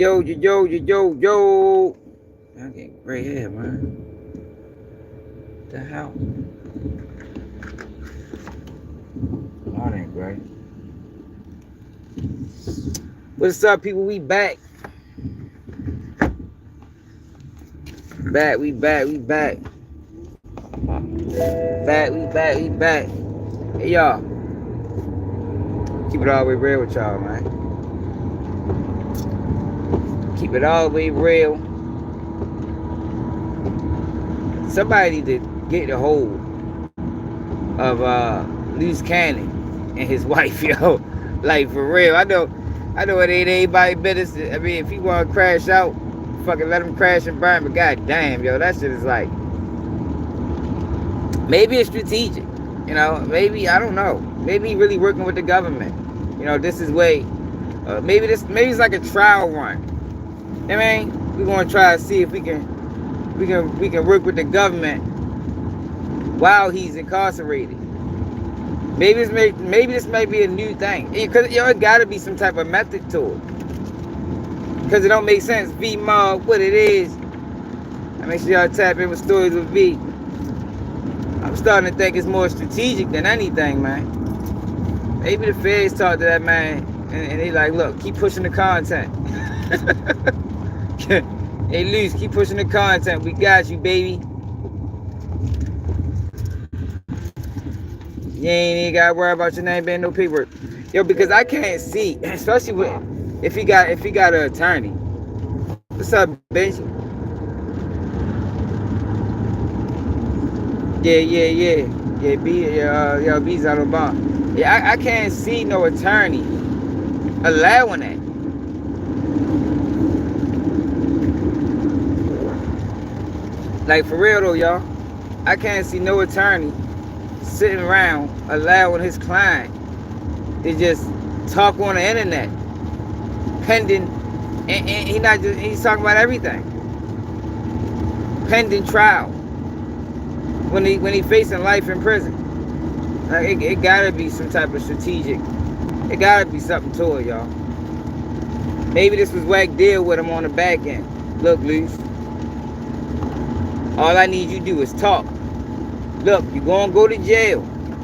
Yo. I'm getting gray hair, man. What the hell? No, it ain't gray. What's up, people? We back. We back. We back. Hey, y'all. Keep it all the way real with y'all, man. Keep it all the way real. Somebody need to get a hold of Luce Cannon and his wife, yo. Like, for real. I know it ain't anybody business. I mean, if he want to crash out, fucking let him crash and burn. But goddamn, yo, that shit is like, maybe it's strategic. You know, maybe, I don't know. Maybe he really working with the government. You know, this is way. Maybe it's like a trial run. I mean, we're gonna try to see if we can work with the government while he's incarcerated. Maybe this may be a new thing. Because it gotta be some type of method to it. Because it don't make sense. V Mob, what it is. I make sure y'all tap in with Stories with V. I'm starting to think it's more strategic than anything, man. Maybe the feds talk to that man and they like, look, keep pushing the content. Hey, Luce, keep pushing the content. We got you, baby. You ain't even gotta worry about your name being no paperwork. Yo, because I can't see, especially if he got an attorney. What's up, Benji? Yeah, B's out of bond. Yeah, I can't see no attorney allowing that. Like, for real though, y'all. I can't see no attorney sitting around allowing his client to just talk on the internet pending, and he's talking about everything pending trial when he facing life in prison. Like, it gotta be some type of strategic. It gotta be something to it, y'all. Maybe this was whack deal with him on the back end. Look, Luce, all I need you to do is talk. Look, you're gonna go to jail.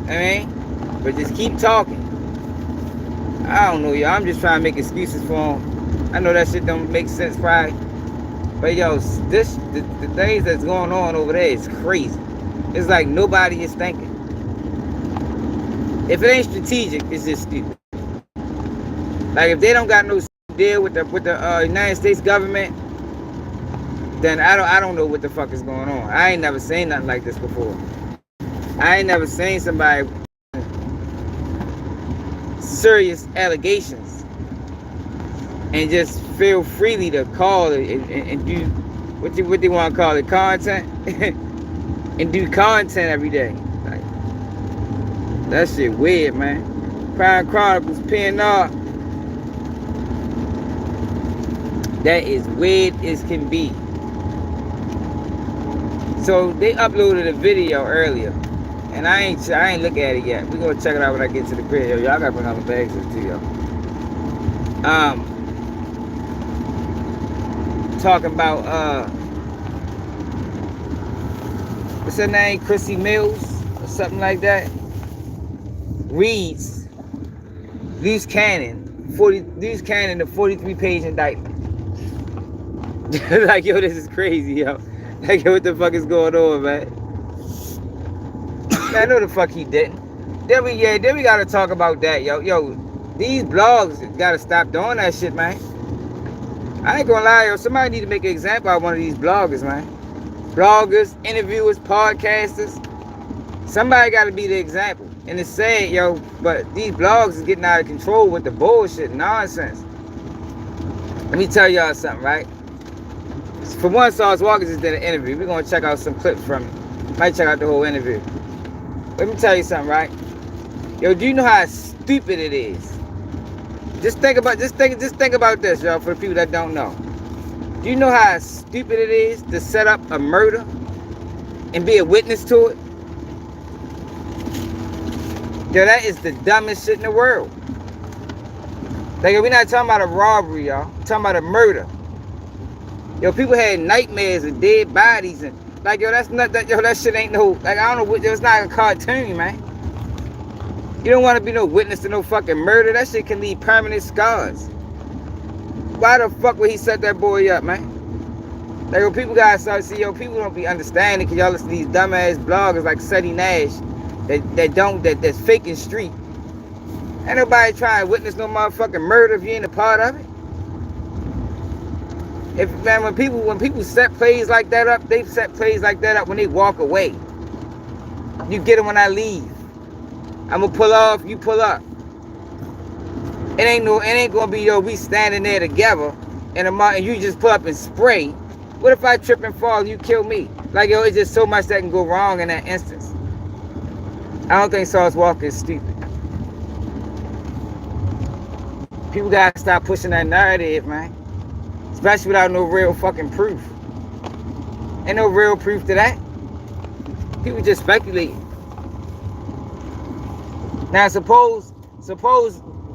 I mean, but just keep talking. I don't know, y'all. I'm just trying to make excuses for him. I know that shit don't make sense, probably. But yo, the things that's going on over there is crazy. It's like nobody is thinking. If it ain't strategic, it's just stupid. Like, if they don't got no deal with the United States government, then I don't know what the fuck is going on. I ain't never seen nothing like this before. I ain't never seen somebody serious allegations and just feel freely to call it and do what they want to call it, content, and do content every day. Like, that shit weird, man. Crime Chronicles, PNR. That is weird as can be. So they uploaded a video earlier, and I ain't look at it yet. We gonna check it out when I get to the crib. Yo, y'all gotta bring all the bags too, yo. Talking about what's her name, Chrissy Mills or something like that. Reads Luce Cannon, the 43-page indictment. Like, yo, this is crazy, yo. Like, what the fuck is going on, man? Man, I know the fuck he didn't. Then we gotta talk about that, yo. Yo, these blogs gotta stop doing that shit, man. I ain't gonna lie, yo. Somebody need to make an example out of one of these bloggers, man. Bloggers, interviewers, podcasters. Somebody gotta be the example. And it's sad, yo, but these blogs is getting out of control with the bullshit and nonsense. Let me tell y'all something, right? For one, Sauce Walka just did an interview. We're gonna check out some clips from it. Might check out the whole interview. Let me tell you something, right? Yo, do you know how stupid it is? Just think about this, y'all, for the people that don't know. Do you know how stupid it is to set up a murder and be a witness to it? Yo, that is the dumbest shit in the world. Like, we're not talking about a robbery, y'all. We're talking about a murder. Yo, people had nightmares of dead bodies and like, yo, that's not that. Yo, that shit ain't no. Like, I don't know what. It's not a cartoon, man. You don't want to be no witness to no fucking murder. That shit can leave permanent scars. Why the fuck would he set that boy up, man? Like, yo, people gotta start see, yo, people don't be understanding because y'all listen to these dumbass bloggers like Suddy Nash that's faking street. Ain't nobody trying to witness no motherfucking murder if you ain't a part of it. If, man, when people set plays like that up, they set plays like that up when they walk away. You get them when I leave. I'm gonna pull off, you pull up. It ain't gonna be, yo, we standing there together and you just pull up and spray. What if I trip and fall, you kill me? Like, yo, it's just so much that can go wrong in that instance. I don't think Sauce Walka is stupid. People gotta stop pushing that narrative, man. Especially without no real fucking proof. Ain't no real proof to that. People just speculate. Now suppose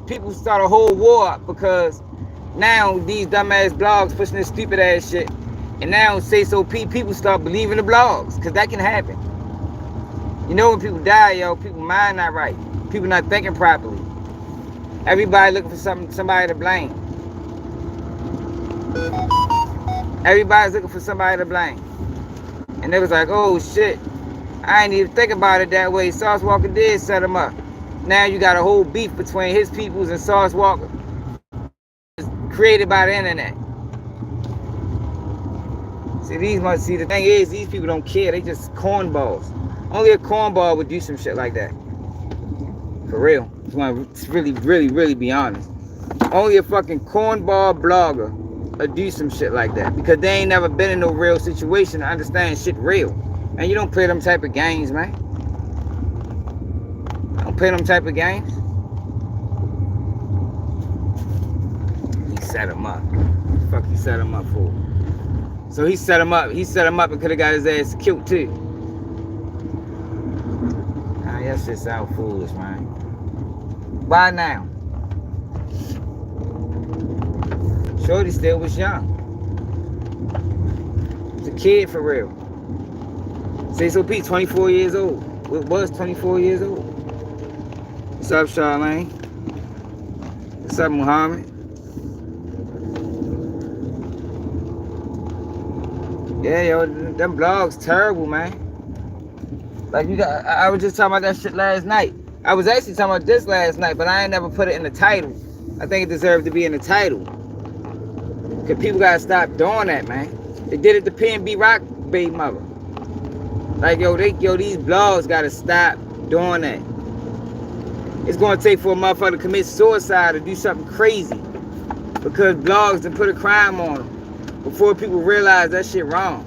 people start a whole war up because now these dumbass blogs pushing this stupid ass shit, and now Sayso people start believing the blogs, because that can happen. You know when people die, yo, people mind not right. People not thinking properly. Everybody looking for somebody to blame. Everybody's looking for somebody to blame. And they was like, oh shit, I ain't even think about it that way. Sauce Walka did set him up. Now you got a whole beef between his peoples and Sauce Walka. It's created by the internet. See, the thing is, these people don't care. They just cornballs. Only a cornball would do some shit like that. For real. Just want to really be honest. Only a fucking cornball blogger would do some shit like that. Because they ain't never been in no real situation to understand shit real. And you don't play them type of games, man. Don't play them type of games. He set him up. What the fuck he set him up for? So he set him up. He set him up and could have got his ass killed too. Nah, that shit sound foolish, man. Why now? Shorty still was young. He was a kid for real. Sayso P, 24 years old. It was 24 years old. What's up, Charlene? What's up, Muhammad? Yeah, yo, them blogs terrible, man. Like, I was just talking about that shit last night. I was actually talking about this last night, but I ain't never put it in the title. I think it deserved to be in the title. Because people gotta stop doing that, man. They did it to PNB Rock baby mother. Like, yo, these blogs gotta stop doing that. It's gonna take for a motherfucker to commit suicide or do something crazy because blogs done put a crime on them before people realize that shit wrong.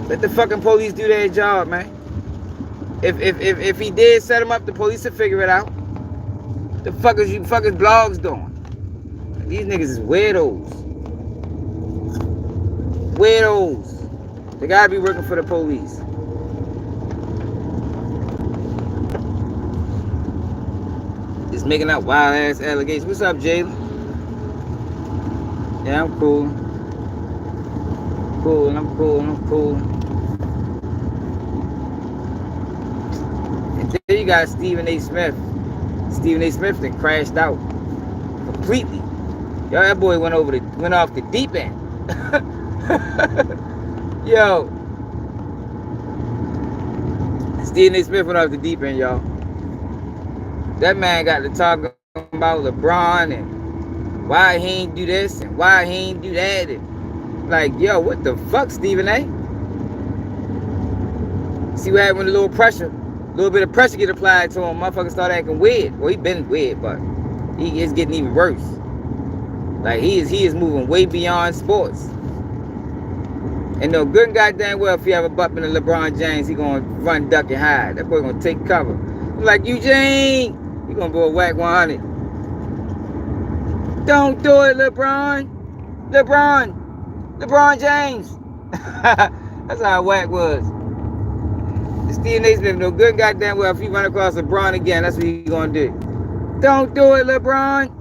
Let the fucking police do their job, man. If he did set him up, the police will figure it out. The fuck is blogs doing? These niggas is weirdos. Weirdos. They gotta be working for the police. Just making out wild ass allegations. What's up, Jalen? Yeah, I'm cool. I'm cool. And then you got Stephen A. Smith. Stephen A. Smith then crashed out completely. Yo, that boy went off the deep end. Yo. Stephen A. Smith went off the deep end, y'all. That man got to talking about LeBron and why he ain't do this and why he ain't do that. And like, yo, what the fuck, Stephen A? See what happened when a little bit of pressure get applied to him, motherfuckers start acting weird. Well, he been weird, but he is getting even worse. Like, he is moving way beyond sports. And no good and goddamn well if you have a butt in the LeBron James, he gonna run, duck, and hide. That boy gonna take cover. Like, Eugene, he gonna go whack 100. Don't do it, LeBron James. That's how whack was. Stephen A's been no good goddamn well if he run across LeBron again, that's what he gonna do. Don't do it, LeBron.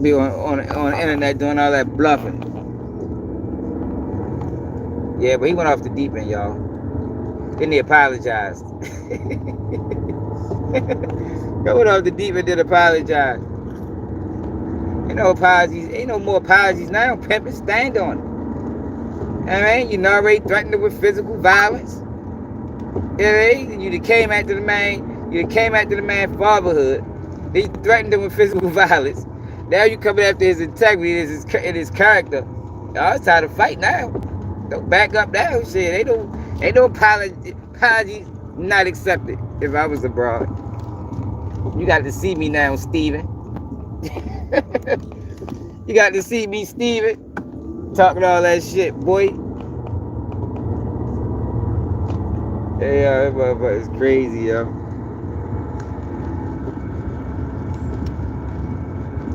Be on the internet doing all that bluffing. Yeah, but he went off the deep end, y'all. Then he apologized. He went off the deep end, did apologize. Ain't no apologies, ain't no more apologies now. Pimpin', stand on it. I mean, you already threatened it with physical violence. You know, you came after the man. You came after the man fatherhood. He threatened him with physical violence. Now you coming after his integrity and his character. Y'all, it's time to fight now. Don't back up now. Shit, ain't no apology not accepted. If I was abroad, you got to see me now, Steven. You got to see me, Steven. Talking all that shit, boy. Yeah, that motherfucker's crazy, yo.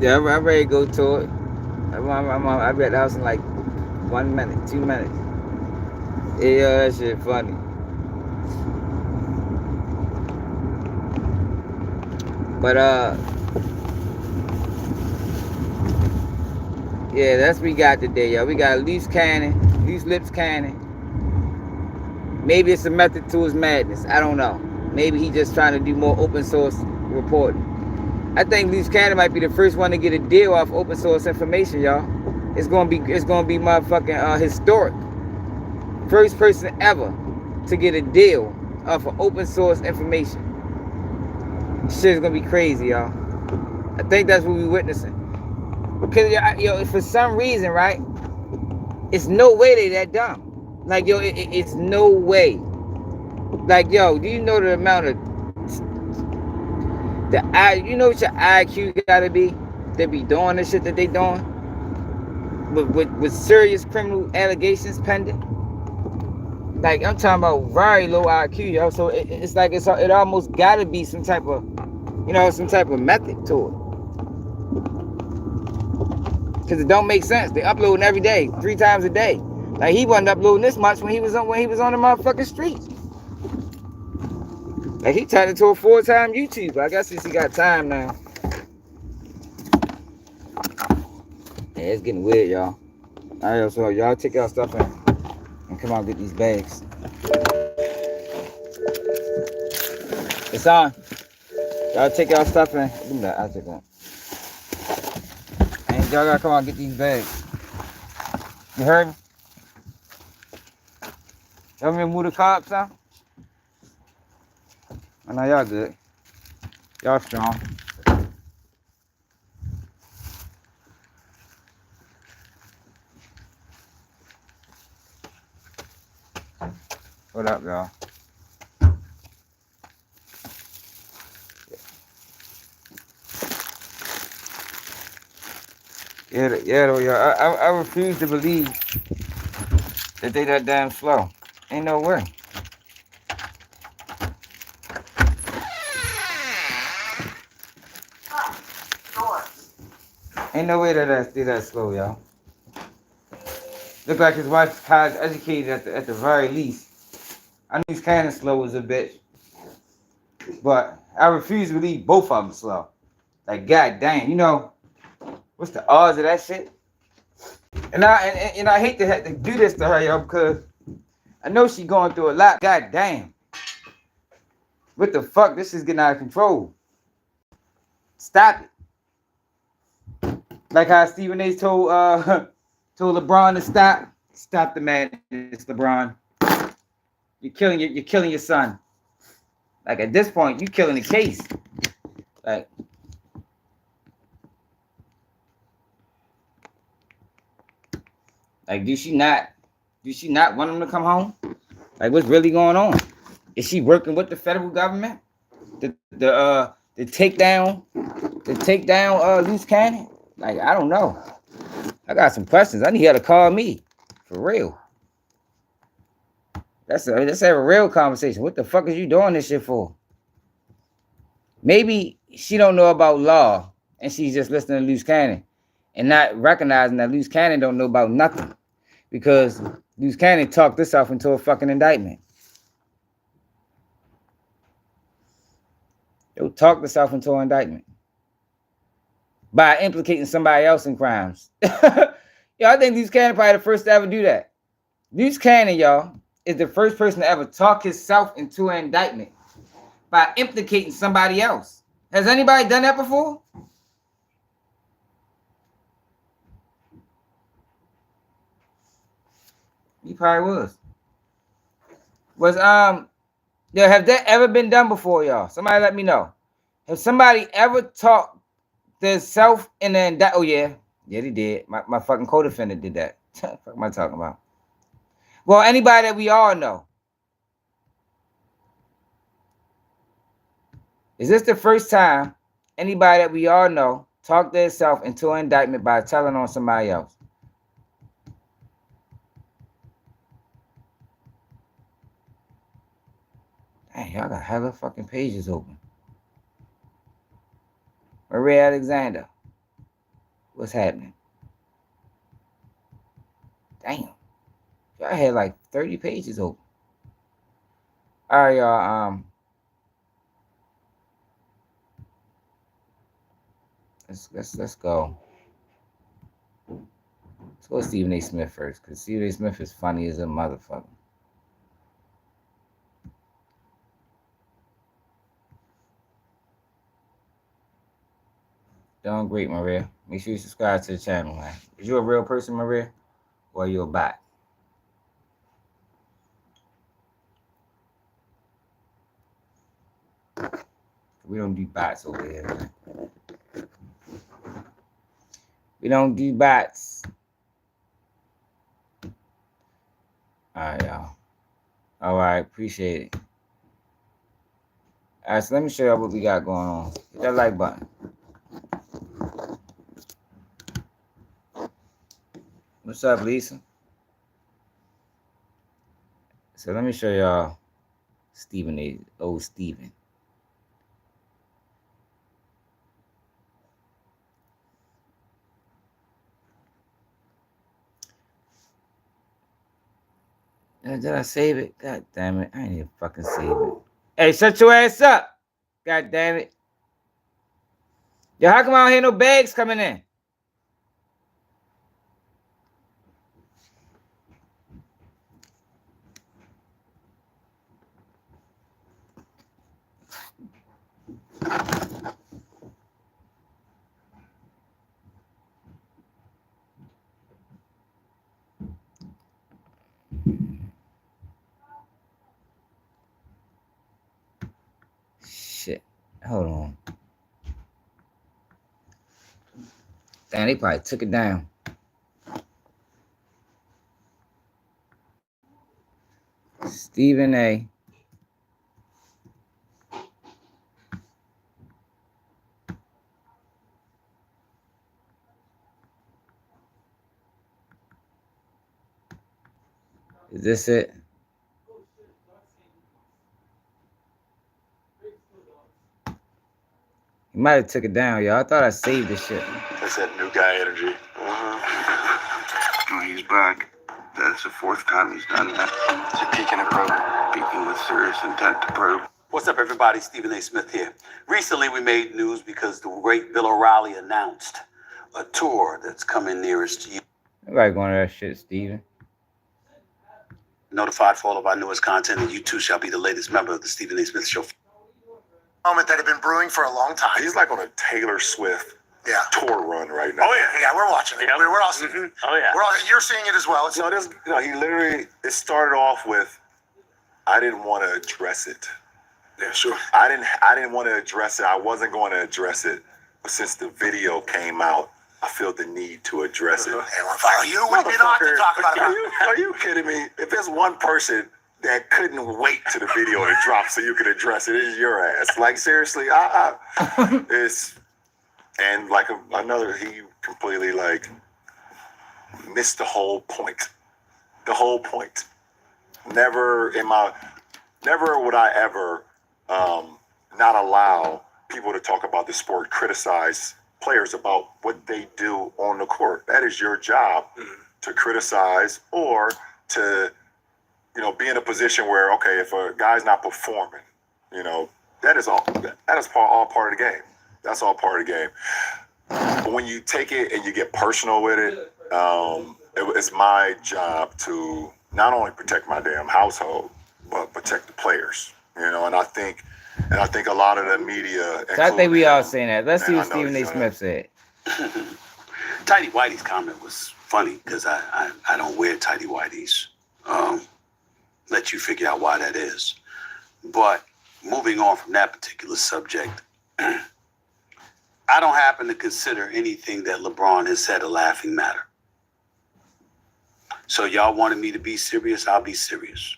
Yeah, I'm ready to go to it. I'll be at the house in like 1 minute, 2 minutes. Yeah, that shit funny. But yeah, that's what we got today, yo. We got loose lips cannon. Maybe it's a method to his madness. I don't know. Maybe he just trying to do more open source reporting. I think Luce Cannon might be the first one to get a deal off open source information, y'all. It's gonna be motherfucking historic. First person ever to get a deal off of open source information. Shit's gonna be crazy, y'all. I think that's what we're witnessing. Because yo, for some reason, right? It's no way they that dumb. Like, yo, it's no way. Like, yo, do you know the amount of you know what your IQ gotta be to be doing the shit that they doing with serious criminal allegations pending? Like, I'm talking about very low IQ, yo. So it's like it almost gotta be some type of, some type of method to it. Cause it don't make sense. They uploading every day, 3 times a day. Like, he wasn't uploading this much when he was on the motherfucking streets. Like, he turned into a full-time YouTuber. I guess since he got time now. Yeah, it's getting weird, y'all. All right, so y'all take y'all stuff and come on, get these bags. It's on. Y'all take y'all stuff and give me that. I'll take that. And y'all gotta come on, get these bags. You heard me? Y'all want me to move the car up, son? I know y'all good. Y'all strong. What up, y'all? Yeah. I refuse to believe that they that damn slow. Ain't no way. Ain't no way that they that slow, y'all. Look like his wife's college educated at the very least. I knew he's kind of slow as a bitch, but I refuse to believe both of them slow. Like, god damn, what's the odds of that shit? And I hate to have to do this to her, yo, because I know she going through a lot. God damn. What the fuck? This is getting out of control. Stop it. Like how Stephen A. told LeBron to stop. Stop the madness, LeBron. You're killing your son. Like, at this point, you killing the case. Like, do she not want him to come home? Like, what's really going on? Is she working with the federal government to take down Luce Cannon? Like, I don't know. I got some questions. I need her to call me for real. Let's have a real conversation. What the fuck is you doing this shit for? Maybe she don't know about law and she's just listening to Luce Cannon and not recognizing that Luce Cannon don't know about nothing, because Luce Cannon talked herself into a fucking indictment. They'll talk herself into an indictment by implicating somebody else in crimes. Yo, I think Luce Cannon probably the first to ever do that. Luce Cannon, y'all, is the first person to ever talk himself into an indictment by implicating somebody else. Has anybody done that before? He probably was. Yeah, have that ever been done before, y'all? Somebody let me know. Have somebody ever talked themselves in an indictment? Oh yeah, they did. My fucking co-defendant did that. What the fuck am I talking about? Well, anybody that we all know. Is this the first time anybody that we all know talked themselves into an indictment by telling on somebody else? Dang, y'all got hella fucking pages open. Maria Alexander. What's happening? Damn. Y'all had like 30 pages open. All right, y'all. Let's go. Let's go with Stephen A. Smith first, because Stephen A. Smith is funny as a motherfucker. Doing great, Maria. Make sure you subscribe to the channel, man. Is you a real person, Maria? Or are you a bot? We don't do bots over here, man. We don't do bots. All right, y'all. All right, appreciate it. All right, so let me show y'all what we got going on. Hit that like button. What's up, Lisa? So let me show y'all Stephen, old Stephen. Did I save it? God damn it. I ain't even fucking save it. Hey, shut your ass up. God damn it. Yo, how come I don't hear no bags coming in? Shit. Hold on. Damn, they probably took it down. Stephen A. Is this it? He might have took it down, y'all. I thought I saved this shit. That's that new guy energy. Oh, he's back. That's the fourth time he's done that. It's a peek in a probe. Speaking with serious intent to probe. What's up, everybody? Stephen A. Smith here. Recently, we made news because the great Bill O'Reilly announced a tour that's coming nearest to you. Everybody going to that shit, Stephen. Notified for all of our newest content, and you too shall be the latest member of the Stephen A. Smith Show. Moment that had been brewing for a long time. He's like on a Taylor Swift tour run right now. Oh, yeah, we're watching it. Yeah. We're all seeing it. Oh, yeah. You're seeing it as well. He literally, it started off with, I didn't want to address it. Yeah, sure. I didn't want to address it. I wasn't going to address it. But since the video came out, I feel the need to address it. Hey, well, you would be not to talk about it. Are you kidding me? If there's one person that couldn't wait to the video to drop so you could address it, it's your ass. Like, seriously, it's, and like another, he completely like missed the whole point. The whole point. Never would I ever not allow people to talk about the sport, criticize players about what they do on the court. That is your job to criticize or to, be in a position where, okay, if a guy's not performing, that is all part of the game. That's all part of the game. But when you take it and you get personal with it, it's my job to not only protect my damn household, but protect the players. And I think a lot of the media. So I think we all saying that. Let's see what Stephen A. Smith said. Tidy Whitey's comment was funny because I don't wear tidy whities. Let you figure out why that is. But moving on from that particular subject, I don't happen to consider anything that LeBron has said a laughing matter. So y'all wanted me to be serious, I'll be serious.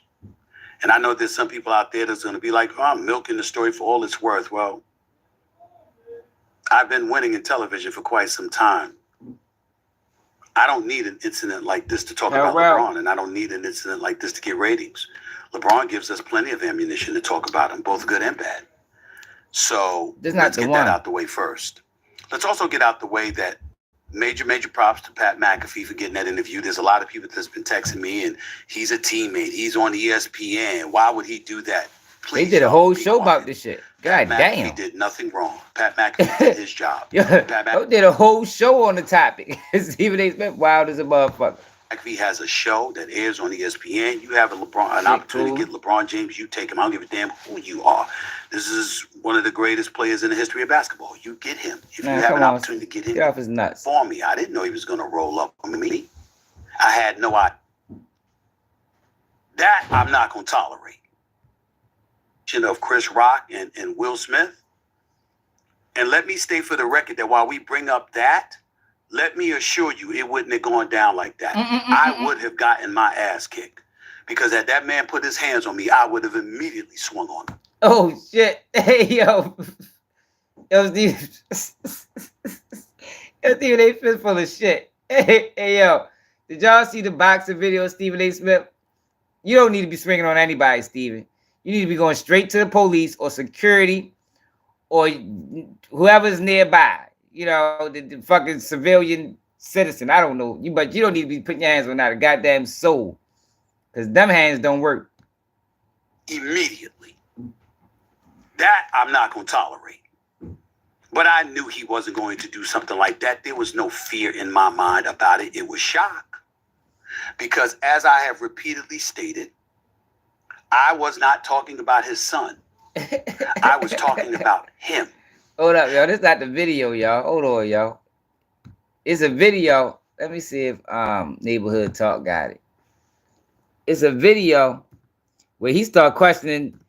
And I know there's some people out there that's going to be like, oh, I'm milking the story for all it's worth. Well, I've been winning in television for quite some time. I don't need an incident like this to talk about LeBron, and I don't need an incident like this to get ratings. LeBron gives us plenty of ammunition to talk about him, both good and bad. So let's get that out the way first. Let's also get out the way that major props to Pat McAfee for getting that interview. There's a lot of people that's been texting me, and he's a teammate. He's on ESPN. Why would he do that? Please, they did a whole show about this shit. God damn. He did nothing wrong. Pat McAfee did his job. They did a whole show on the topic. Stephen A. Smith wild as a motherfucker. McAfee has a show that airs on ESPN. You have an opportunity to get LeBron James. You take him. I don't give a damn who you are. This is one of the greatest players in the history of basketball. You get him. If you have an opportunity to get him, get off his nuts. For me, I didn't know he was going to roll up on me. I had no idea. That I'm not going to tolerate. Of Chris Rock and Will Smith. And let me state for the record that while we bring up that, let me assure you it wouldn't have gone down like that. I would have gotten my ass kicked. Because had that man put his hands on me, I would have immediately swung on him. Oh, shit. Hey, yo. Yo, Steve. Yo, Stephen A. Smith full of shit. Hey, yo. Did y'all see the boxing video of Stephen A. Smith? You don't need to be swinging on anybody, Stephen. You need to be going straight to the police or security or whoever's nearby. The fucking civilian citizen. I don't know. But you don't need to be putting your hands on that goddamn soul. Because them hands don't work. Immediately. That I'm not going to tolerate. But I knew he wasn't going to do something like that. There was no fear in my mind about it. It was shock. Because as I have repeatedly stated, I was not talking about his son. I was talking about him. Hold up, y'all. This is not the video, y'all. Hold on, y'all. It's a video. Let me see if Neighborhood Talk got it. It's a video where he started questioning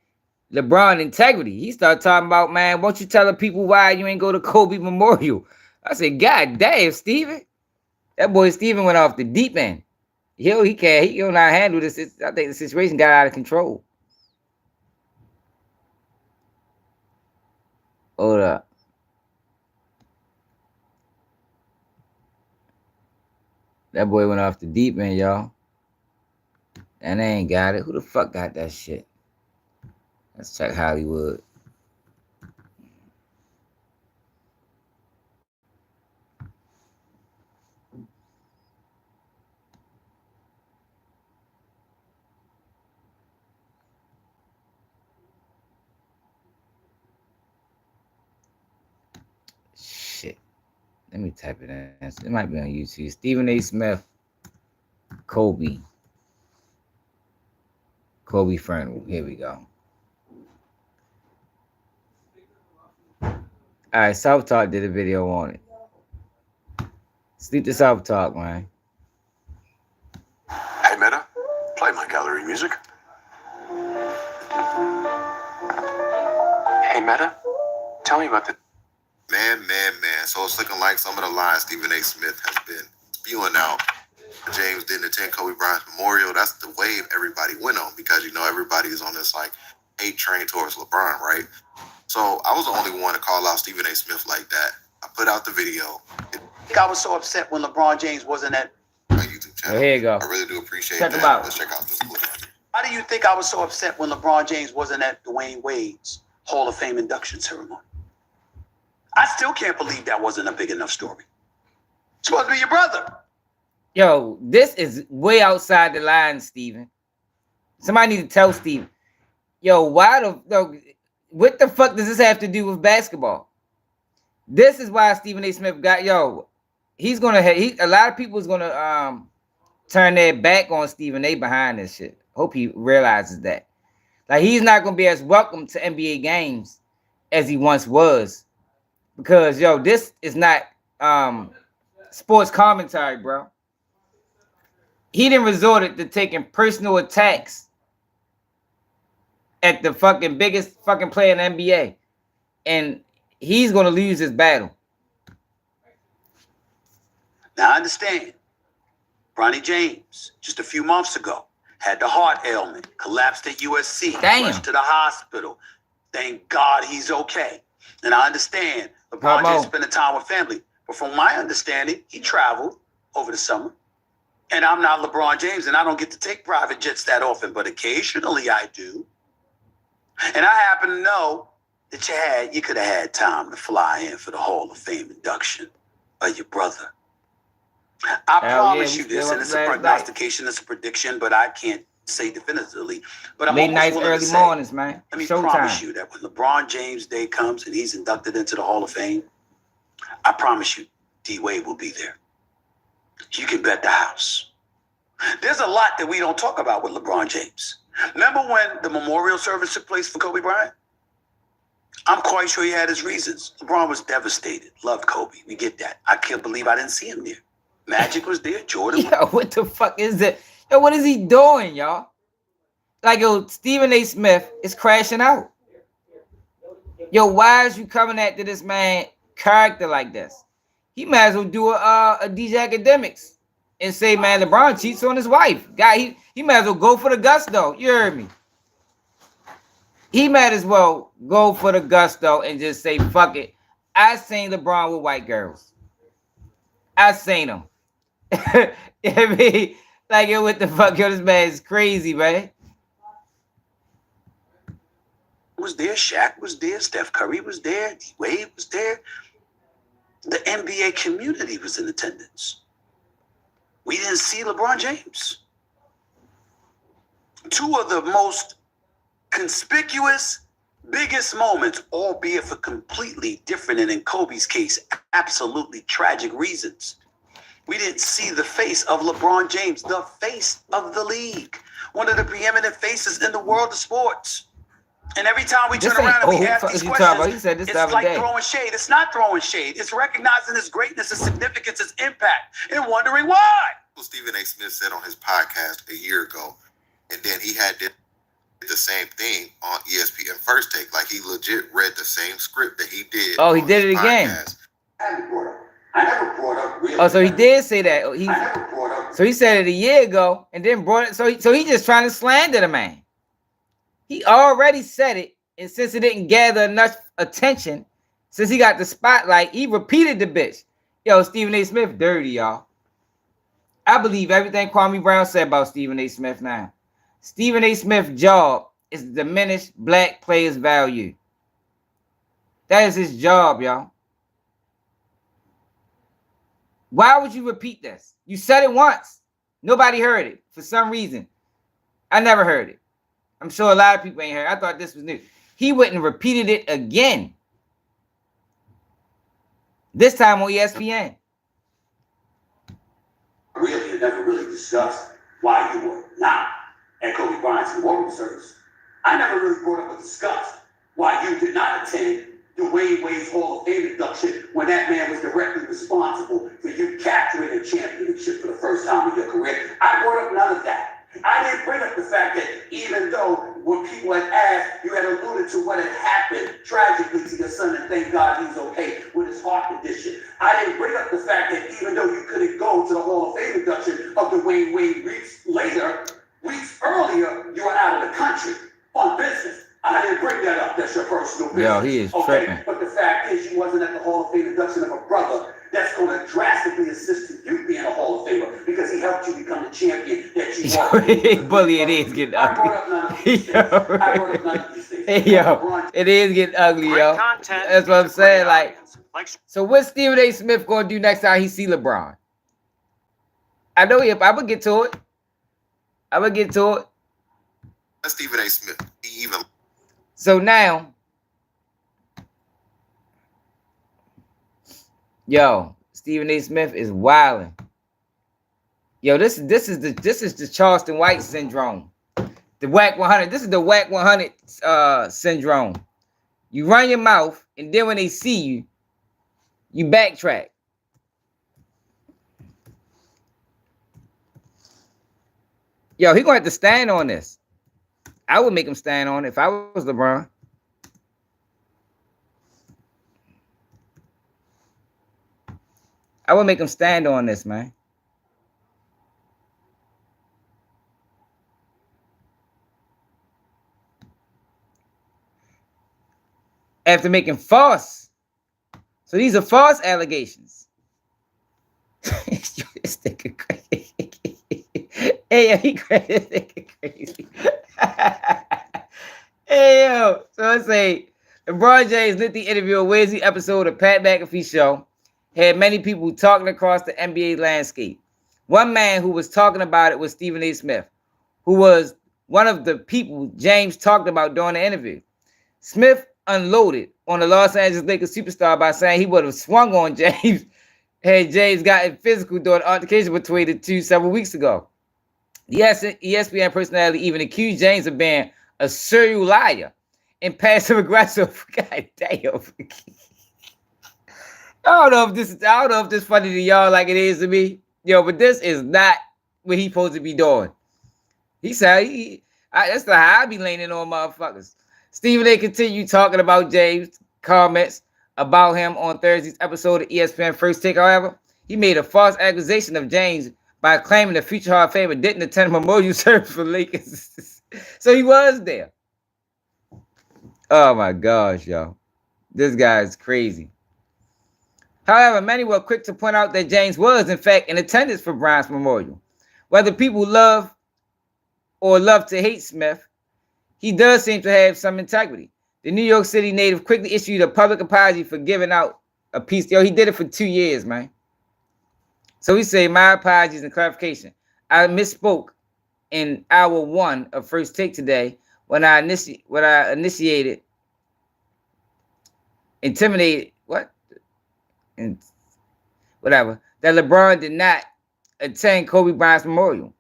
LeBron integrity. He started talking about, man, won't you tell the people why you ain't go to Kobe Memorial? I said, God damn, Steven. That boy Steven went off the deep end. He can't. He don't know how to handle this. I think the situation got out of control. Hold up. That boy went off the deep end, y'all. And they ain't got it. Who the fuck got that shit? Let's check Hollywood. Shit. Let me type it in. It might be on YouTube. Stephen A. Smith. Kobe Fernwood. Here we go. All right, South Talk did a video on it. Sleep to South Talk, man. Hey, Meta, play my gallery music. Hey, Meta, tell me about the... Man. So it's looking like some of the lines Stephen A. Smith has been spewing out. James didn't attend Kobe Bryant's memorial. That's the wave everybody went on because, everybody is on this, hate train towards LeBron, right? So I was the only one to call out Stephen A. Smith like that. I put out the video. I was so upset when LeBron James wasn't at my YouTube channel. Here you go. I really do appreciate that. Let's check out this clip. Why do you think I was so upset when LeBron James wasn't at Dwayne Wade's Hall of Fame induction ceremony? I still can't believe that wasn't a big enough story. It's supposed to be your brother. Yo, this is way outside the line, Steven. Somebody need to tell Steven. Yo, what the fuck does this have to do with basketball? This is why Stephen A. Smith got, he's gonna a lot of people is gonna turn their back on Stephen A. behind this shit. Hope he realizes that. Like, he's not gonna be as welcome to NBA games as he once was. Because this is not sports commentary, bro. He didn't resort to taking personal attacks at the fucking biggest fucking player in the NBA. And he's going to lose his battle. Now, I understand. Bronny James, just a few months ago, had the heart ailment, collapsed at USC, rushed to the hospital. Thank God he's okay. And I understand LeBron James spending time with family. But from my understanding, he traveled over the summer. And I'm not LeBron James, and I don't get to take private jets that often, but occasionally I do. And I happen to know that you could have had time to fly in for the Hall of Fame induction of your brother. I promise you this, and it's a prognostication, it's a prediction, but I can't say definitively. But I'm late nights, early mornings, man. Let me promise you that when LeBron James Day comes and he's inducted into the Hall of Fame, I promise you, D-Wade will be there. You can bet the house. There's a lot that we don't talk about with LeBron James. Remember when the memorial service took place for Kobe Bryant? I'm quite sure he had his reasons. LeBron was devastated. Loved Kobe. We get that. I can't believe I didn't see him there. Magic was there. Jordan. Yo, what the fuck is that? Yo, what is he doing, y'all? Like, Stephen A. Smith is crashing out. Yo, why is you coming after this man character like this? He might as well do a DJ Academics and say, man, LeBron cheats on his wife. Guy, he might as well go for the gusto. You heard me. He might as well go for the gusto and just say, fuck it. I seen LeBron with white girls. I seen him. I mean, like, yo, what the fuck? Yo, this man is crazy, man. Was there, Shaq was there, Steph Curry was there, D-Wade was there. The NBA community was in attendance. We didn't see LeBron James. Two of the most conspicuous, biggest moments, albeit for completely different, and in Kobe's case, absolutely tragic reasons. We didn't see the face of LeBron James, the face of the league, one of the preeminent faces in the world of sports. And every time we turn around and we ask these questions, it's like throwing shade. It's not throwing shade. It's recognizing his greatness, his significance, his impact, and wondering why. Stephen A. Smith said on his podcast a year ago, and then he had the same thing on ESPN First Take. Like, he legit read the same script that he did. Oh, he did it again. I never brought up. Oh, so he did say that. So he said it a year ago, and then brought it. So he just trying to slander the man. He already said it, and since it didn't gather enough attention, since he got the spotlight, he repeated the bitch. Yo, Stephen A. Smith dirty, y'all. I believe everything Kwame Brown said about Stephen A. Smith now. Stephen A. Smith's job is to diminish black players' value. That is his job, y'all. Why would you repeat this? You said it once. Nobody heard it for some reason. I never heard it. I'm sure a lot of people ain't heard. I thought this was new. He went and repeated it again. This time on ESPN. Really, never really discussed why you were not at Kobe Bryant's memorial service. I never really brought up or discussed why you did not attend the Wade's Hall of Fame induction when that man was directly responsible for you capturing a championship for the first time in your career. I brought up none of that. I didn't bring up the fact that even though when people had asked, you had alluded to what had happened tragically to your son, and thank God he's okay with his heart condition. I didn't bring up the fact that even though you couldn't go to the Hall of Fame induction of the Wade weeks earlier, you were out of the country on business. I didn't bring that up. That's your personal business. Yo, he is tripping. But the fact is, you wasn't at the Hall of Fame induction of a brother that's going to drastically assist you being a Hall of Famer because he helped you become the champion that you are. Bully, it is getting ugly. Hey, yo, it is getting ugly, yo. That's what I'm saying. Like, Like, So what's Stephen A. Smith gonna do next time he see LeBron? I know I'm gonna get to it. I'm gonna get to it. That's Stephen A. Smith. He even So now, yo, Stephen A. Smith is wilding. Yo, this is the Charleston White syndrome. The whack 100. This is the whack 100 syndrome. You run your mouth, and then when they see you, you backtrack. Yo, he gonna have to stand on this. I would make him stand on it if I was LeBron. I would make him stand on this, man. After making false. So these are false allegations. This nigga crazy. Hey, yo, he crazy. This nigga crazy. Hey, yo. So let's say LeBron James' lengthy interview, a Wednesday episode of Pat McAfee Show, had many people talking across the NBA landscape. One man who was talking about it was Stephen A. Smith, who was one of the people James talked about during the interview. Smith unloaded on the Los Angeles Lakers superstar by saying he would have swung on James had James gotten physical during the altercation between the two several weeks ago. Yes, ESPN personality even accused James of being a serial liar and passive aggressive. God damn. I don't know if this is funny to y'all like it is to me. Yo, but this is not what he's supposed to be doing. He said that's the how I be leaning on motherfuckers. Stephen A. continued talking about James' comments about him on Thursday's episode of ESPN First Take. However, he made a false accusation of James by claiming the future Hall of Famer didn't attend a memorial service for Lakers. So he was there. Oh my gosh, y'all. This guy is crazy. However, many were quick to point out that James was, in fact, in attendance for Bryant's memorial. Whether people love or love to hate Smith, he does seem to have some integrity. The New York City native quickly issued a public apology for giving out a piece. Yo, he did it for 2 years, man. So he said, my apologies and clarification. I misspoke in hour 1 of First Take today when I initiated, intimidated, and whatever, that LeBron did not attend Kobe Bryant's memorial.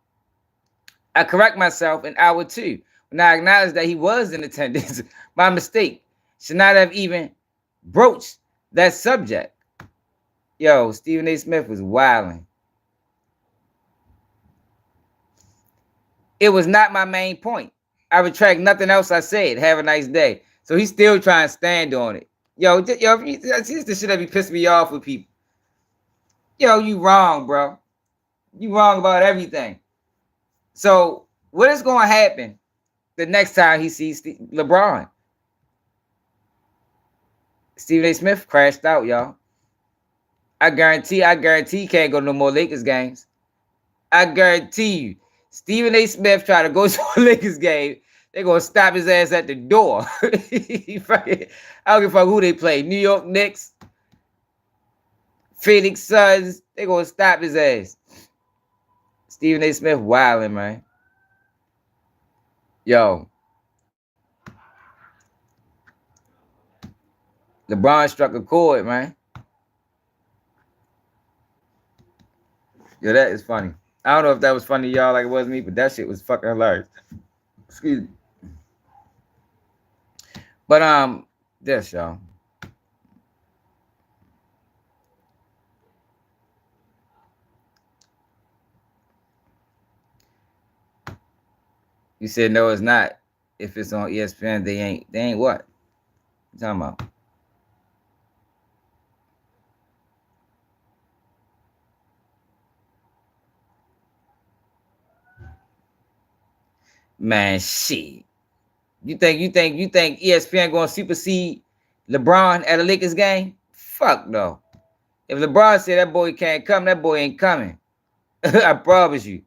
I correct myself in hour 2 when I acknowledged that he was in attendance. My mistake. Should not have even broached that subject. Yo, Stephen A. Smith was wilding. It was not my main point. I retract nothing else I said. Have a nice day. So he's still trying to stand on it. Yo, this is the shit that be pissing me off with people. Yo, you wrong, bro. You wrong about everything. So what is going to happen the next time he sees LeBron? Stephen A. Smith crashed out, y'all. I guarantee he can't go to no more Lakers games. I guarantee you, Stephen A. Smith try to go to a Lakers game, they're going to stop his ass at the door. I don't give a fuck who they play. New York Knicks, Phoenix Suns, they're going to stop his ass. Stephen A. Smith wilding, man. Yo. LeBron struck a chord, man. Yo, that is funny. I don't know if that was funny to y'all like it was me, but that shit was fucking hilarious. Excuse me. But this, y'all. You said no, it's not. If it's on ESPN, they ain't what? What you talking about? Man, shit. You think ESPN gonna supersede LeBron at a Lakers game? Fuck no. If LeBron said that boy can't come, that boy ain't coming. I promise you.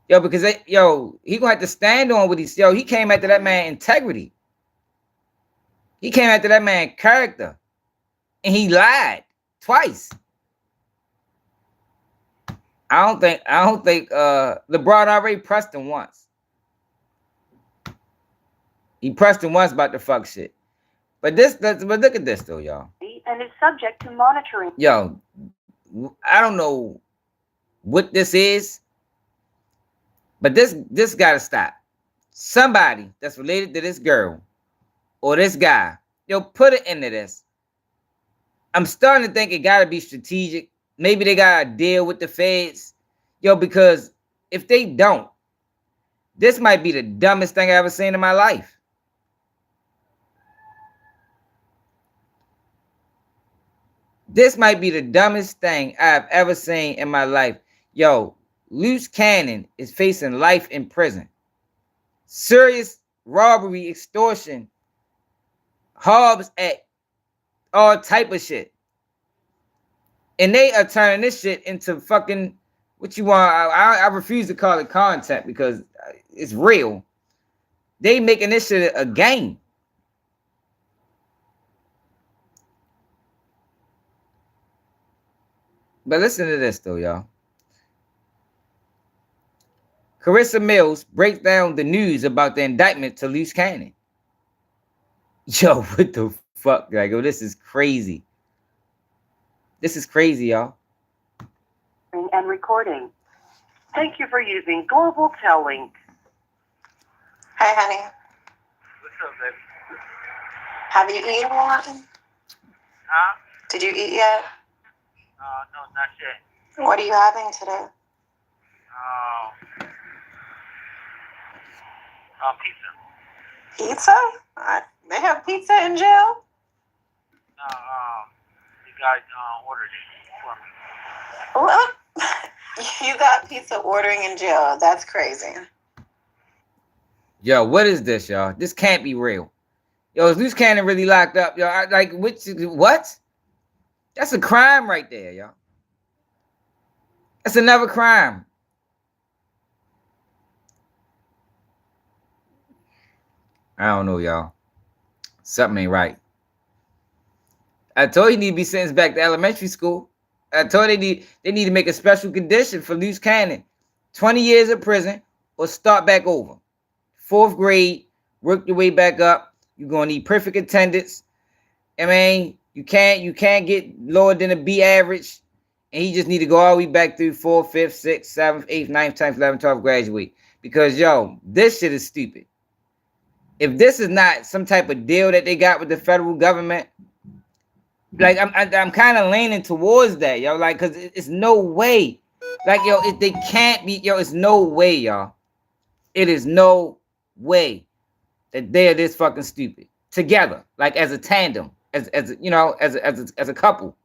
Yo, because he gonna have to stand on what he's. Yo, he came after that man integrity. He came after that man character. And he lied twice. I don't think LeBron already pressed him once. He pressed him once about the fuck shit. But look at this though, y'all. And is subject to monitoring. Yo, I don't know what this is, but this gotta stop. Somebody that's related to this girl or this guy, yo, put it into this. I'm starting to think it gotta be strategic. Maybe they gotta deal with the feds, yo, because if they don't, this might be the dumbest thing I ever seen in my life. This might be the dumbest thing I've ever seen in my life. Yo, Luce Cannon is facing life in prison. Serious robbery, extortion, Hobbs Act, all type of shit. And they are turning this shit into fucking, what you want, I refuse to call it content because it's real. They making this shit a game. But listen to this though, y'all. Carissa Mills breaks down the news about the indictment to Luce Cannon. Yo, what the fuck? Like, yo, this is crazy. This is crazy, y'all. And recording. Thank you for using Global Tel-Link. Hey, honey. What's up, baby? Have you eaten yet? Huh? Did you eat yet? No, not yet. What are you having today? Pizza. Pizza? They have pizza in jail? You guys ordered it for me. What? You got pizza ordering in jail. That's crazy. Yo, what is this, y'all? This can't be real. Yo, is Luce Cannon really locked up? Yo, what? That's a crime right there, y'all. That's another crime. I don't know, y'all. Something ain't right. I told you he need to be sentenced back to elementary school. I told they need to make a special condition for Luce Cannon. 20 years of prison or start back over. 4th grade, work your way back up. You're gonna need perfect attendance. I mean, you can't get lower than a B average. And he just need to go all the way back through 4th, 5th, 6th, 7th, 8th, 9th, 10th, 11th, 12th, graduate. Because, yo, this shit is stupid. If this is not some type of deal that they got with the federal government, like, I'm kind of leaning towards that, yo. Like, because it's no way. Like, yo, they can't be, yo, it's no way, y'all. It is no way that they're this fucking stupid. Together, like, as a tandem. As you know, as a couple,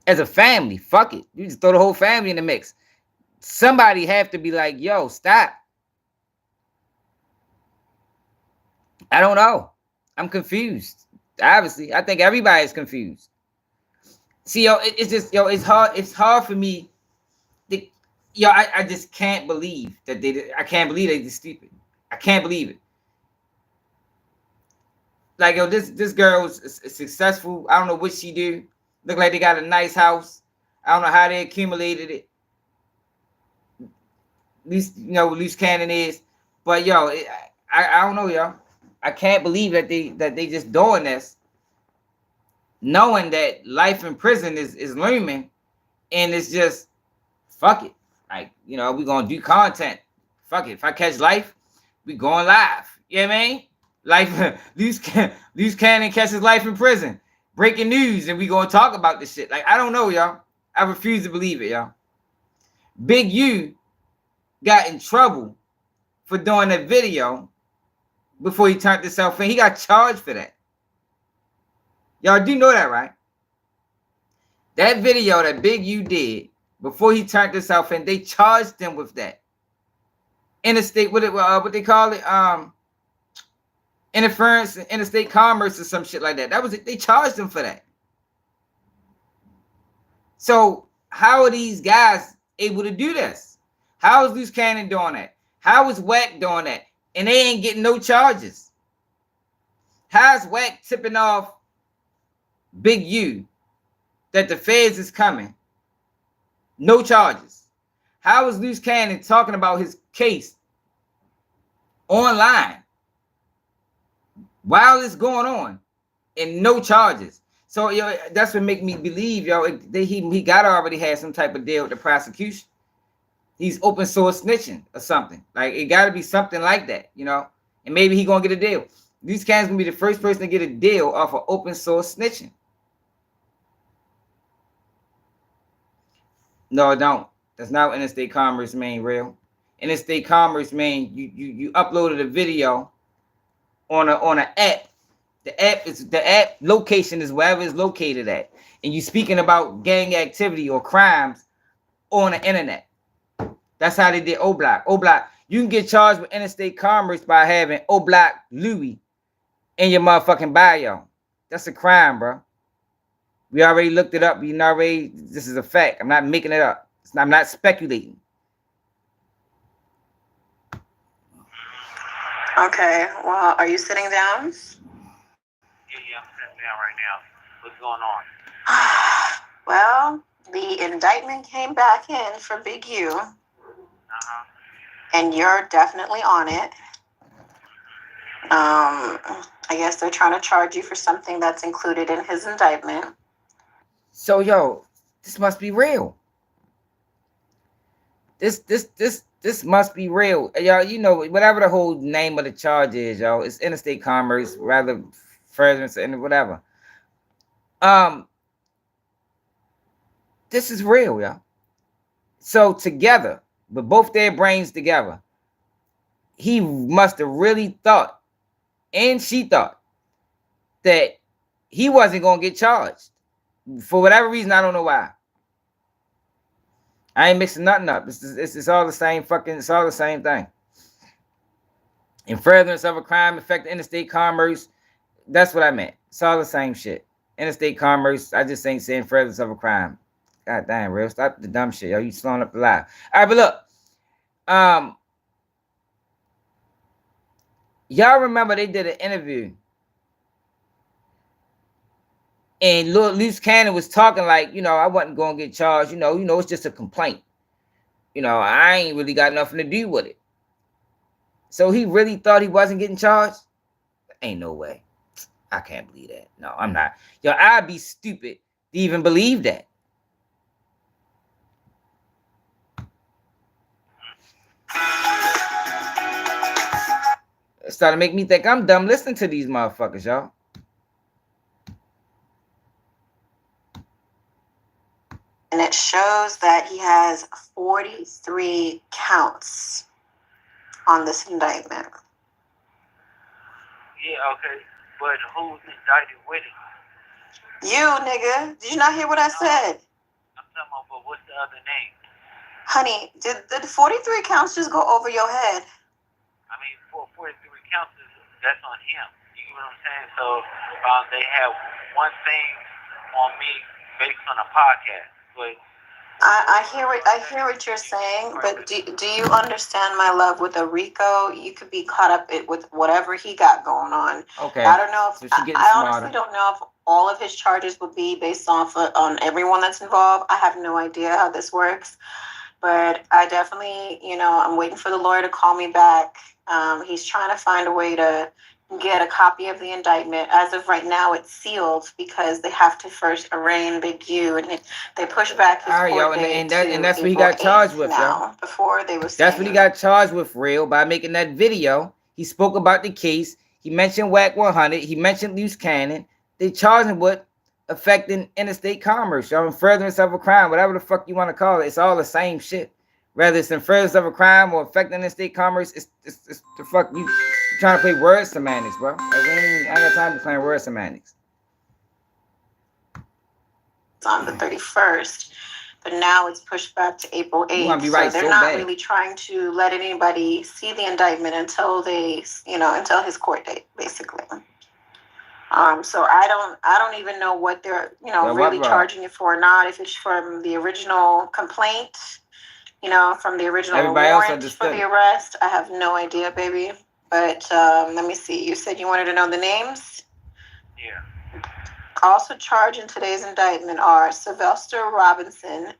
as a family, fuck it. You just throw the whole family in the mix. Somebody have to be like, yo, stop. I don't know. I'm confused. Obviously, I think everybody's confused. See, yo, it's just, yo, it's hard. It's hard for me. I just can't believe that I can't believe they're stupid. I can't believe it. Like, yo, this girl is successful. I don't know what she do. Look like they got a nice house. I don't know how they accumulated it. At least, you know, Luce Cannon is. But, yo, I don't know, y'all. I can't believe that they just doing this, knowing that life in prison is looming, and it's just, fuck it. Like, you know, we gonna do content. Fuck it. If I catch life, we going live. You know what I mean? Life, Luce Cannon catches life in prison. Breaking news, and we gonna talk about this shit. Like, I don't know, y'all. I refuse to believe it, y'all. Big U got in trouble for doing that video before he turned himself in. He got charged for that. Y'all do know that, right? That video that Big U did before he turned himself in, they charged him with that. Interstate, what they call it? Interference in interstate commerce or some shit like that. That was it. They charged him for that. So how are these guys able to do this? How is Luce Cannon doing that? How is WAC doing that? And they ain't getting no charges. How's WAC tipping off Big U, that the feds is coming. No charges. How is Luce Cannon talking about his case online while it's going on and no charges? So yo, that's what make me believe, yo, he gotta already have some type of deal with the prosecution. He's open source snitching or something. Like it gotta be something like that, you know. And maybe he gonna get a deal. Luce Cannon's gonna be the first person to get a deal off of open source snitching. No, don't. That's not what interstate commerce mean, real. Interstate commerce mean you uploaded a video on an app. The app location is wherever it's located at, and you speaking about gang activity or crimes on the internet. That's how they did O-Block. O-Block, you can get charged with interstate commerce by having O-Block Louis in your motherfucking bio. That's a crime, bro. We already looked it up. This is a fact. I'm not making it up. I'm not speculating. Okay, well, are you sitting down? Yeah, I'm sitting down right now. What's going on? Well, the indictment came back in for Big U, Uh-huh. and you're definitely on it. I guess they're trying to charge you for something that's included in his indictment. So, yo, this must be real. This must be real. Y'all, you know, whatever the whole name of the charge is, yo, it's interstate commerce, rather furtherance and whatever. This is real, y'all. So together, with both their brains together, he must have really thought, and she thought, that he wasn't gonna get charged. For whatever reason, I don't know why. I ain't mixing nothing up. It's all the same fucking, it's all the same thing. In furtherance of a crime affecting interstate commerce, that's what I meant. It's all the same shit. Interstate commerce, I just ain't saying furtherance of a crime. God damn, real. Stop the dumb shit, yo. You slowing up the live. All right, but look. Y'all remember they did an interview. And Luce Cannon was talking like, you know, I wasn't going to get charged. You know, it's just a complaint. You know, I ain't really got nothing to do with it. So he really thought he wasn't getting charged? Ain't no way. I can't believe that. No, I'm not. Yo, I'd be stupid to even believe that. It started to make me think I'm dumb listening to these motherfuckers, y'all. And it shows that he has 43 counts on this indictment. Yeah, okay. But who's indicted with it? You, nigga. Did you not hear what I said? I'm talking about, but what's the other name? Honey, did the 43 counts just go over your head? I mean, 43 counts, that's on him. You get what I'm saying? So they have one thing on me based on a podcast. But I hear what you're saying, but do you understand, my love? With a RICO, you could be caught up with whatever he got going on. Okay. I don't know if So I honestly don't know if all of his charges would be based off on everyone that's involved. I have no idea how this works, but I definitely, you know, I'm waiting for the lawyer to call me back. He's trying to find a way to get a copy of the indictment. As of right now, it's sealed because they have to first arraign Big U, and they push back his court date and that's what he April got charged 8th with, now. yo. Before they were That's what he got charged with, real, by making that video. He spoke about the case. He mentioned WAC 100. He mentioned Luce Cannon. They charged him with affecting interstate commerce, yo, in furtherance of a crime, whatever the fuck you want to call it. It's all the same shit. Whether it's in furtherance of a crime or affecting interstate commerce, it's the fuck you trying to play word semantics, bro. Like, I ain't got time to play word semantics. on the 31st, but now it's pushed back to April 8th. You want to be right so they're so not bad. really trying to let anybody see the indictment until they, you know, until his court date, basically. So I don't even know what they're, you know, really charging it for or not. If it's from the original complaint, you know, from the original warrant for the arrest, I have no idea, baby. But let me see. You said you wanted to know the names? yeah. Also charged in today's indictment are Sylvester Robinson,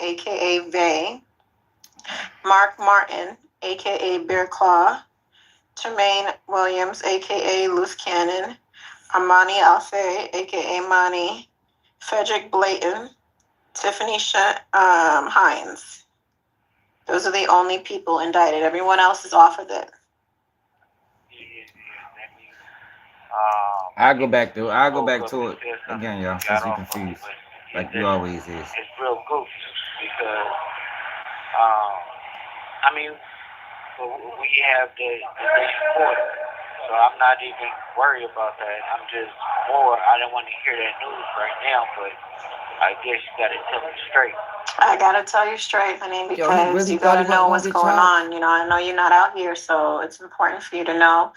aka Vay, Mark Martin, aka Bear Claw, Tremaine Williams, aka Loose Cannon, Armani Alfe, aka Money, Frederick Blayton, Tiffany Hines. Those are the only people indicted. Everyone else is off of it. I'll go back to it again, y'all, since we confused. Like you always is. It's real goofy because, I mean, we have the reporter, so I'm not even worried about that. I'm just I don't want to hear that news right now, but I guess you got to tell me straight. I gotta tell you straight, honey, because really you gotta know what's get going charged? on. You know, I know you're not out here, so it's important for you to know.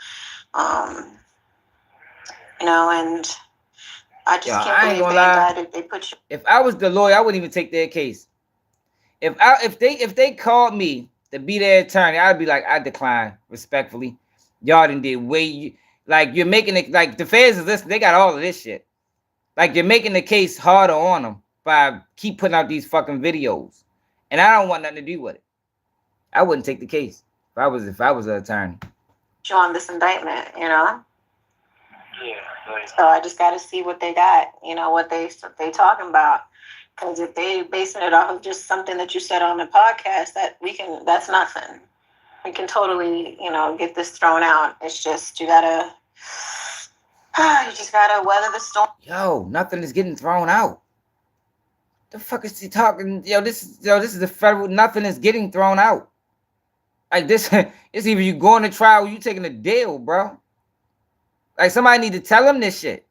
You know, and I just can't I ain't believe gonna they lie. indicted. They put you. If I was the lawyer, I wouldn't even take their case. If they called me to be their attorney, I'd be like, I decline respectfully. Y'all done did you're making it like the feds is listening. They got all of this shit. Like you're making the case harder on them by keep putting out these fucking videos, and I don't want nothing to do with it. I wouldn't take the case if I was an attorney. On this indictment, you know. Yeah. So I just got to see what they got. You know what they talking about. Because if they basing it off of just something that you said on the podcast, that's nothing. We can totally, you know, get this thrown out. It's just you just gotta weather the storm. Yo, nothing is getting thrown out. The fuck is he talking? This is the federal. Nothing is getting thrown out. Like this, it's either you going to trial or you taking a deal, bro. Like somebody need to tell him this shit.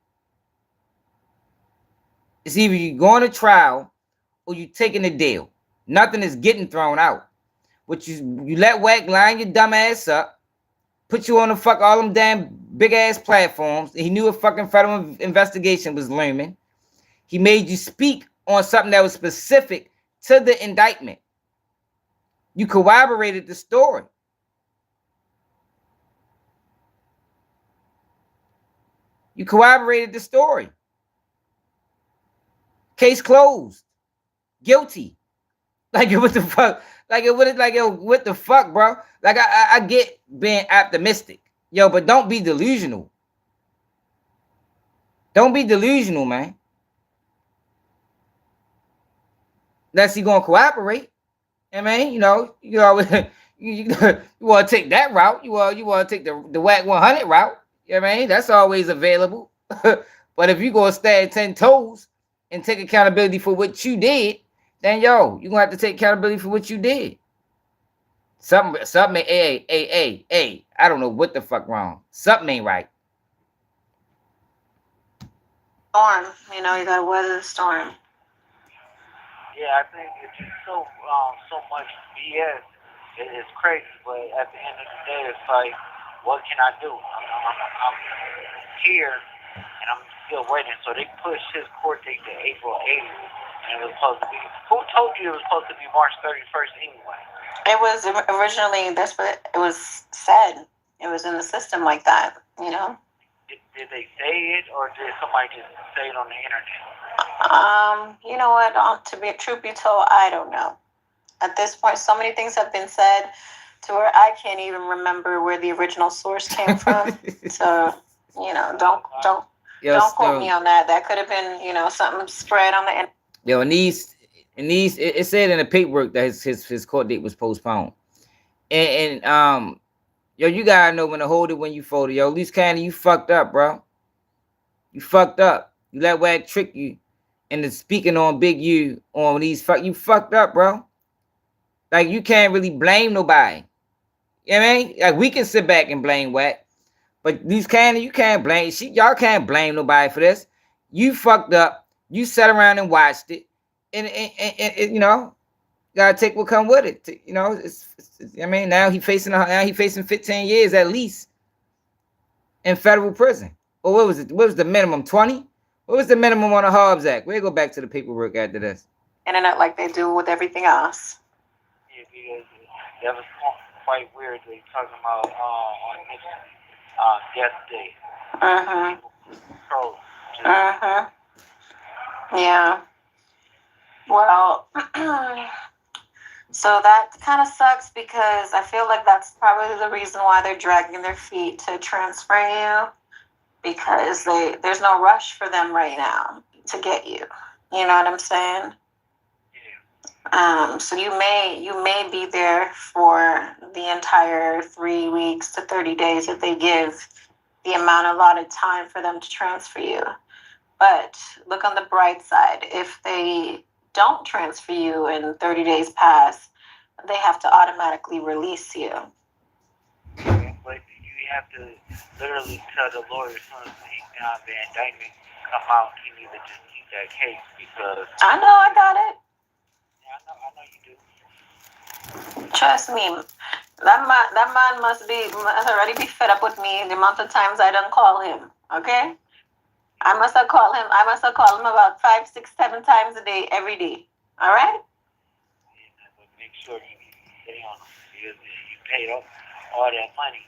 It's either you going to trial or you taking a deal. Nothing is getting thrown out. But you let Wack line your dumb ass up, put you on the fuck all them damn big ass platforms. He knew a fucking federal investigation was looming. He made you speak on something that was specific to the indictment. You corroborated the story. Case closed. Guilty. Like what the fuck? What the fuck, bro? Like I get being optimistic. But don't be delusional. Don't be delusional, man. Unless he gonna cooperate. I mean, you want to take that route. You want to take the Wack 100 route. I mean, that's always available. But if you gonna stand 10 toes and take accountability for what you did, then you're gonna have to take accountability for what you did. Something, hey, I don't know what the fuck wrong. Something ain't right. Storm, you gotta weather the storm. Yeah, I think it's just so much BS. It's crazy, but at the end of the day, it's like, what can I do? I'm here, and I'm still waiting. So they pushed his court date to April 8th, and it was supposed to be. Who told you it was supposed to be March 31st anyway? It was originally, that's what it was said. It was in the system like that, Did they say it, or did somebody just say it on the internet? You know what? To be truth be told, I don't know. At this point, so many things have been said to where I can't even remember where the original source came from. So, don't quote me on that. That could have been, something spread on the internet. It said in the paperwork that his court date was postponed. And you gotta know when to hold it, when you fold it. Luce Cannon, you fucked up, bro. You fucked up. You let Wack trick you into speaking on Big U on these you fucked up, bro. Like you can't really blame nobody. You know what I mean? Like we can sit back and blame Wack, but Luce Cannon, you can't blame. Y'all can't blame nobody for this. You fucked up. You sat around and watched it, and gotta take what come with it. Now he facing 15 years at least in federal prison. Or what was it? What was the minimum? 20? What was the minimum on the Hobbs Act? We'll go back to the paperwork after this. Internet like they do with everything else. Yeah, because that was quite weird. They talking about on this death day. Uh-huh. Control. Yeah. Well, so that kind of sucks because I feel like that's probably the reason why they're dragging their feet to transfer you, because there's no rush for them right now to get you. You know what I'm saying? So you may be there for the entire 3 weeks to 30 days if they give the amount allotted time for them to transfer you. But look on the bright side. If they don't transfer you and 30 days pass, they have to automatically release you. Yeah, but you have to literally tell the lawyer as soon as the indictment come out, he needs to just keep that case because I know, I got it. yeah, I know you do. Trust me. That man must already be fed up with me the amount of times I don't call him. Okay? I must have called him about 5, 6, 7 times a day, every day. All right? Yeah, but make sure you stay on him because you paid all that money.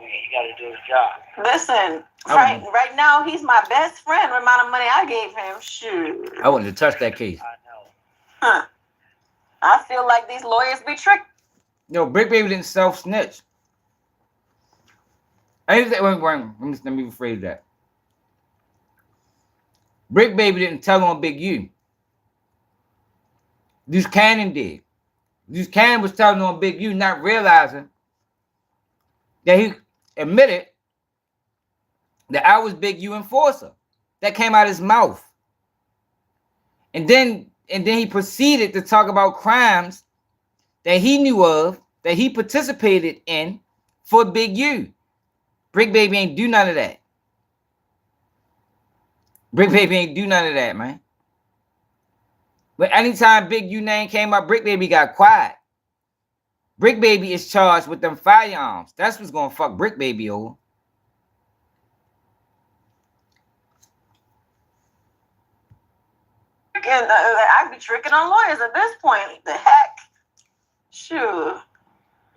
You got to do his job. Listen, right now he's my best friend. The amount of money I gave him, shoot. I wanted to touch that case. I know. Huh. I feel like these lawyers be tricked. Yo, Brick Baby didn't self-snitch. Let me rephrase that. Brick Baby didn't tell on Big U. Luce Cannon did. Luce Cannon was telling on Big U, not realizing that he admitted that I was Big U enforcer. That came out of his mouth. And then he proceeded to talk about crimes that he knew of, that he participated in for Big U. Brick Baby ain't do none of that. Brick Baby ain't do none of that, man. But anytime Big U name came up, Brick Baby got quiet. Brick Baby is charged with them firearms. That's what's gonna fuck Brick Baby over. I'd be tricking on lawyers at this point. The heck? Shoot.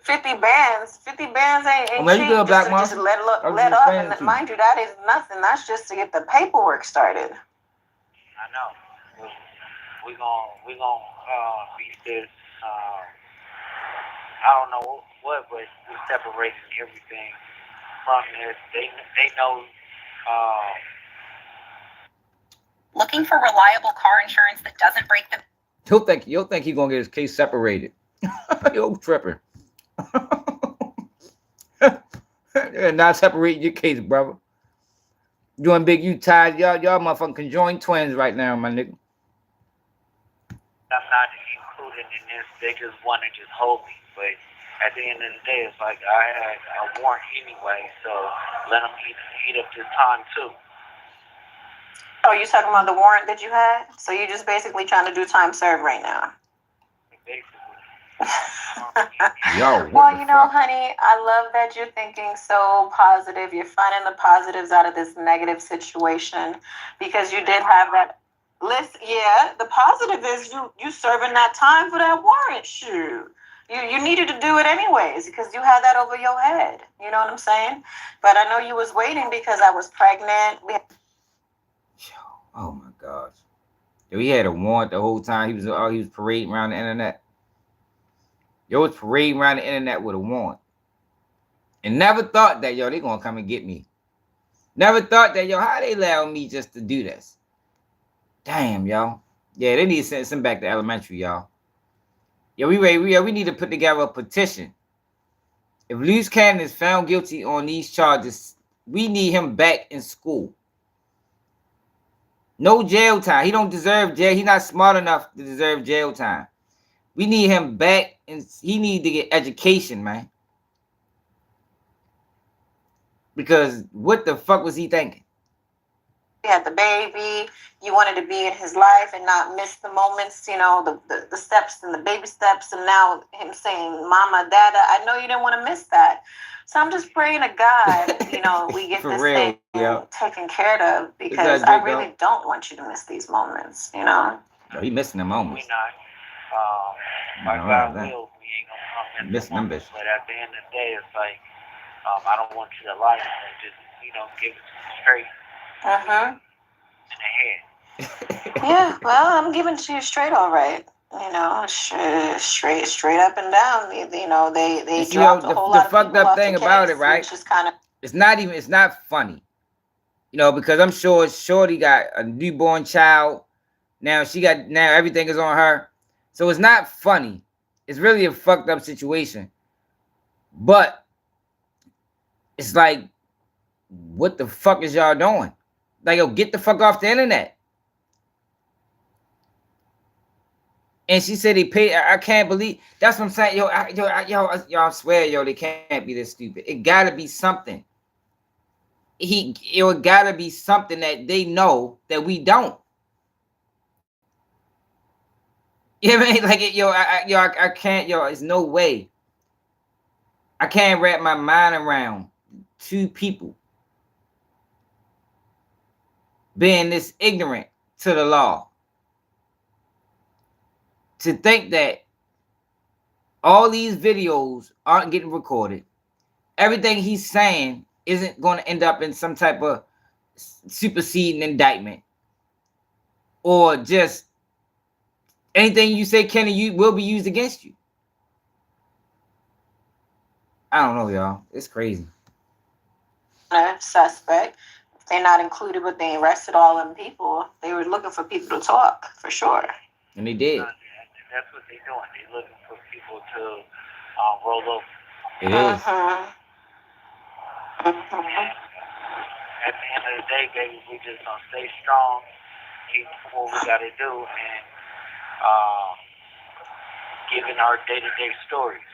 50 bands ain't Well, cheap. you good, Black Mom? Just let up. And mind you, that is nothing. That's just to get the paperwork started. I know. We're gonna beat this. I don't know what, but we're separating everything from this. They know. Looking for reliable car insurance that doesn't break the. He'll think he's gonna get his case separated. You're tripping. Not separating your case, brother. You and Big U tied. Y'all motherfucking conjoined twins right now, my nigga. I'm not included in this. They just want to just hold me. But at the end of the day, it's like I had a warrant anyway, so let them eat up this time too. Oh, you talking about the warrant that you had? So you're just basically trying to do time served right now? Basically. Yo, well, you know, honey, I love that you're thinking so positive. You're finding the positives out of this negative situation because you did have that. Listen, yeah, the positive is you serving that time for that warrant. Shoot. You needed to do it anyways because you had that over your head. You know what I'm saying? But I know you was waiting because I was pregnant. Oh my gosh. Yo, he had a warrant the whole time. He was parading around the internet. Yo was parading around the internet with a warrant. And never thought that, yo, they gonna come and get me. Never thought that, yo, how they allow me just to do this? Damn, yo. Yeah, they need to send him back to elementary, y'all. Yo, we need to put together a petition. If Luce Cannon is found guilty on these charges, we need him back in school. No jail time. He don't deserve jail. He's not smart enough to deserve jail time. We need him back, and he need to get education, man. Because what the fuck was he thinking? You had the baby. You wanted to be in his life and not miss the moments, you know, the steps and the baby steps. And now him saying, Mama, Dada, I know you didn't want to miss that. So I'm just praying to God, you know, we get this thing taken care of because I really don't want you to miss these moments, you know. No, he missing the moments. We not. By God will, we ain't gonna miss the moments. But at the end of the day, it's like, I don't want you to lie and just, you know, give it straight in the head. Yeah, well, I'm giving it to you straight, all right. You know, straight up and down. You know, they See, yo, dropped a whole the lot of fucked people up off the thing about it, case, right? which is kind of. It's not funny, you know, because I'm sure Shorty got a newborn child. Now everything is on her. So it's not funny. It's really a fucked up situation. But it's like, what the fuck is y'all doing? Like, yo, get the fuck off the internet. And she said they paid. I can't believe. That's what I'm saying. Yo, I swear, yo, they can't be this stupid. It gotta be something. It gotta be something that they know that we don't. You know what I mean? Like, I can't, yo, it's no way. I can't wrap my mind around two people being this ignorant to the law. To think that all these videos aren't getting recorded. Everything he's saying isn't going to end up in some type of superseding indictment. Or just anything you say can you will be used against you. I don't know, y'all. It's crazy. Suspect. If they're not included, but they arrested all them people. They were looking for people to talk, for sure. And they did. That's what they're doing. They're looking for people to roll over. It is. At the end of the day, baby, we just gonna stay strong, keep what we gotta do, and giving our day-to-day stories.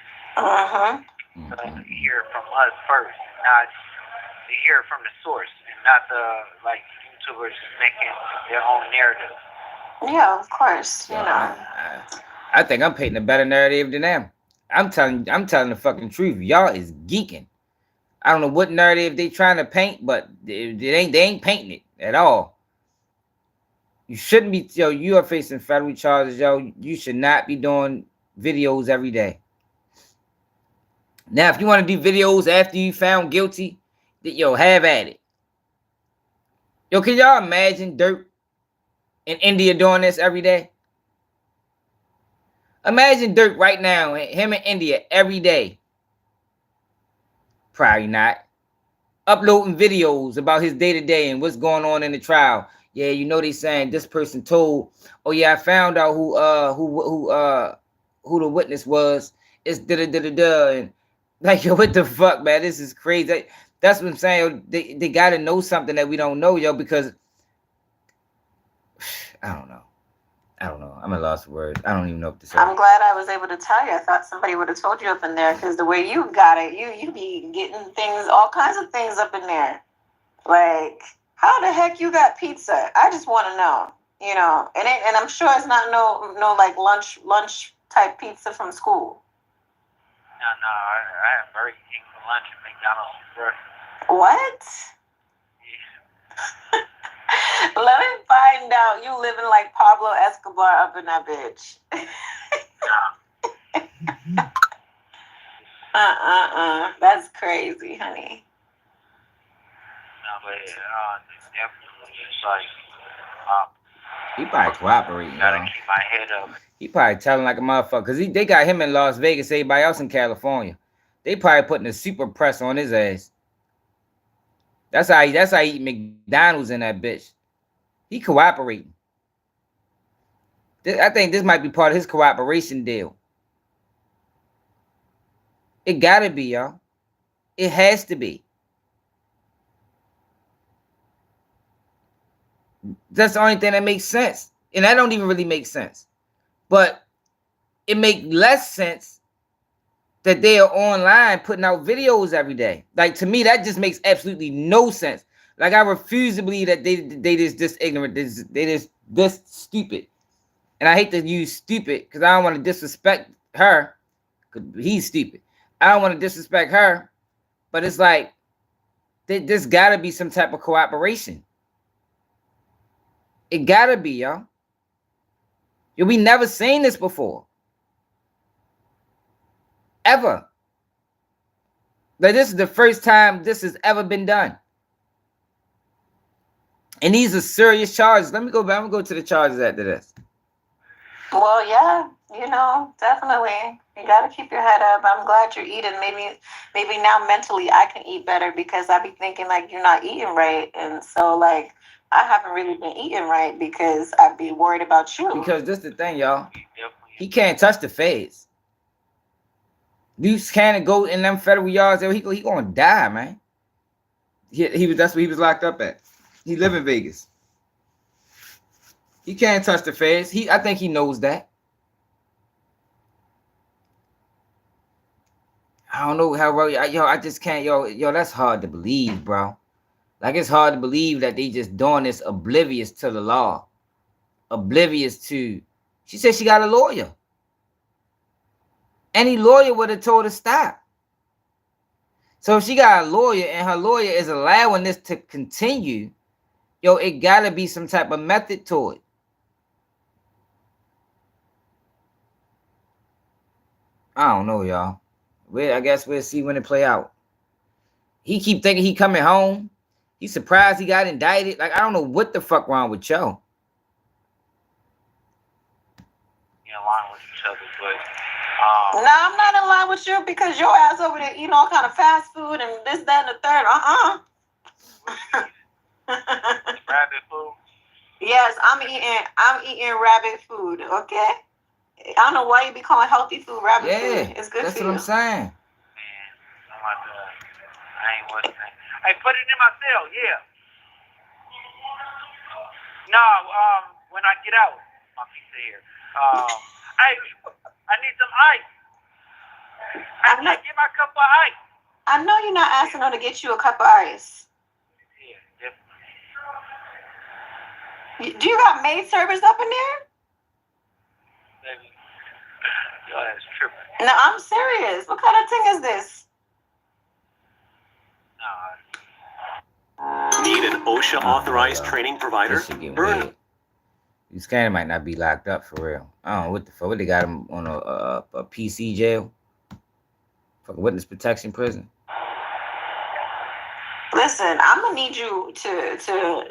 Hear from us first, not to hear from the source, and not the YouTubers making their own narrative. Yeah, of course. You know. I think I'm painting a better narrative than them. I'm telling the fucking truth. Y'all is geeking. I don't know what narrative they trying to paint, but they ain't painting it at all. You shouldn't be, yo, you are facing federal charges, yo. You should not be doing videos every day. Now, if you want to do videos after you found guilty, yo, have at it. Yo, can y'all imagine Dirt in India doing this every day? Imagine Dirt right now, him in India every day. Probably not. Uploading videos about his day-to-day and what's going on in the trial. Yeah, you know they saying this person told, oh yeah, I found out who the witness was. It's da-da-da-da-da. And like, yo, what the fuck, man? This is crazy. That's what I'm saying. Yo, they gotta know something that we don't know, yo, because I don't know. I'm at lost for words. I don't even know what to say. I'm glad I was able to tell you. I thought somebody would have told you up in there, because the way you got it, you be getting things, all kinds of things up in there. Like, how the heck you got pizza? I just want to know, you know. And I'm sure it's not no like lunch type pizza from school. No, I had Burger King for lunch and McDonald's for breakfast. What? Yeah. Let me find out you living like Pablo Escobar up in that bitch. That's crazy, honey. No, but definitely it's like he probably cooperating. Gotta keep my head up. He probably telling like a motherfucker, because they got him in Las Vegas, everybody else in California. They probably putting a super press on his ass. That's how he eat McDonald's in that bitch. He cooperating. I think this might be part of his cooperation deal. It gotta be, y'all. It has to be. That's the only thing that makes sense. And that don't even really make sense. But it makes less sense that they are online putting out videos every day. Like, to me, that just makes absolutely no sense. Like, I refuse to believe that they just this ignorant, they just this stupid. And I hate to use stupid because I don't want to disrespect her, because he's stupid. I don't want to disrespect her, but it's like there's got to be some type of cooperation. It got to be, y'all. We never seen this before. Ever. Like, this is the first time this has ever been done. And these are serious charges. Let me go back. I'm gonna go to the charges after this. Well, yeah, definitely. You got to keep your head up. I'm glad you're eating. Maybe now mentally I can eat better because I be thinking like you're not eating right, and so like I haven't really been eating right because I'd be worried about you. Because this the thing, y'all. He can't touch the feds. Luce can't go in them federal yards. He gonna die, man. He was that's what he was locked up at. He live in Vegas. He can't touch the feds. I think he knows that. I don't know how I just can't, yo, that's hard to believe, bro. Like, it's hard to believe that they just doing this oblivious to the law. Oblivious to, she said she got a lawyer. Any lawyer would have told her stop. So if she got a lawyer and her lawyer is allowing this to continue, yo, it gotta be some type of method to it. I don't know, y'all. I guess we'll see when it play out. He keep thinking he coming home. He's surprised he got indicted. Like, I don't know what the fuck wrong with y'all. In line with each other, but no, I'm not in line with you because your ass over there eating all kind of fast food and this, that, and the third. rabbit food. Yes, I'm eating rabbit food. Okay. I don't know why you be calling healthy food rabbit food. It's good that's for what you. I'm saying. Man, I'm about to. I ain't listening. Hey, put it in my cell. Yeah. No, when I get out, my pizza here. Hey, I need some ice. I can't get my cup of ice. I know you're not asking her to get you a cup of ice. Yeah, definitely. Do you got maid service up in there? Baby, your ass tripping. No, I'm serious. What kind of thing is this? Nah. Need an OSHA authorized training provider? This shit getting weird. This guy might not be locked up for real. I don't know what the fuck. What they got him on a PC jail? Fucking witness protection prison. Listen, I'm gonna need you to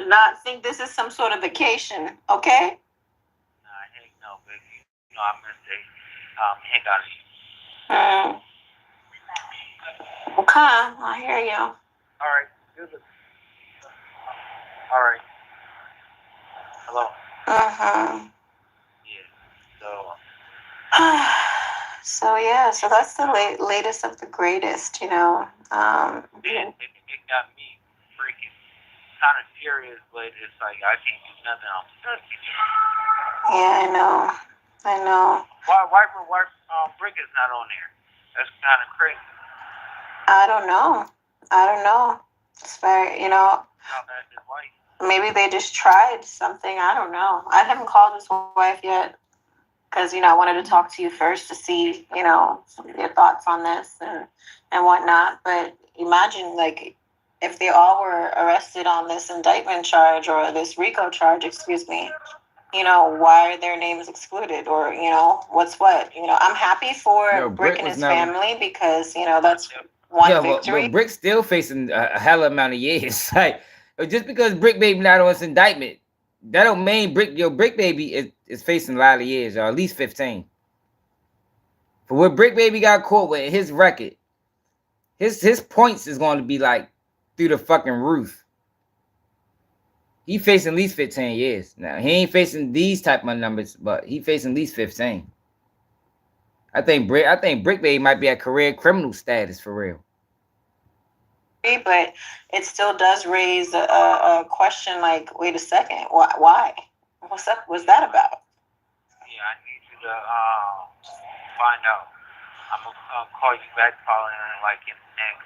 not think this is some sort of vacation, okay? Nah, heck no, baby. You know I missed it. Hang on. Okay, I hear you. All right. Good. All right. Hello. Yeah. So that's the latest of the greatest, It got me freaking kind of serious, but it's like I can't do nothing. I'm stuck. Yeah, I know. Why Brick is not on there? That's kind of crazy. I don't know. It's very, maybe they just tried something. I don't know. I haven't called his wife yet because, I wanted to talk to you first to see, your thoughts on this and whatnot. But imagine, like, if they all were arrested on this indictment charge or this RICO charge, why are their names excluded or, what's what? I'm happy for Brick and his family because, that's one victory. Well, Brick's still facing a hell of amount of years. Like, just because Brick Baby not on this indictment, that don't mean Brick Baby is facing a lot of years, or at least 15. For what Brick Baby got caught with, his record, his points is going to be like through the fucking roof. He facing at least 15 years. Now, he ain't facing these type of numbers, but he facing at least 15. I think Brick Baby might be at career criminal status for real. But it still does raise a question like, wait a second, why? What's that about? Yeah, I need you to find out. I'm going to call you back probably in the next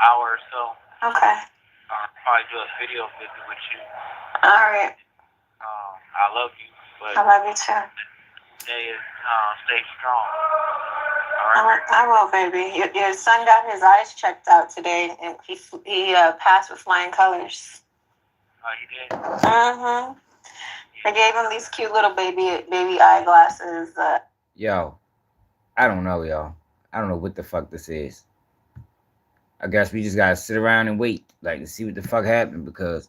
hour or so. Okay. Probably do a video visit with you. All right. I love you. But I love you too. Stay strong. All right. I will, baby. Your son got his eyes checked out today, and he passed with flying colors. Oh, you did? Mm-hmm. They gave him these cute little baby eyeglasses. Yo, I don't know, y'all. I don't know what the fuck this is. I guess we just gotta sit around and wait, like, to see what the fuck happened, because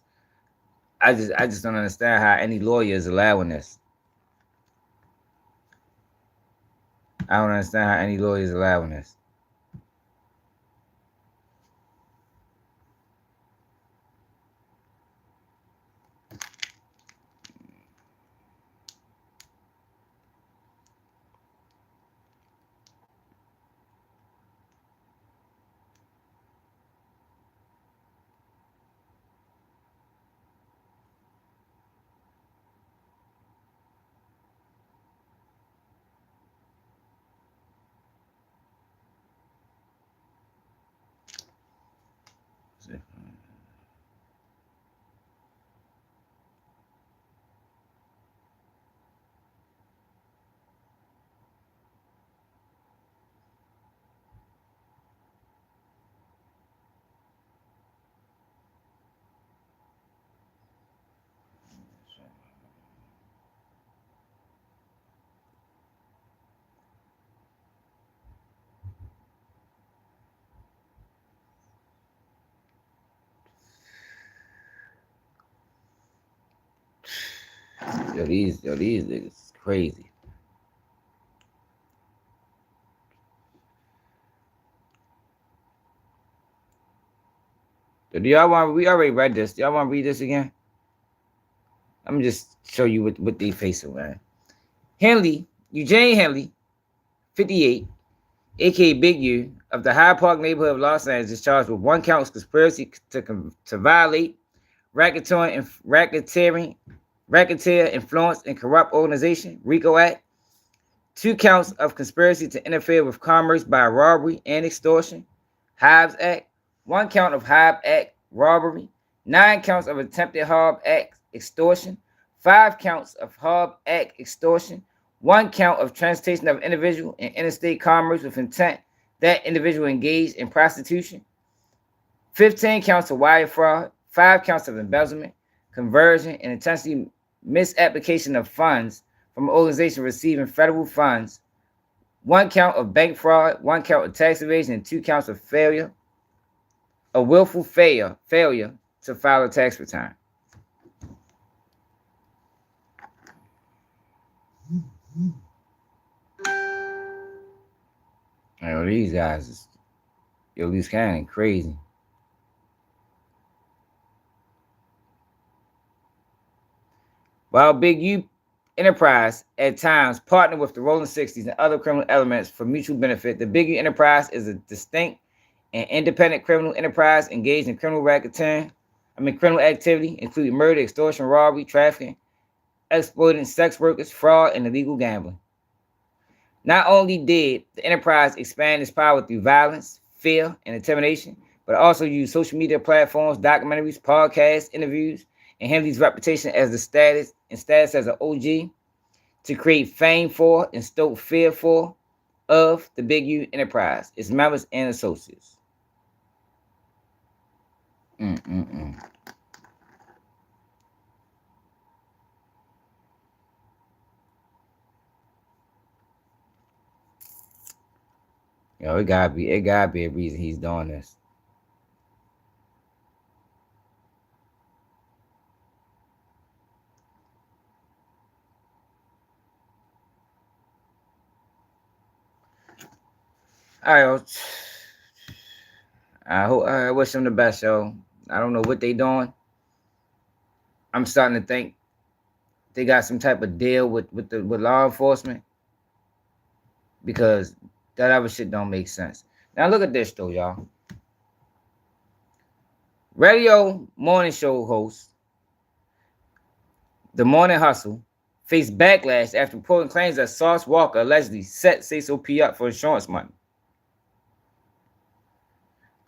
I just don't understand how any lawyer is allowing this. I don't understand how any lawyer is allowing this. Yo, these niggas is crazy. So do y'all want? We already read this. Do y'all want to read this again? Let me just show you what they facing, man. Eugene Henley, 58, aka Big U, of the Hyde Park neighborhood of Los Angeles, is charged with 1 count of conspiracy to violate racketeer, influence, and corrupt organization, RICO Act. 2 counts of conspiracy to interfere with commerce by robbery and extortion, Hobbs Act. 1 count of Hobbs Act robbery. 9 counts of attempted Hobbs Act extortion. 5 counts of Hobbs Act extortion. 1 count of transportation of individual in interstate commerce with intent that individual engaged in prostitution. 15 counts of wire fraud. 5 counts of embezzlement, conversion, and intentionally misapplication of funds from an organization receiving federal funds. 1 count of bank fraud. 1 count of tax evasion, and 2 counts of willful failure to file a tax return. Yo, these guys is these kind of crazy. While Big U Enterprise at times partner with the Rolling 60s and other criminal elements for mutual benefit, the Big U Enterprise is a distinct and independent criminal enterprise engaged in criminal activity, including murder, extortion, robbery, trafficking, exploiting sex workers, fraud, and illegal gambling. Not only did the enterprise expand its power through violence, fear, and intimidation, but also used social media platforms, documentaries, podcasts, interviews, and Henley's reputation as the status as an OG to create fame for and stoke fear for of the Big U Enterprise, its members and associates. Yo, it gotta be a reason he's doing this. All right, I wish them the best, yo. I don't know what they doing. I'm starting to think they got some type of deal with law enforcement, because that other shit don't make sense. Now look at this though, y'all. Radio morning show host The Morning Hustle faced backlash after reporting claims that Sauce Walka allegedly set Sayso P up for insurance money.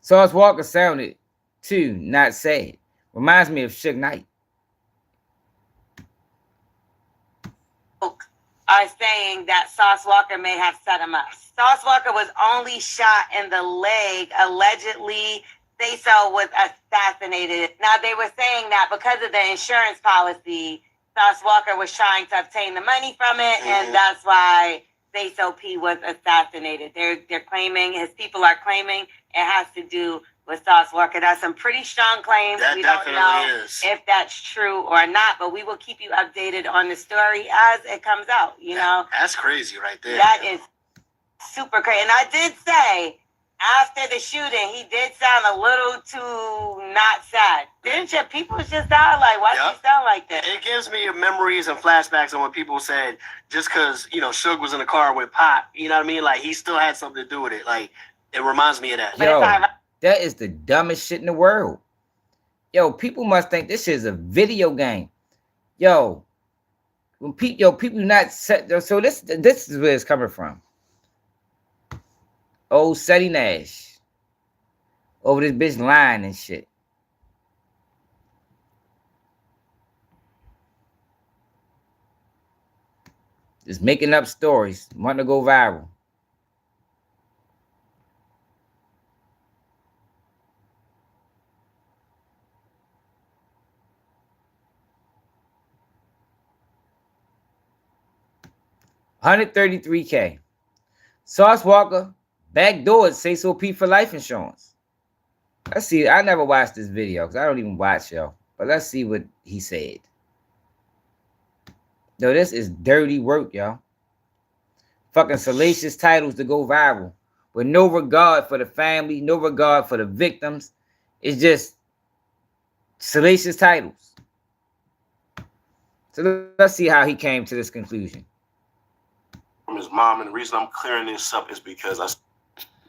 Sauce Walka sounded too not sad. Reminds me of Suge Knight. Are saying that Sauce Walka may have set him up. Sauce Walka was only shot in the leg. Allegedly, Sayso was assassinated. Now, they were saying that because of the insurance policy, Sauce Walka was trying to obtain the money from it, and that's why Sayso P was assassinated. They're claiming, his people are claiming, it has to do with Sauce Walka. That's some pretty strong claims. That We don't know definitely is. if that's true or not, but we will keep you updated on the story as it comes out. You know, That's crazy right there. that is super crazy. And I did say after the shooting, he did sound a little too not sad. Didn't you? People just sound like, why do you sound like that? It gives me memories and flashbacks on when people said just because, you know, Suge was in the car with Pop, you know what I mean? Like, he still had something to do with it. Like, it reminds me of that. Yo, that is the dumbest shit in the world. Yo, people must think this is a video game. Yo, when people not set. So this is where it's coming from. Old Seti Nash over this bitch lying and shit. Just making up stories, wanting to go viral. $133K. Sauce Walka backdoored Sayso P for life insurance. Let's see. I never watched this video because I don't even watch y'all. But let's see what he said. Yo, this is dirty work, y'all. Fucking salacious titles to go viral with no regard for the family, no regard for the victims. It's just salacious titles. So let's see how he came to this conclusion. From his mom, and the reason I'm clearing this up is because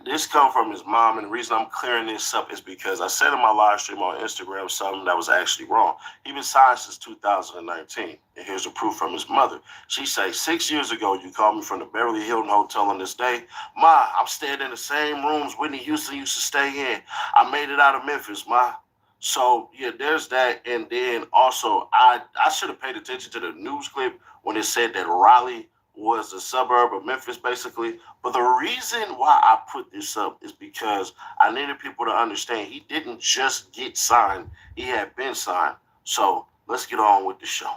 this come from his mom, and the reason I'm clearing this up is because I said in my live stream on Instagram something that was actually wrong. He been signed since 2019, and here's the proof from his mother. She say, 6 years ago, you called me from the Beverly Hilton Hotel on this day. Ma, I'm staying in the same rooms Whitney Houston used to stay in. I made it out of Memphis, Ma. So, yeah, there's that. And then also, I should have paid attention to the news clip when it said that Raleigh was a suburb of Memphis, basically. But the reason why I put this up is because I needed people to understand he didn't just get signed. He had been signed. So let's get on with the show.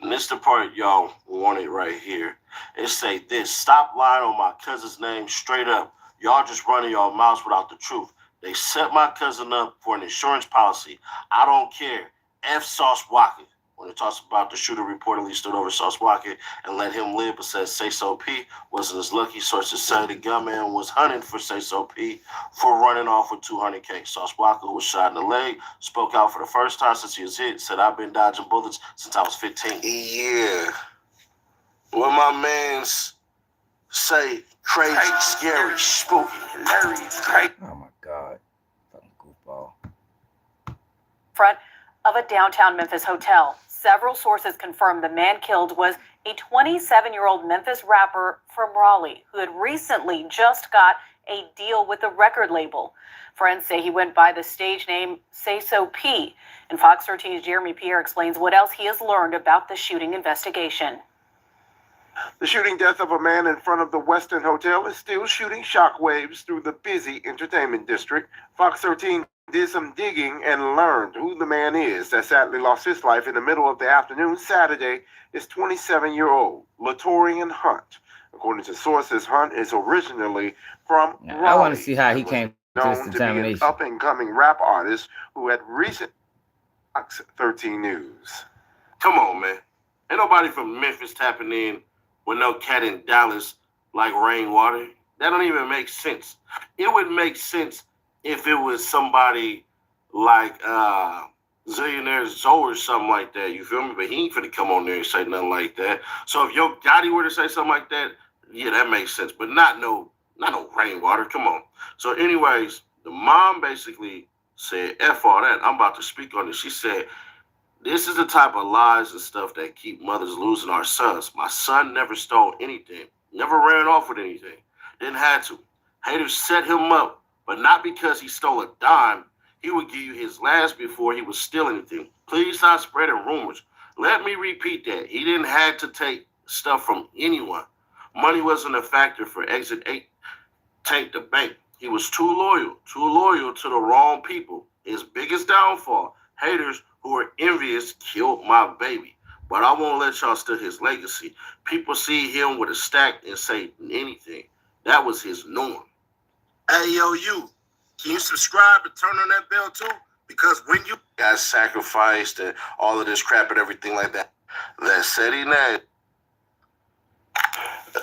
And this the part y'all wanted right here. It say this: stop lying on my cousin's name straight up. Y'all just running y'all mouths without the truth. They set my cousin up for an insurance policy. I don't care. F Sauce Walka. When it talks about the shooter reportedly stood over Sauce Walka and let him live, but says Sayso P wasn't as lucky. Sources say the gunman was hunting for Sayso P for running off with $200K. Sauce Walka, who was shot in the leg, spoke out for the first time since he was hit, said, I've been dodging bullets since I was 15. Yeah. What my mans say, crazy, scary, spooky, hilarious, crazy. Oh my God. Fucking goofball. Front of a downtown Memphis hotel. Several sources confirmed the man killed was a 27-year-old Memphis rapper from Raleigh who had recently just got a deal with a record label. Friends say he went by the stage name Sayso P. And Fox 13's Jeremy Pierre explains what else he has learned about the shooting investigation. The shooting death of a man in front of the Westin Hotel is still shooting shockwaves through the busy entertainment district. Fox 13 did some digging and learned who the man is that sadly lost his life in the middle of the afternoon Saturday is 27-year-old Latorian Hunt. According to sources, Hunt is originally from Raleigh. I want to see how he came to this Known to be an determination. up-and-coming rap artist who had recent Fox 13 News. Come on, man. Ain't nobody from Memphis tapping in with no cat in Dallas like Rainwater. That don't even make sense. It would make sense if it was somebody like Zillionaire Zoe or something like that, you feel me? But he ain't finna come on there and say nothing like that. So if Yo Gotti were to say something like that, yeah, that makes sense. But not no Rainwater, come on. So anyways, the mom basically said, F all that, I'm about to speak on this. She said, this is the type of lies and stuff that keep mothers losing our sons. My son never stole anything, never ran off with anything, didn't have to. Haters set him up, but not because he stole a dime. He would give you his last before he would steal anything. Please stop spreading rumors. Let me repeat that. He didn't have to take stuff from anyone. Money wasn't a factor for Exit 8 Tank the Bank. He was too loyal to the wrong people. His biggest downfall, haters who were envious killed my baby. But I won't let y'all steal his legacy. People see him with a stack and say anything. That was his norm. Hey, yo, you. Can you subscribe and turn on that bell too? Because when you got sacrificed and all of this crap and everything like that, that Seti Nash.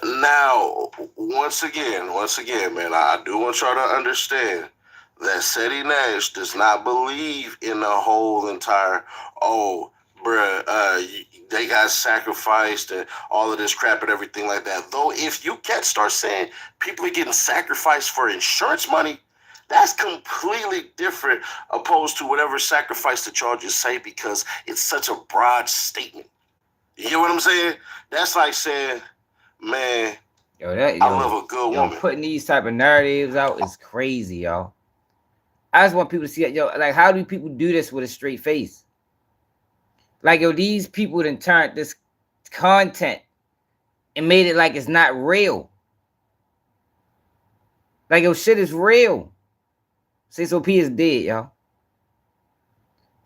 Now, once again, man, I do want y'all to understand that Seti Nash does not believe in the whole entire, they got sacrificed and all of this crap and everything like that. Though if you can't start saying people are getting sacrificed for insurance money, that's completely different opposed to whatever sacrifice that y'all just say, because it's such a broad statement. You hear what I'm saying? That's like saying, man, I love a good woman. Putting these type of narratives out is crazy, y'all. I just want people to see it, like, how do people do this with a straight face? Like, these people done turned this content and made it like it's not real. Like, shit is real. Sayso P is dead, y'all.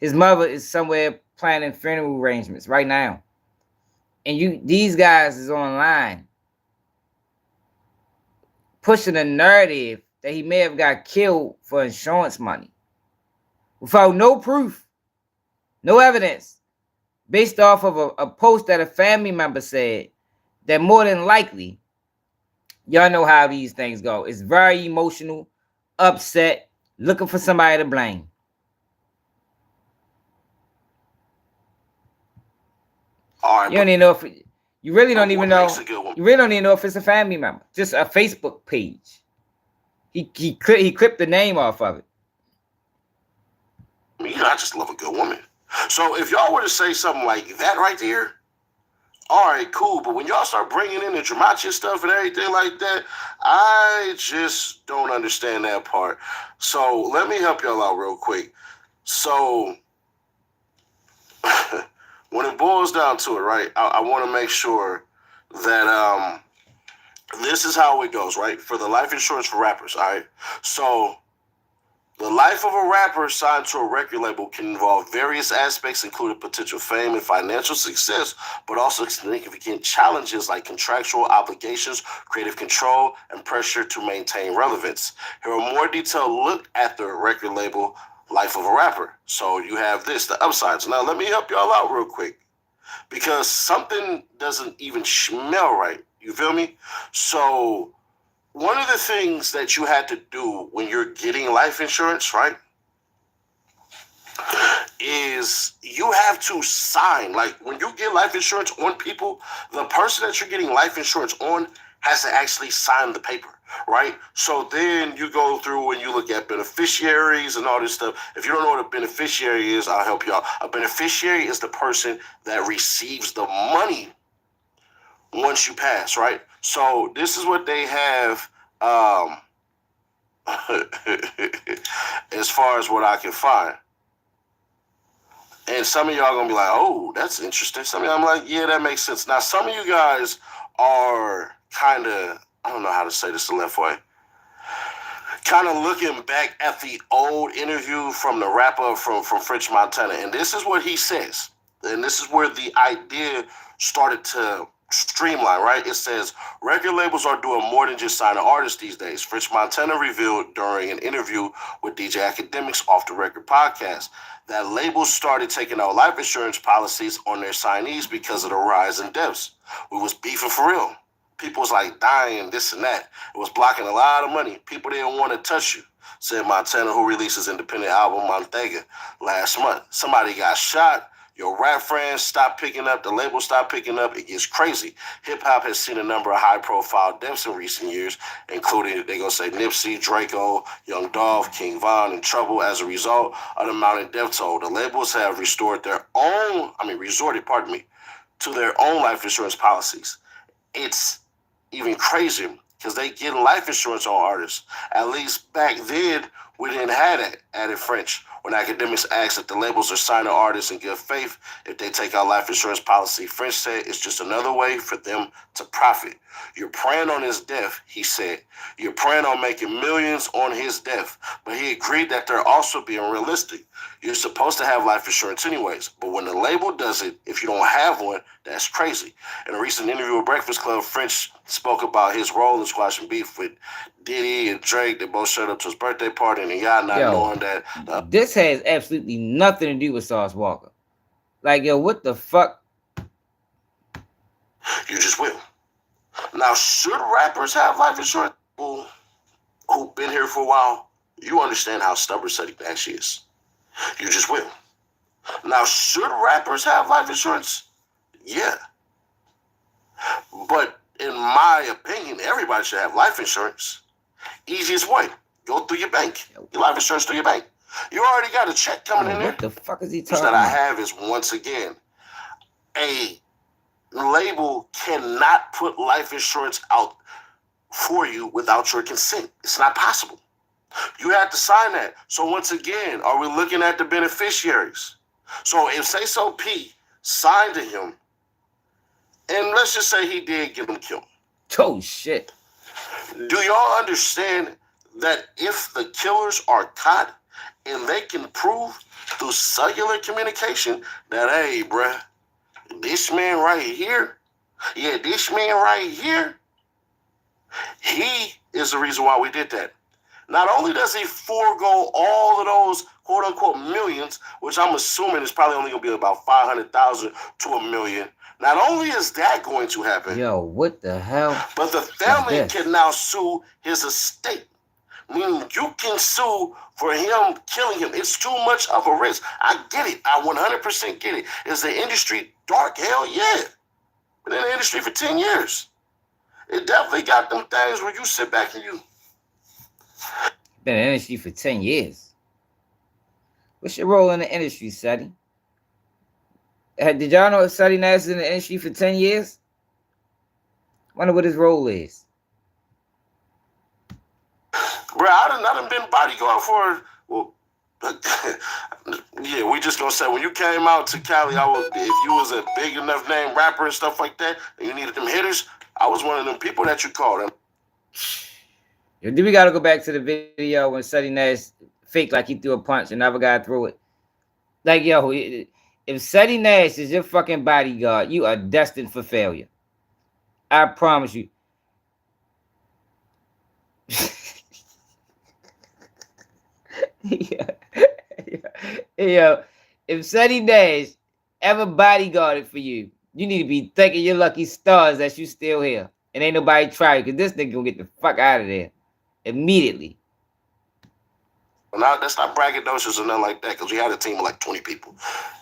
His mother is somewhere planning funeral arrangements right now. And these guys is online pushing a narrative that he may have got killed for insurance money without no proof, no evidence, based off of a post that a family member said that more than likely, y'all know how these things go. It's very emotional, upset, looking for somebody to blame. You don't even know if you really don't even know. You really don't even know if it's a family member. Just a Facebook page. He clipped the name off of it. I mean, I just love a good woman. So if y'all were to say something like that right there, all right, cool. But when y'all start bringing in the dramatic stuff and everything like that, I just don't understand that part. So let me help y'all out real quick. So when it boils down to it, right, I want to make sure that this is how it goes, right? For the life insurance for rappers, all right? So the life of a rapper signed to a record label can involve various aspects, including potential fame and financial success, but also significant challenges like contractual obligations, creative control, and pressure to maintain relevance. Here are more detailed look at the record label life of a rapper. So you have this, the upsides. Now let me help y'all out real quick, because something doesn't even smell right. You feel me? So one of the things that you had to do when you're getting life insurance, right, is you have to sign. Like, when you get life insurance on people, the person that you're getting life insurance on has to actually sign the paper, right? So then you go through and you look at beneficiaries and all this stuff. If you don't know what a beneficiary is, I'll help you out. A beneficiary is the person that receives the money once you pass, right? So this is what they have as far as what I can find. And some of y'all gonna be like, oh, that's interesting. Some of y'all, I'm like, yeah, that makes sense. Now, some of you guys are kind of, I don't know how to say this the left way, kind of looking back at the old interview from the rapper from French Montana. And this is what he says. And this is where the idea started to streamline, right? It says, record labels are doing more than just signing artists these days. French Montana revealed during an interview with DJ Academics Off the Record podcast that labels started taking out life insurance policies on their signees because of the rise in deaths. We was beefing for real. People was like dying, this and that. It was blocking a lot of money. People didn't want to touch you, said Montana, who released his independent album Montega last month. Somebody got shot. Your rap friends stop picking up. The label stop picking up. It gets crazy. Hip-hop has seen a number of high-profile deaths in recent years, including, they're going to say, Nipsey, Draco, Young Dolph, King Von, and Trouble as a result of the mounting death toll. The labels have resorted to their own life insurance policies. It's even crazier because they get life insurance on artists. At least back then, we didn't have that, added French. When academics asked if the labels are signing artists in good faith if they take out life insurance policy, French said it's just another way for them to profit. You're preying on his death, he said. You're preying on making millions on his death. But he agreed that they're also being realistic. You're supposed to have life insurance anyways. But when the label does it, if you don't have one, that's crazy. In a recent interview with Breakfast Club, French spoke about his role in squashing beef with Diddy and Drake. They both showed up to his birthday party, and y'all not knowing that. This has absolutely nothing to do with Sauce Walka. Like, yo, what the fuck? You just will. Now, should rappers have life insurance? Who've been here for a while, you understand how stubborn Sonny Nash is. You just will. Now, should rappers have life insurance? Yeah. But in my opinion, everybody should have life insurance. Easiest way, go through your bank. Your life insurance through your bank. You already got a check coming in there. What the fuck is he talking that I about? have is, once again, a label cannot put life insurance out for you without your consent. It's not possible. You have to sign that. So once again, are we looking at the beneficiaries? So if Sayso P signed to him, and let's just say he did get him killed. Oh, shit. Do y'all understand that if the killers are caught and they can prove through cellular communication that, hey, bruh, this man right here, this man right here, he is the reason why we did that. Not only does he forego all of those quote-unquote millions, which I'm assuming is probably only going to be about 500,000 to $1 million. Not only is that going to happen, yo, what the hell? But the family can now sue his estate. Meaning you can sue for him killing him. It's too much of a risk. I get it. I 100% get it. Is the industry dark? Hell yeah. Been in the industry for 10 years. It definitely got them things where you sit back and you... Been in the industry for 10 years. What's your role in the industry, Sadi? Did y'all know Sonny Nash is in the industry for 10 years? Wonder what his role is. Bro, I done been bodyguard for, well, yeah, we just gonna say, when you came out to Cali, if you was a big enough name rapper and stuff like that, and you needed them hitters, I was one of them people that you called. Yo, then we gotta go back to the video when Sonny Nash faked like he threw a punch and never got through it. Like, yo, if Sonny Nash is your fucking bodyguard, you are destined for failure. I promise you. Yo, if Sonny Nash ever bodyguarded for you, you need to be thanking your lucky stars that you still here. And ain't nobody try you, because this nigga gonna get the fuck out of there immediately. Well, that's not braggadocious or nothing like that, because we had a team of like 20 people.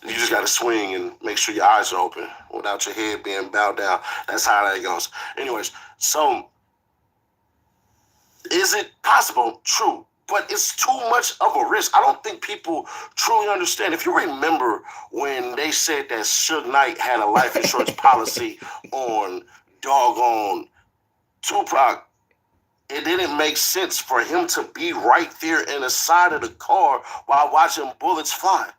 You just got to swing and make sure your eyes are open without your head being bowed down. That's how that goes. Anyways, so is it possible? True. But it's too much of a risk. I don't think people truly understand. If you remember when they said that Suge Knight had a life insurance policy on doggone Tupac, it didn't make sense for him to be right there in the side of the car while watching bullets fly.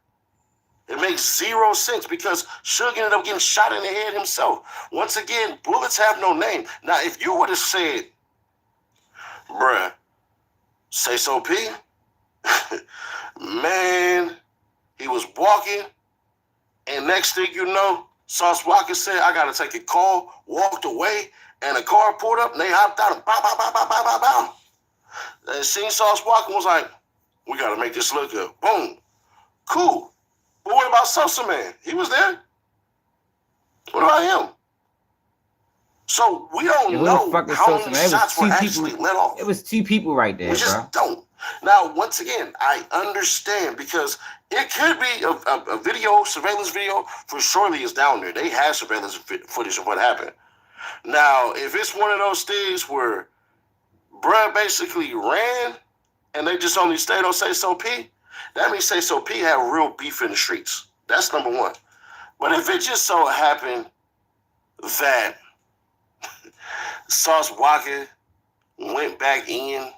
It makes zero sense because Suge ended up getting shot in the head himself. Once again, bullets have no name. Now, if you would have said, bruh, Sayso P, man, he was walking, and next thing you know, Sauce Walka said, I gotta take a call, walked away, and a car pulled up, and they hopped out and bow, bow, bow, bow, bow, bow, bow. And seen Sauce Walka was like, we gotta make this look good. Boom. Cool. But what about Sosa Man? He was there. What about him? So we don't know how many shots were actually let off. It was 2 people right there, we just don't. Now, once again, I understand because it could be a video, surveillance video, for surely is down there. They have surveillance footage of what happened. Now, if it's one of those things where bruh basically ran and they just only stayed on Sayso P, that means Sayso P had real beef in the streets. That's number one. But if it just so happened that Sauce Walka went back in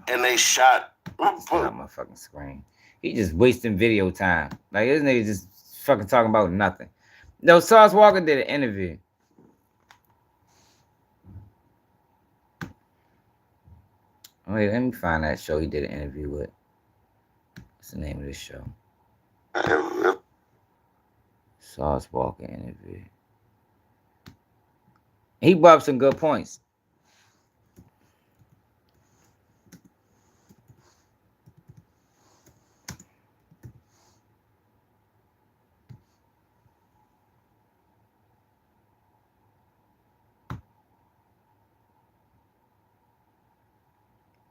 and they shot. Out my fucking screen. He just wasting video time. Like this nigga just fucking talking about nothing. No, Sauce Walka did an interview. Wait, let me find that show he did an interview with. What's the name of this show? Sauce Walka interview. He brought up some good points.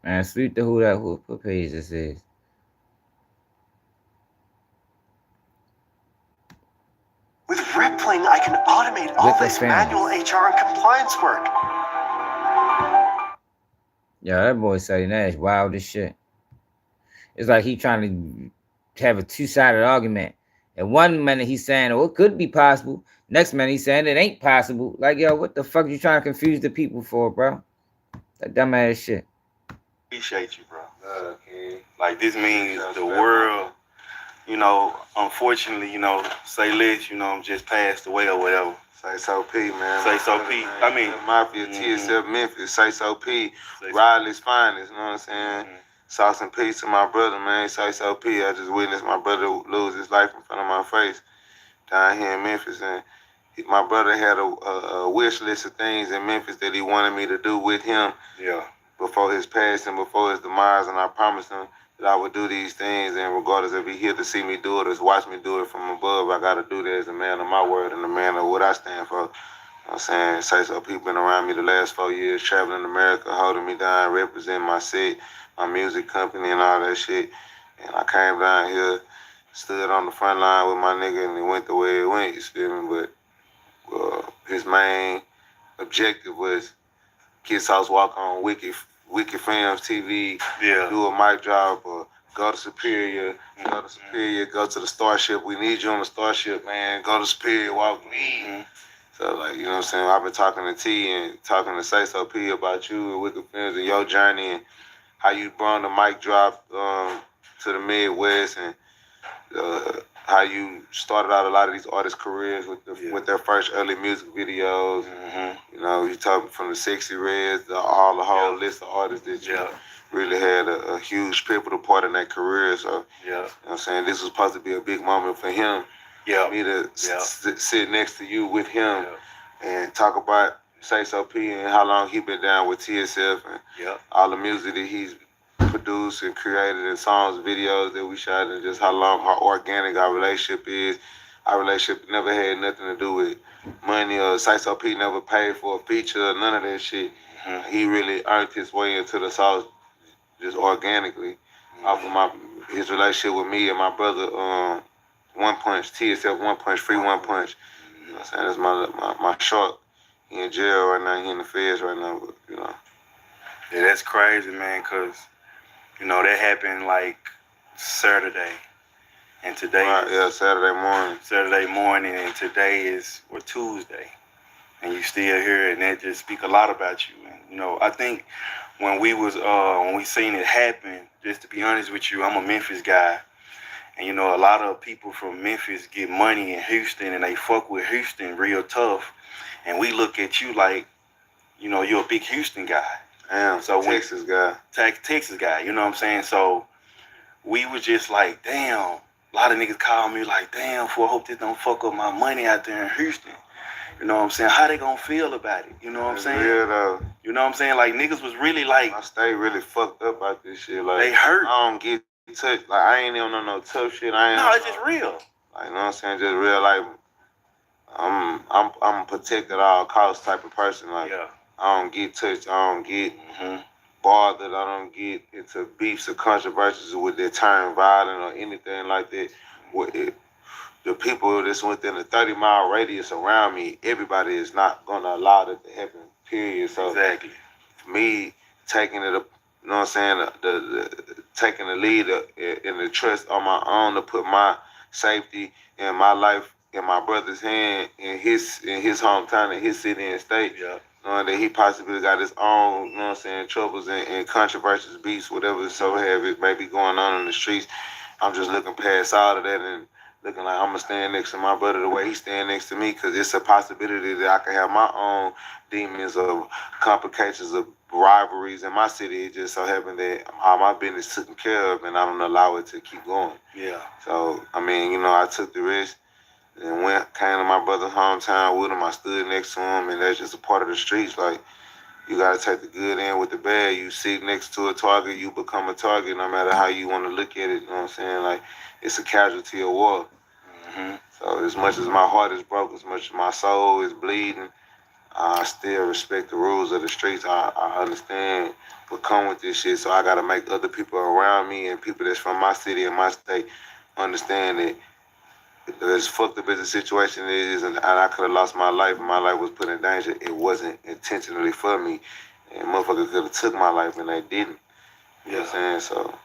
Man, sweep the what page this is. With Rippling, I can automate all this manual HR and compliance work. Yeah, that boy saying that is wild as shit. It's like he trying to have a two-sided argument. And one minute he's saying, oh, it could be possible. Next minute he's saying it ain't possible. Like, yo, what the fuck you trying to confuse the people for, bro? That dumbass shit. Appreciate you, bro. Like, this means the world, you know, unfortunately, you know, say less, you know, just passed away or whatever. Sayso P, man. Sayso P. I mean, Mafia, TSF Memphis, Sayso P, Riley's finest, you know what I'm saying? Sauce and peace to my brother, man. Sayso P. I just witnessed my brother lose his life in front of my face down here in Memphis. And my brother had a wish list of things in Memphis that he wanted me to do with him. Yeah. Before his passing, before his demise, and I promised him that I would do these things, and regardless if he here to see me do it or watch me do it from above, I gotta do that as a man of my word and a man of what I stand for. You know what I'm saying? Sayso people been around me the last 4 years, traveling America, holding me down, representing my set, my music company and all that shit. And I came down here, stood on the front line with my nigga, and it went the way it went, you feel me? But his main objective was get Sauce Walka on Wicked Films TV, do a mic drop, or go to Superior, go to the Starship. We need you on the Starship, man. Go to Superior, walk me. So, like, you know what I'm saying? I've been talking to T and talking to Sayso P about you and Wicked Films and your journey and how you brought the mic drop to the Midwest and how you started out a lot of these artists' careers with their first early music videos. You know, you talking from the Sexy Reds, the whole list of artists that you really had a huge pivotal part in their career. So, you know what I'm saying? This was supposed to be a big moment for him. For me to sit next to you with him and talk about Sayso P and how long he been down with TSF and all the music that he's produced and created and songs, videos that we shot, and just how organic our relationship is. Our relationship never had nothing to do with money or Sayso P never paid for a feature or none of that shit. He really earned his way into the sauce just organically off of his relationship with me and my brother, One Punch, TSF One Punch, Free One Punch. You know what I'm saying? That's my short. He in jail right now, he in the feds right now, but, you know. Yeah, that's crazy, man, because, you know, that happened like Saturday. And today Saturday morning, and today is Tuesday. And you still here, and that just speak a lot about you. And, you know, I think when we seen it happen, just to be honest with you, I'm a Memphis guy. And, you know, a lot of people from Memphis get money in Houston, and they fuck with Houston real tough. And we look at you like, you know, you're a big Houston guy. Damn, so Texas guy. Texas guy, you know what I'm saying? So we was just like, damn. A lot of niggas call me like, damn, I hope this don't fuck up my money out there in Houston. You know what I'm saying? How they gonna feel about it? You know what I'm saying? Real, though. You know what I'm saying? Like, niggas was really like... I stay really fucked up about this shit. Like, they hurt. I don't get touched. Like, I ain't even on no tough shit. No, it's just real. Like, you know what I'm saying? Just real, like, I'm protected at all costs type of person. Like, I don't get touched. I don't get bothered. I don't get into beefs or controversies with that turn violent or anything like that. The people that's within a 30-mile radius around me, everybody is not going to allow that to happen, period. So, exactly. Me taking it, you know what I'm saying, taking the lead and the trust on my own to put my safety and my life in my brother's hand in his hometown, in his city and state. Knowing that he possibly got his own, you know what I'm saying, troubles and controversies, beefs, whatever so have it may be going on in the streets. I'm just looking past all of that and looking like I'm gonna stand next to my brother the way he's standing next to me, because it's a possibility that I can have my own demons of complications of rivalries in my city. It just so happened that all my business taken care of and I don't allow it to keep going. Yeah. So, I mean, you know, I took the risk and came to my brother's hometown with him. I stood next to him, and that's just a part of the streets. Like, you got to take the good in with the bad. You sit next to a target, you become a target, no matter how you want to look at it. You know what I'm saying? Like, it's a casualty of war. Mm-hmm. So as much as my heart is broke, as much as my soul is bleeding, I still respect the rules of the streets. I understand what come with this shit. So I got to make other people around me and people that's from my city and my state understand that as fucked up as the situation is, and I could have lost my life, and my life was put in danger. It wasn't intentionally for me, and motherfuckers could have took my life, and they didn't. You know what I'm saying? So,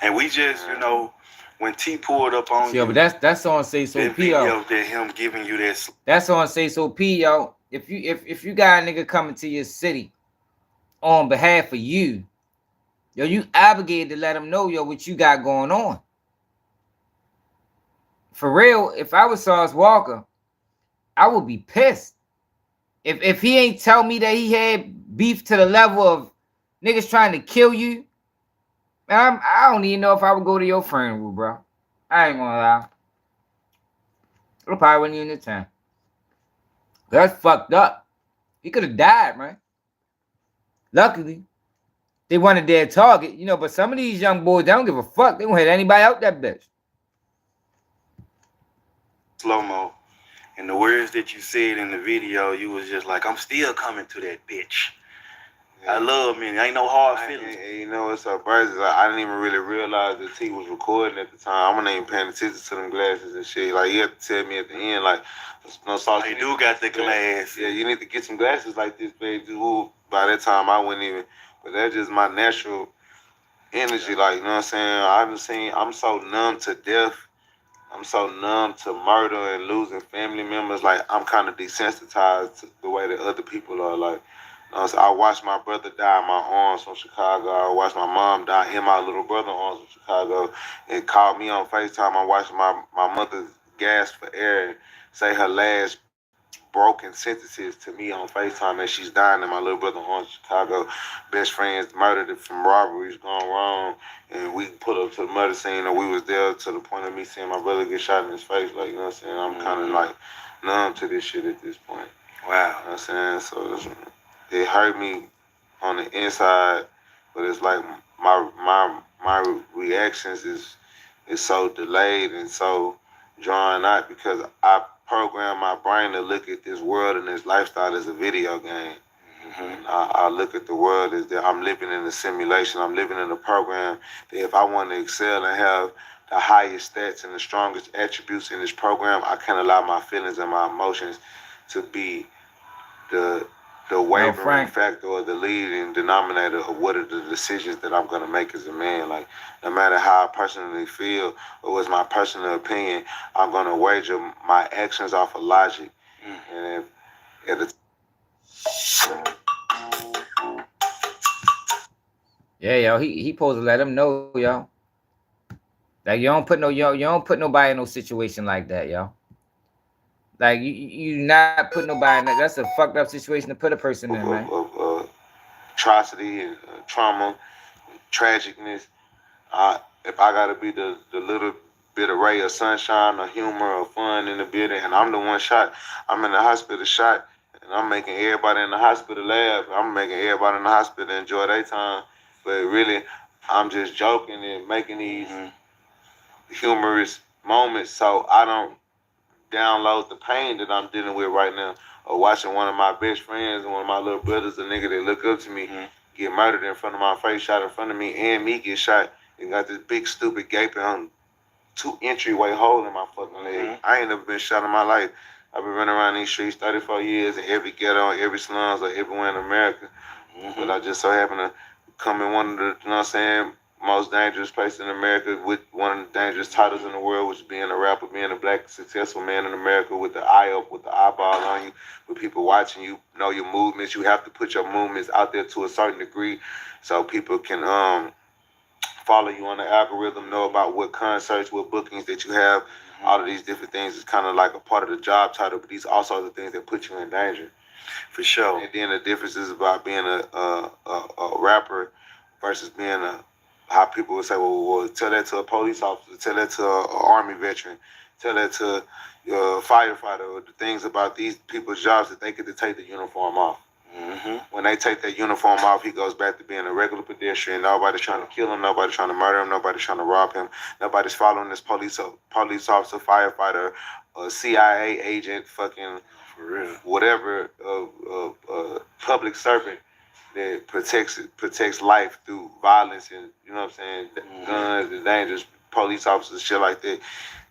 and we just, you know, when T pulled up on you, but that's on Sayso that P, yo. video that him giving you that. That's on Sayso P, yo. If you got a nigga coming to your city on behalf of you, yo, you obligated to let him know, yo, what you got going on. For real, if I was Sauce Walka, I would be pissed. If he ain't tell me that he had beef to the level of niggas trying to kill you, I don't even know if I would go to your funeral, bro. I ain't gonna lie. I probably wasn't even in the time. That's fucked up. He could have died, man. Luckily, they wanted their target, you know, but some of these young boys, they don't give a fuck. They won't hit anybody out that bitch. Slow-mo. And the words that you said in the video, you was just like, I'm still coming to that bitch. Yeah. I love me. Ain't no hard feelings. You know, it's so crazy. Like, I didn't even really realize that T was recording at the time. I'm not even paying attention to them glasses and shit. Like, you have to tell me at the end, like, no sauce. You do got the glass. Yeah, you need to get some glasses like this, baby. Ooh, by that time, I wouldn't even. But that's just my natural energy. Like, you know what I'm saying? I'm so numb to death. I'm so numb to murder and losing family members. Like, I'm kind of desensitized to the way that other people are. Like, you know, so I watched my brother die in my arms from Chicago. I watched my mom die in my little brother's arms from Chicago. It called me on FaceTime. I watched my mother gasp for air and say her last broken sentences to me on FaceTime as she's dying in my little brother's arms from Chicago. Best friends murdered from robberies gone wrong. And we put up to the murder scene, or we was there to the point of me seeing my brother get shot in his face. Like, you know what I'm saying? I'm kind of like numb to this shit at this point. Wow. You know what I'm saying? So it hurt me on the inside, but it's like my reactions is so delayed and so drawn out because I program my brain to look at this world and this lifestyle as a video game. Mm-hmm. I look at the world as that I'm living in a simulation. I'm living in a program that if I want to excel and have the highest stats and the strongest attributes in this program, I can't allow my feelings and my emotions to be the wavering factor or the leading denominator of what are the decisions that I'm going to make as a man. Like, no matter how I personally feel or what's my personal opinion, I'm going to wager my actions off of logic. And yeah, yo, he supposed to let him know, yo. Like, you don't put nobody in no situation like that, yo. Like, you not put nobody in that. That's a fucked up situation to put a person in, man. Atrocity and trauma, tragicness. If I gotta be the little bit of ray of sunshine or humor or fun in the building, and I'm the one shot, I'm in the hospital shot, and I'm making everybody in the hospital laugh. I'm making everybody in the hospital enjoy their time. But really, I'm just joking and making these humorous moments so I don't download the pain that I'm dealing with right now, or watching one of my best friends and one of my little brothers, a nigga that look up to me, get murdered in front of my face, shot in front of me, and me get shot, and got this big stupid gaping 2 entryway hole in my fucking leg. I ain't never been shot in my life. I've been running around these streets 34 years in every ghetto, every slums, or everywhere in America. But I just so happen to come in one of the, you know what I'm saying, most dangerous place in America with one of the dangerous titles in the world, which is being a rapper, being a black successful man in America with the eye up, with the eyeball on you, with people watching you, know your movements. You have to put your movements out there to a certain degree so people can follow you on the algorithm, know about what concerts, what bookings that you have. All of these different things is kind of like a part of the job title, but these also are the things that put you in danger. For sure. And then the difference is about being a rapper versus being how people would say, well, tell that to a police officer, tell that to an army veteran, tell that to a firefighter, or the things about these people's jobs that they get to take the uniform off. When they take that uniform off, he goes back to being a regular pedestrian. Nobody's trying to kill him. Nobody's trying to murder him. Nobody's trying to rob him. Nobody's following this police officer, firefighter, CIA agent, fucking whatever, public servant that protects life through violence and, you know what I'm saying, guns and dangerous police officers, shit like that.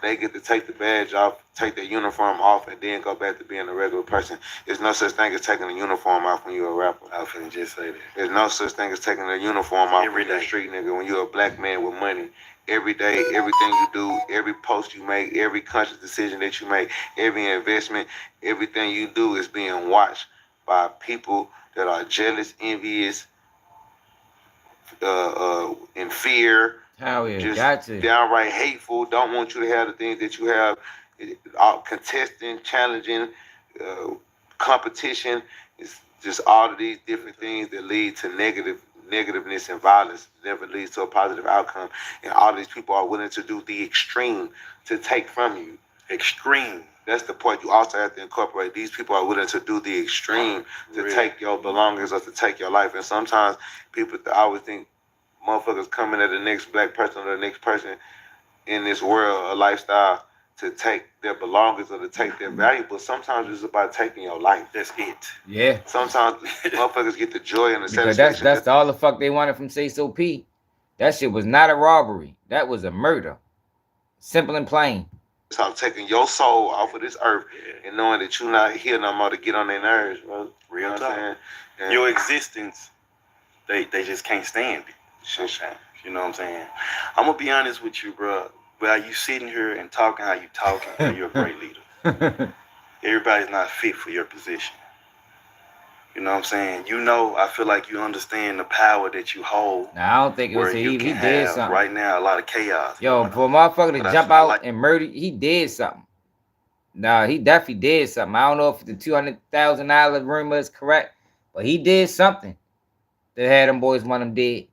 They get to take the badge off, take their uniform off, and then go back to being a regular person. There's no such thing as taking a uniform off when you're a rapper. I was finna just say that. There's no such thing as taking a uniform off when you're a street nigga, when you're a black man with money. Every day, everything you do, every post you make, every conscious decision that you make, every investment, everything you do is being watched by people that are jealous, envious, in fear. Hell yeah, Just gotcha. downright hateful, don't want you to have the things that you have, contesting, challenging, competition. It's just all of these different things that lead to negativeness and violence. Never leads to a positive outcome. And all these people are willing to do the extreme to take from you. Extreme. That's the point. You also have to incorporate. These people are willing to do the extreme to take your belongings or to take your life. And sometimes people, I always think, motherfuckers coming at the next black person or the next person in this world, a lifestyle, to take their belongings or to take their valuables. Sometimes it's about taking your life. That's it. Yeah. Sometimes motherfuckers get the joy and the Because satisfaction. that's all the fuck they wanted from Sayso P. That shit was not a robbery. That was a murder. Simple and plain. It's about taking your soul off of this earth and knowing that you're not here no more to get on their nerves, bro. Real talk. Your existence, they just can't stand it. You know what I'm saying? I'm gonna be honest with you, bro. While you sitting here and talking how you talking, you're a great leader. Everybody's not fit for your position. You know what I'm saying? You know, I feel like you understand the power that you hold. Now, I don't think it was where he you can did have something. right now a lot of chaos. Yo, for a motherfucker to But I jump feel out like- and murder, he did something. Nah, he definitely did something. I don't know if the $200,000 rumor is correct, but he did something that had them boys want him dead.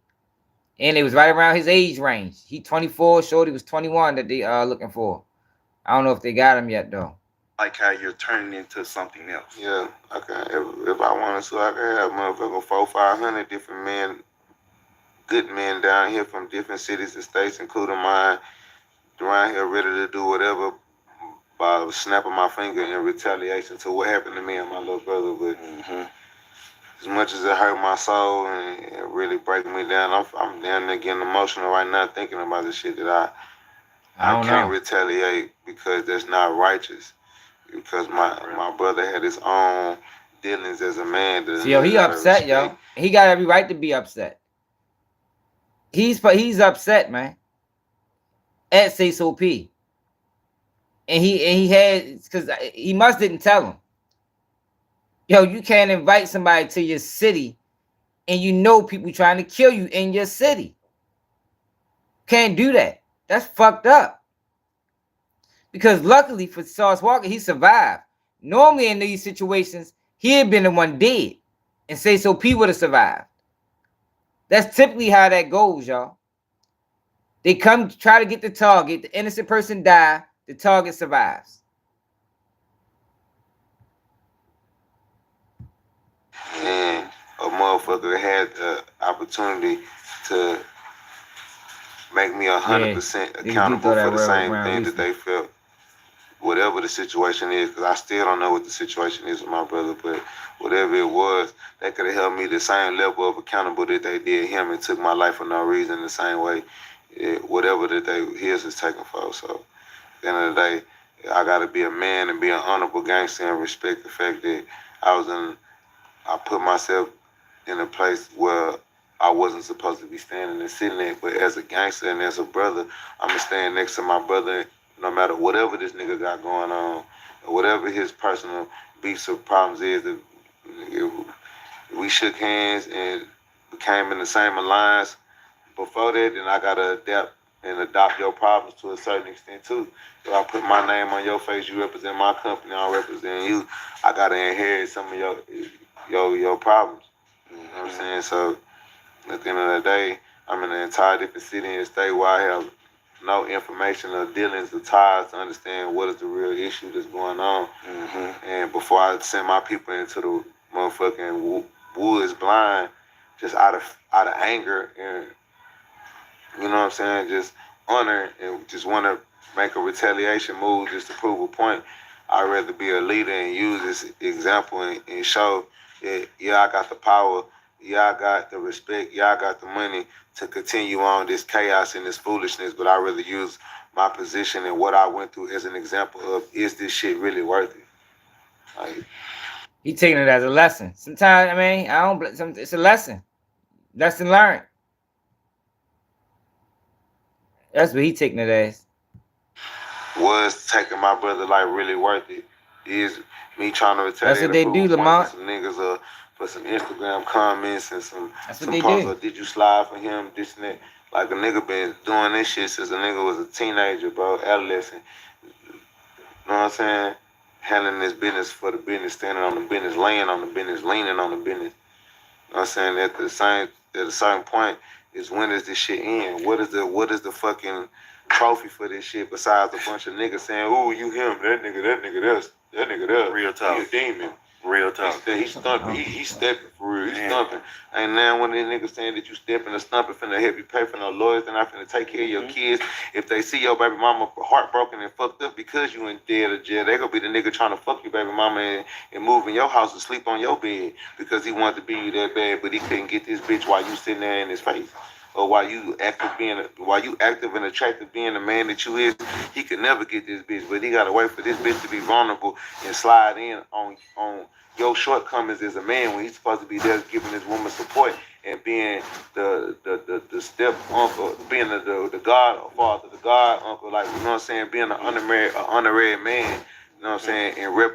And it was right around his age range. He 24, Shorty was 21 that they looking for. I don't know if they got him yet though. Like how you're turning into something else. Yeah, okay. If I wanted to, I could have motherfucking 400-500 different men, good men down here from different cities and states, including mine, around here ready to do whatever by snapping my finger in retaliation to what happened to me and my little brother. But as much as it hurt my soul and it really breaking me down, I'm damn near getting emotional right now thinking about the shit that I can't retaliate because that's not righteous. Because my brother had his own dealings as a man. See, yo, he upset, yo. He got every right to be upset. He's upset, man. At Sayso P. And he had, because he must didn't tell him. Yo, you can't invite somebody to your city and you know people trying to kill you in your city. Can't do that. That's fucked up. Because luckily for Sauce Walka, he survived. Normally in these situations, he had been the one dead. And Sayso P would have survived. That's typically how that goes, y'all. They come try to get the target. The innocent person die. The target survives. And a motherfucker had the opportunity to make me 100% accountable for the same thing that they felt. Whatever the situation is, because I still don't know what the situation is with my brother, but whatever it was, they could have held me the same level of accountable that they did him and took my life for no reason the same way. Whatever that his is taken for. So at the end of the day, I got to be a man and be an honorable gangster and respect the fact that I put myself in a place where I wasn't supposed to be standing and sitting there. But as a gangster and as a brother, I'm going to stand next to my brother no matter whatever this nigga got going on, or whatever his personal beefs or problems is. We shook hands and became in the same alliance. before that, then I gotta adapt and adopt your problems to a certain extent too. So I put my name on your face, you represent my company, I represent you. I gotta inherit some of your problems. You know what I'm saying? So at the end of the day, I'm in an entire different city and state where I have no information or dealings or ties to understand what is the real issue that's going on. And before I send my people into the motherfucking woods blind, just out of anger and, you know what I'm saying, just honor and just want to make a retaliation move just to prove a point. I'd rather be a leader and use this example and show that, yeah, I got the power, yeah, I got the respect, yeah, I got the money to continue on this chaos and this foolishness, but I'd rather use my position and what I went through as an example of, is this shit really worth it? Like, he taking it as a lesson. Sometimes, I mean, I don't. It's a lesson. Lesson learned. That's what he taking it as. Was taking my brother life really worth it? Is me trying to retaliate? That's what they do, Lamont. Some niggas for some Instagram comments and some That's what they posts. do. Or did you slide for him? This and that. Like a nigga been doing this shit since a nigga was a teenager, bro, adolescent. You know what I'm saying? Handling this business for the business, standing on the business, laying on the business, leaning on the business. You know what I'm saying? At a certain point is, when does this shit end? What is the fucking trophy for this shit besides a bunch of niggas saying, "Ooh, you him, that nigga this. Real talk. He a demon." Real talk. He's stumping. He's stepping for real. He's stumping. And now when these niggas saying that you stepping or stumping, finna help you pay for no lawyers, they're not finna take care of your kids. If they see your baby mama heartbroken and fucked up because you in dead or jail, they gonna be the nigga trying to fuck your baby mama and move in your house and sleep on your bed because he wanted to be you that bad, but he couldn't get this bitch while you sitting there in his face. Or while you active and attractive being the man that you is, he could never get this bitch, but he gotta wait for this bitch to be vulnerable and slide in on your shortcomings as a man when he's supposed to be there giving his woman support and being the step uncle, being the godfather, the god uncle, like, you know what I'm saying, being an honorary man, you know what I'm saying, and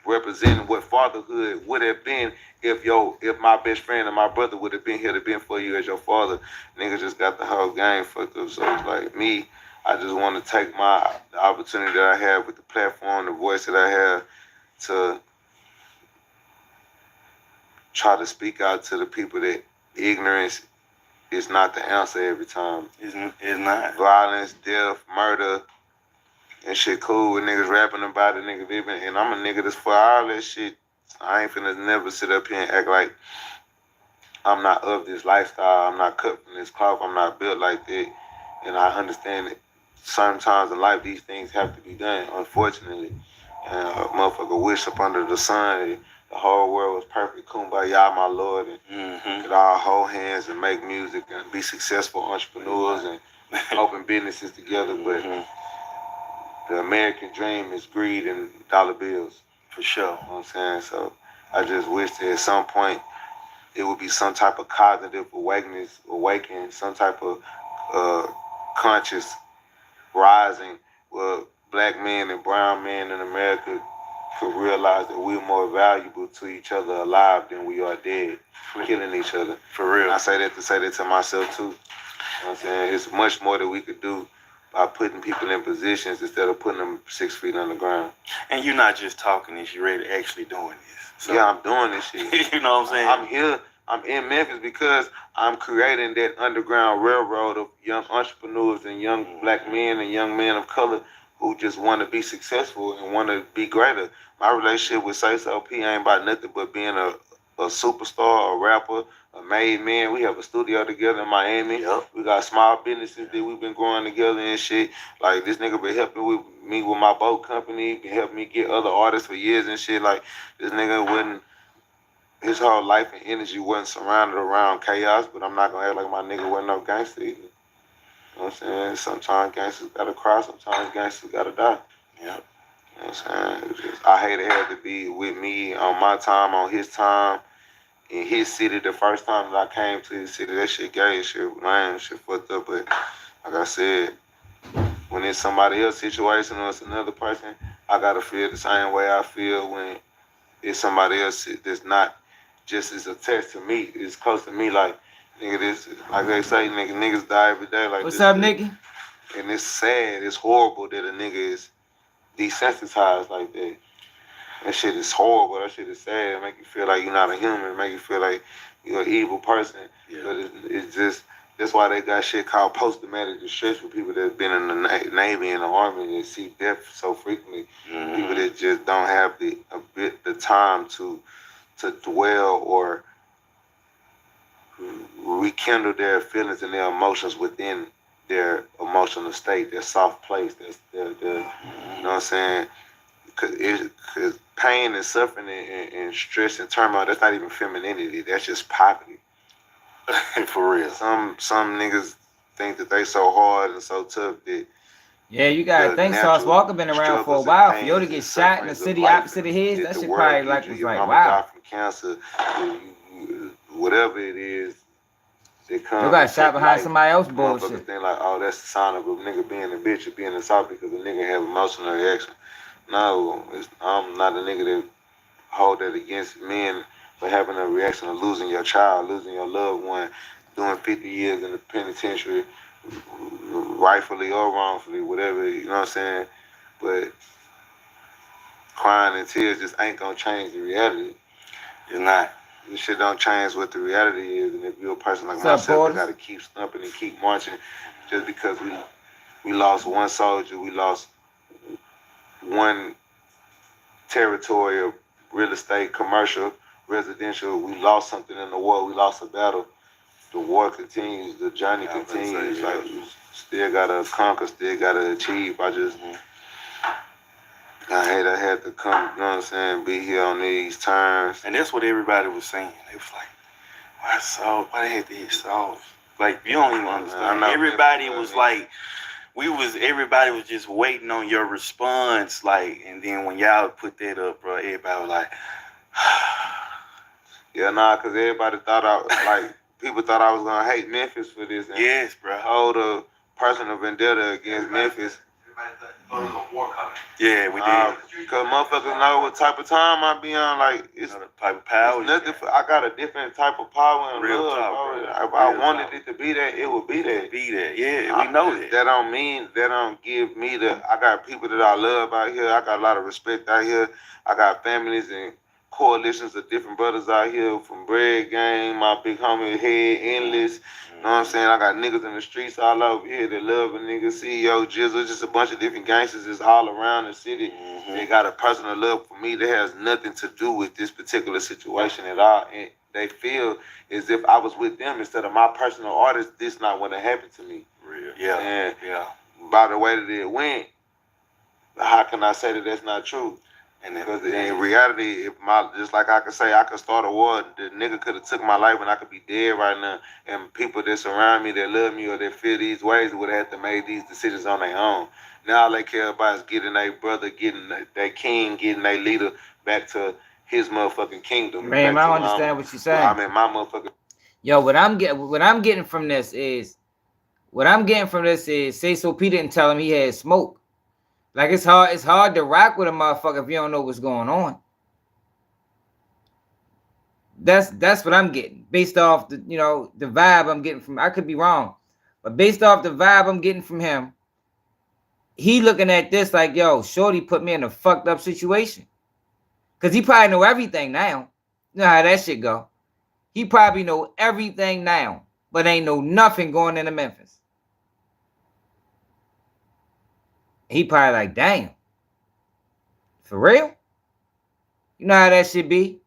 representing what fatherhood would have been if my best friend and my brother would have been here to be for you as your father. Niggas just got the whole game fucked up. So it's like me, I just want to take the opportunity that I have with the platform, the voice that I have, to try to speak out to the people that ignorance is not the answer every time. It's not. Violence, death, murder, and shit cool with niggas rapping about it, niggas living, and I'm a nigga that's for all that shit. I ain't finna never sit up here and act like I'm not of this lifestyle. I'm not cut from this cloth. I'm not built like that. And I understand that sometimes in life these things have to be done, unfortunately. And a motherfucker wish up under the sun the whole world was perfect. Kumbaya, my Lord. And could all hold hands and make music and be successful entrepreneurs and open businesses together. But the American dream is greed and dollar bills. For sure. You know what I'm saying? So I just wish that at some point it would be some type of cognitive awakening, some type of conscious rising where black men and brown men in America could realize that we're more valuable to each other alive than we are dead, killing each other. For real. And I say that to myself too. You know what I'm saying? It's much more that we could do by putting people in positions instead of putting them 6 feet underground. And you're not just talking this, you're really actually doing this. So, yeah, I'm doing this shit. You know what I'm saying? I'm here. I'm in Memphis because I'm creating that underground railroad of young entrepreneurs and young black men and young men of color who just want to be successful and want to be greater. My relationship with Sayso P ain't about nothing but being a superstar, a rapper, a made man. We have a studio together in Miami. Yep. We got small businesses that we've been growing together and shit. Like, this nigga been helping me with my boat company, been helping me get other artists for years and shit. Like, this nigga his whole life and energy wasn't surrounded around chaos, but I'm not gonna act like my nigga wasn't no gangster either. You know what I'm saying? Sometimes gangsters gotta cry, sometimes gangsters gotta die. Yep. You know what I'm saying? I hate it had to be with me on my time, on his time, in his city. The first time that I came to his city, that shit gay, shit lame, shit fucked up. But like I said, when it's somebody else's situation or it's another person, I gotta feel the same way I feel when it's somebody else that's not just as attached to me, it's close to me. Like, Nigga, this, like they say, niggas die every day. Like what's this up, shit. Nikki? And it's sad, it's horrible that a nigga is desensitized like that. That shit is horrible. That shit is sad. It make you feel like you're not a human. It make you feel like you're an evil person. Yeah. But it's just, that's why they got shit called post-traumatic distress for people that have been in the Navy and the Army and see death so frequently. Mm-hmm. People that just don't have the time to dwell or rekindle their feelings and their emotions within their emotional state, their soft place, their you know what I'm saying? Because pain and suffering and stress and turmoil, that's not even femininity. That's just poverty. For real. Some niggas think that they so hard and so tough that. Yeah, you gotta think Sauce Walka been around for a while. For you to get shot in the city opposite of his, that shit probably like was like, wow. From cancer, whatever it is, it comes. You got shot behind somebody else's bullshit. Motherfuckers think like, oh, that's the sign of a nigga being a bitch or being a soft because a nigga have emotional reaction. No, I'm not a nigga that hold that against men for having a reaction of losing your child, losing your loved one, doing 50 years in the penitentiary, rightfully or wrongfully, whatever, you know what I'm saying? But crying and tears just ain't gonna change the reality. It's not. This shit don't change what the reality is, and if you're a person like myself, you gotta keep stumping and keep marching. Just because we lost one soldier, we lost one territory of real estate, commercial, residential, we lost something in the war, we lost a battle. The war continues, the journey continues. Like, you still gotta conquer, still gotta achieve. I hate I had to come, you know what I'm saying, be here on these terms. And that's what everybody was saying. They was like, why they had to hit Sauce? Like, you don't even understand. Everybody was like, everybody was just waiting on your response, like, and then when y'all put that up, bro, everybody was like, yeah, because everybody thought people thought I was gonna hate Memphis for this. And yes, bro. Hold a personal vendetta against Memphis. Yeah, we did. Because motherfuckers know what type of time I be on. Like, it's the type of power. Nothing. I got a different type of power and real love. Talk, if I wanted it to be that, it would be that. Yeah, we know that. That don't give me I got people that I love out here. I got a lot of respect out here. I got families and coalitions of different brothers out here from Bread Gang, my big homie Head, Endless. You know what I'm saying? I got niggas in the streets all over here that love a nigga, CEO, Jizzle, just a bunch of different gangsters that's all around the city. Mm-hmm. They got a personal love for me that has nothing to do with this particular situation at all. And they feel as if I was with them instead of my personal artist, this not what happened to me. Real. Yeah. By the way that it went, how can I say that that's not true? And because in reality, just like I could say, I could start a war, the nigga could have took my life and I could be dead right now. And people that surround me, that love me or that feel these ways would have to make these decisions on their own. Now all they care about is getting their brother, getting their king, getting their leader back to his motherfucking kingdom. Man, I don't understand what you're saying. I mean, my motherfucking. Yo, what I'm getting from this is Sayso P didn't tell him he had smoke. Like, it's hard to rock with a motherfucker if you don't know what's going on. That's what I'm getting based off the vibe I'm getting from. I could be wrong, but based off the vibe I'm getting from him, he looking at this like, yo, shorty put me in a fucked up situation. Cause he probably know everything now. You know how that shit go. He probably know everything now, but ain't know nothing going into Memphis. He probably like, damn. For real? You know how that shit be?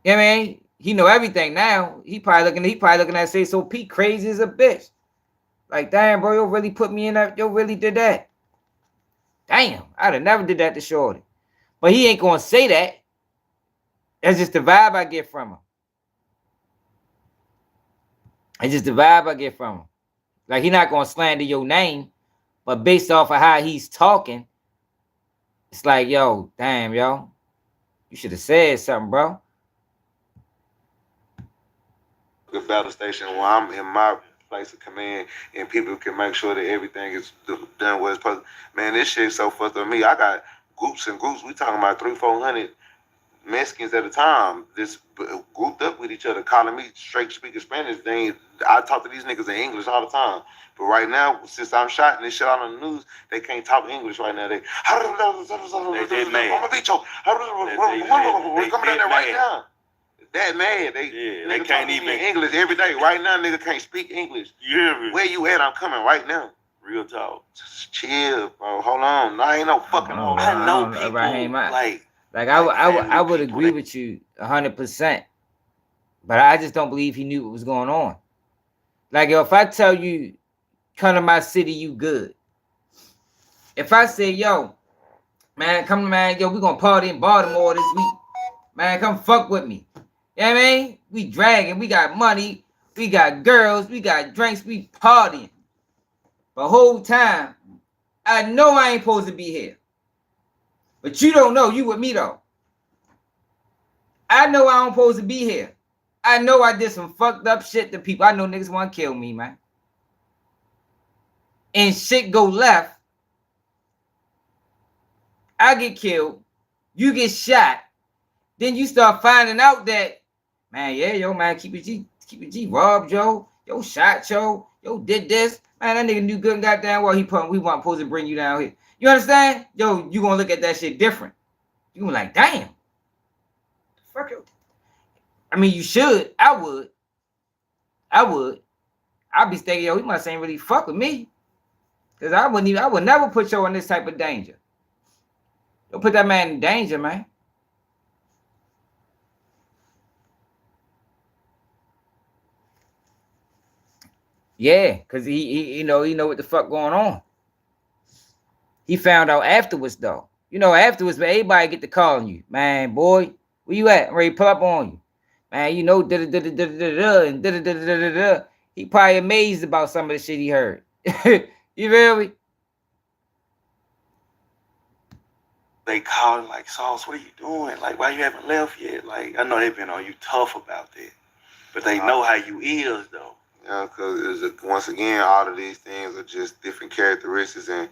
You know what I mean? He know everything now. He probably looking at Sayso P crazy as a bitch. Like, damn, bro, you really put me in that. You really did that. Damn, I'd have never did that to Shorty. But he ain't gonna say that. That's just the vibe I get from him. It's just the vibe I get from him. Like, he not gonna slander your name. But based off of how he's talking, it's like, yo, damn, yo. You should have said something, bro. The battle station where I'm in my place of command and people can make sure that everything is done where it's supposed to. Man, this shit's so fucked up me. I got groups and groups. We talking about 300-400 Mexicans at the time, just grouped up with each other, calling me straight speaking Spanish. I talk to these niggas in English all the time. But right now, since I'm shot and this shit out on the news, they can't talk English right now. They mad. They coming down there right now. That mad. They can't even English every day. Right now, nigga can't speak English. Yeah. Where you at? I'm coming right now. Real talk. Just chill, bro. Hold on. I ain't no fucking home. I know people like I would agree with you 100%, but I just don't believe he knew what was going on. Like, yo, if I tell you, come to my city, you good. If I say, yo, man, come to man, yo, we gonna party in Baltimore this week. Man, come fuck with me. You know what I mean? We dragging, we got money, we got girls, we got drinks, we partying. The whole time, I know I ain't supposed to be here. But you don't know, you with me though. I know I don't supposed to be here. I know I did some fucked up shit to people. I know niggas want to kill me, man. And shit go left. I get killed. You get shot. Then you start finding out that, man, yeah, yo, man, keep it G. Robbed, yo. Yo, shot, yo. Yo, did this. Man, that nigga knew good and goddamn well we weren't supposed to bring you down here. You understand? Yo, you gonna look at that shit different. You gonna like, damn. Fuck it. I mean, you should. I would. I'd be thinking, yo, he must ain't really fuck with me. Because I would never put you in this type of danger. Don't put that man in danger, man. Yeah, because he know what the fuck going on. He found out afterwards, though. You know, afterwards, man, everybody get to calling you. Man, boy, where you at? I'm ready to pull up on you. Man, you know, and he probably amazed about some of the shit he heard. You feel me? They calling like, Sauce, what are you doing? Like, why you haven't left yet? Like, I know they've been on you tough about that. But they know how you is, though. Yeah, because once again, all of these things are just different characteristics and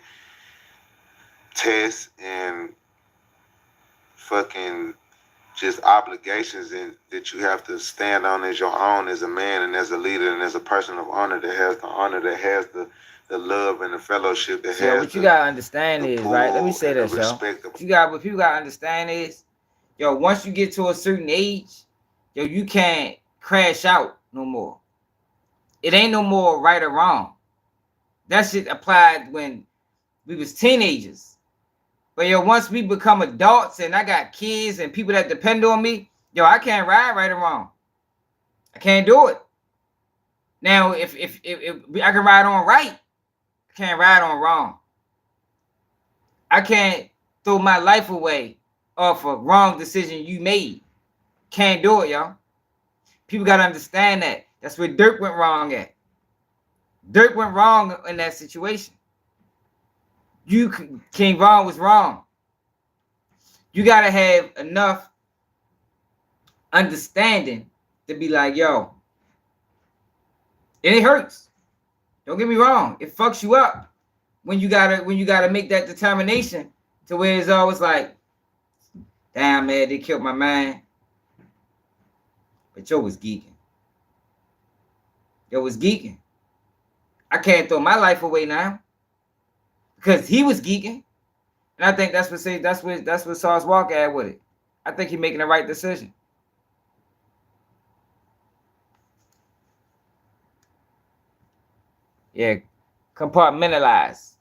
tests and fucking just obligations that you have to stand on as your own as a man and as a leader and as a person of honor that has the honor, that has the love and the fellowship that has. What you gotta understand is, right? Let me say this, yo. What people gotta understand is, yo, once you get to a certain age, yo, you can't crash out no more. It ain't no more right or wrong. That shit applied when we was teenagers. But yo, once we become adults and I got kids and people that depend on me, yo, I can't ride right or wrong. I can't do it. Now, if I can ride on right, I can't ride on wrong. I can't throw my life away off a wrong decision you made. Can't do it, y'all. People gotta understand that. That's where Dirk went wrong at. Dirk went wrong in that situation. King Von was wrong. You gotta have enough understanding to be like, yo, and it hurts. Don't get me wrong. It fucks you up when you gotta make that determination to where it's always like, damn, man, they killed my man. But yo was geeking. Yo was geeking. I can't throw my life away now because he was geeking, and I think that's what Sauce Walka had with it. I think he's making the right decision. Yeah, compartmentalize.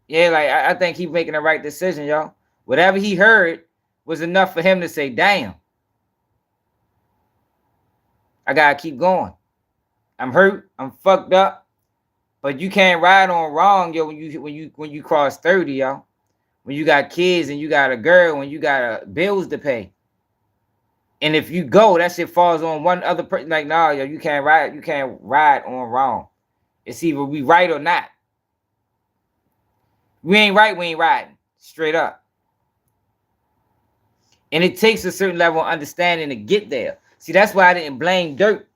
Yeah, like I think he's making the right decision, y'all. Whatever he heard was enough for him to say, "Damn, I gotta keep going. I'm hurt. I'm fucked up. But you can't ride on wrong, yo. When you cross 30, yo. When you got kids and you got a girl, when you got bills to pay. And if you go, that shit falls on one other person. Like, nah, yo, you can't ride. You can't ride on wrong. It's either we right or not. We ain't right. We ain't riding. Straight up. And it takes a certain level of understanding to get there. See, that's why I didn't blame Dirk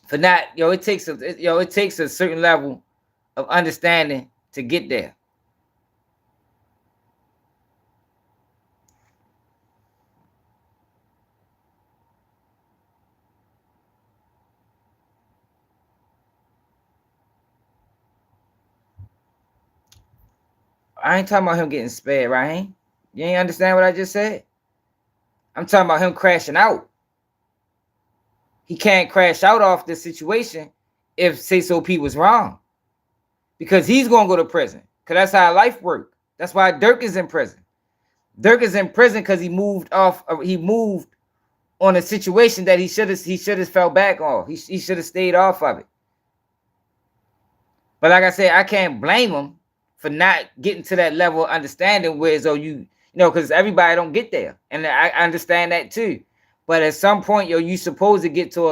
for not, it takes a certain level of understanding to get there. I ain't talking about him getting spared, right? You ain't understand what I just said? I'm talking about him crashing out. He can't crash out off this situation if Sayso P was wrong. Because he's going to go to prison. Because that's how life works. That's why Dirk is in prison. Dirk is in prison because he moved on a situation that he should have fell back on. He should have stayed off of it. But like I said, I can't blame him for not getting to that level of understanding where so you know, because everybody don't get there. And I understand that too. But at some point, you supposed to get to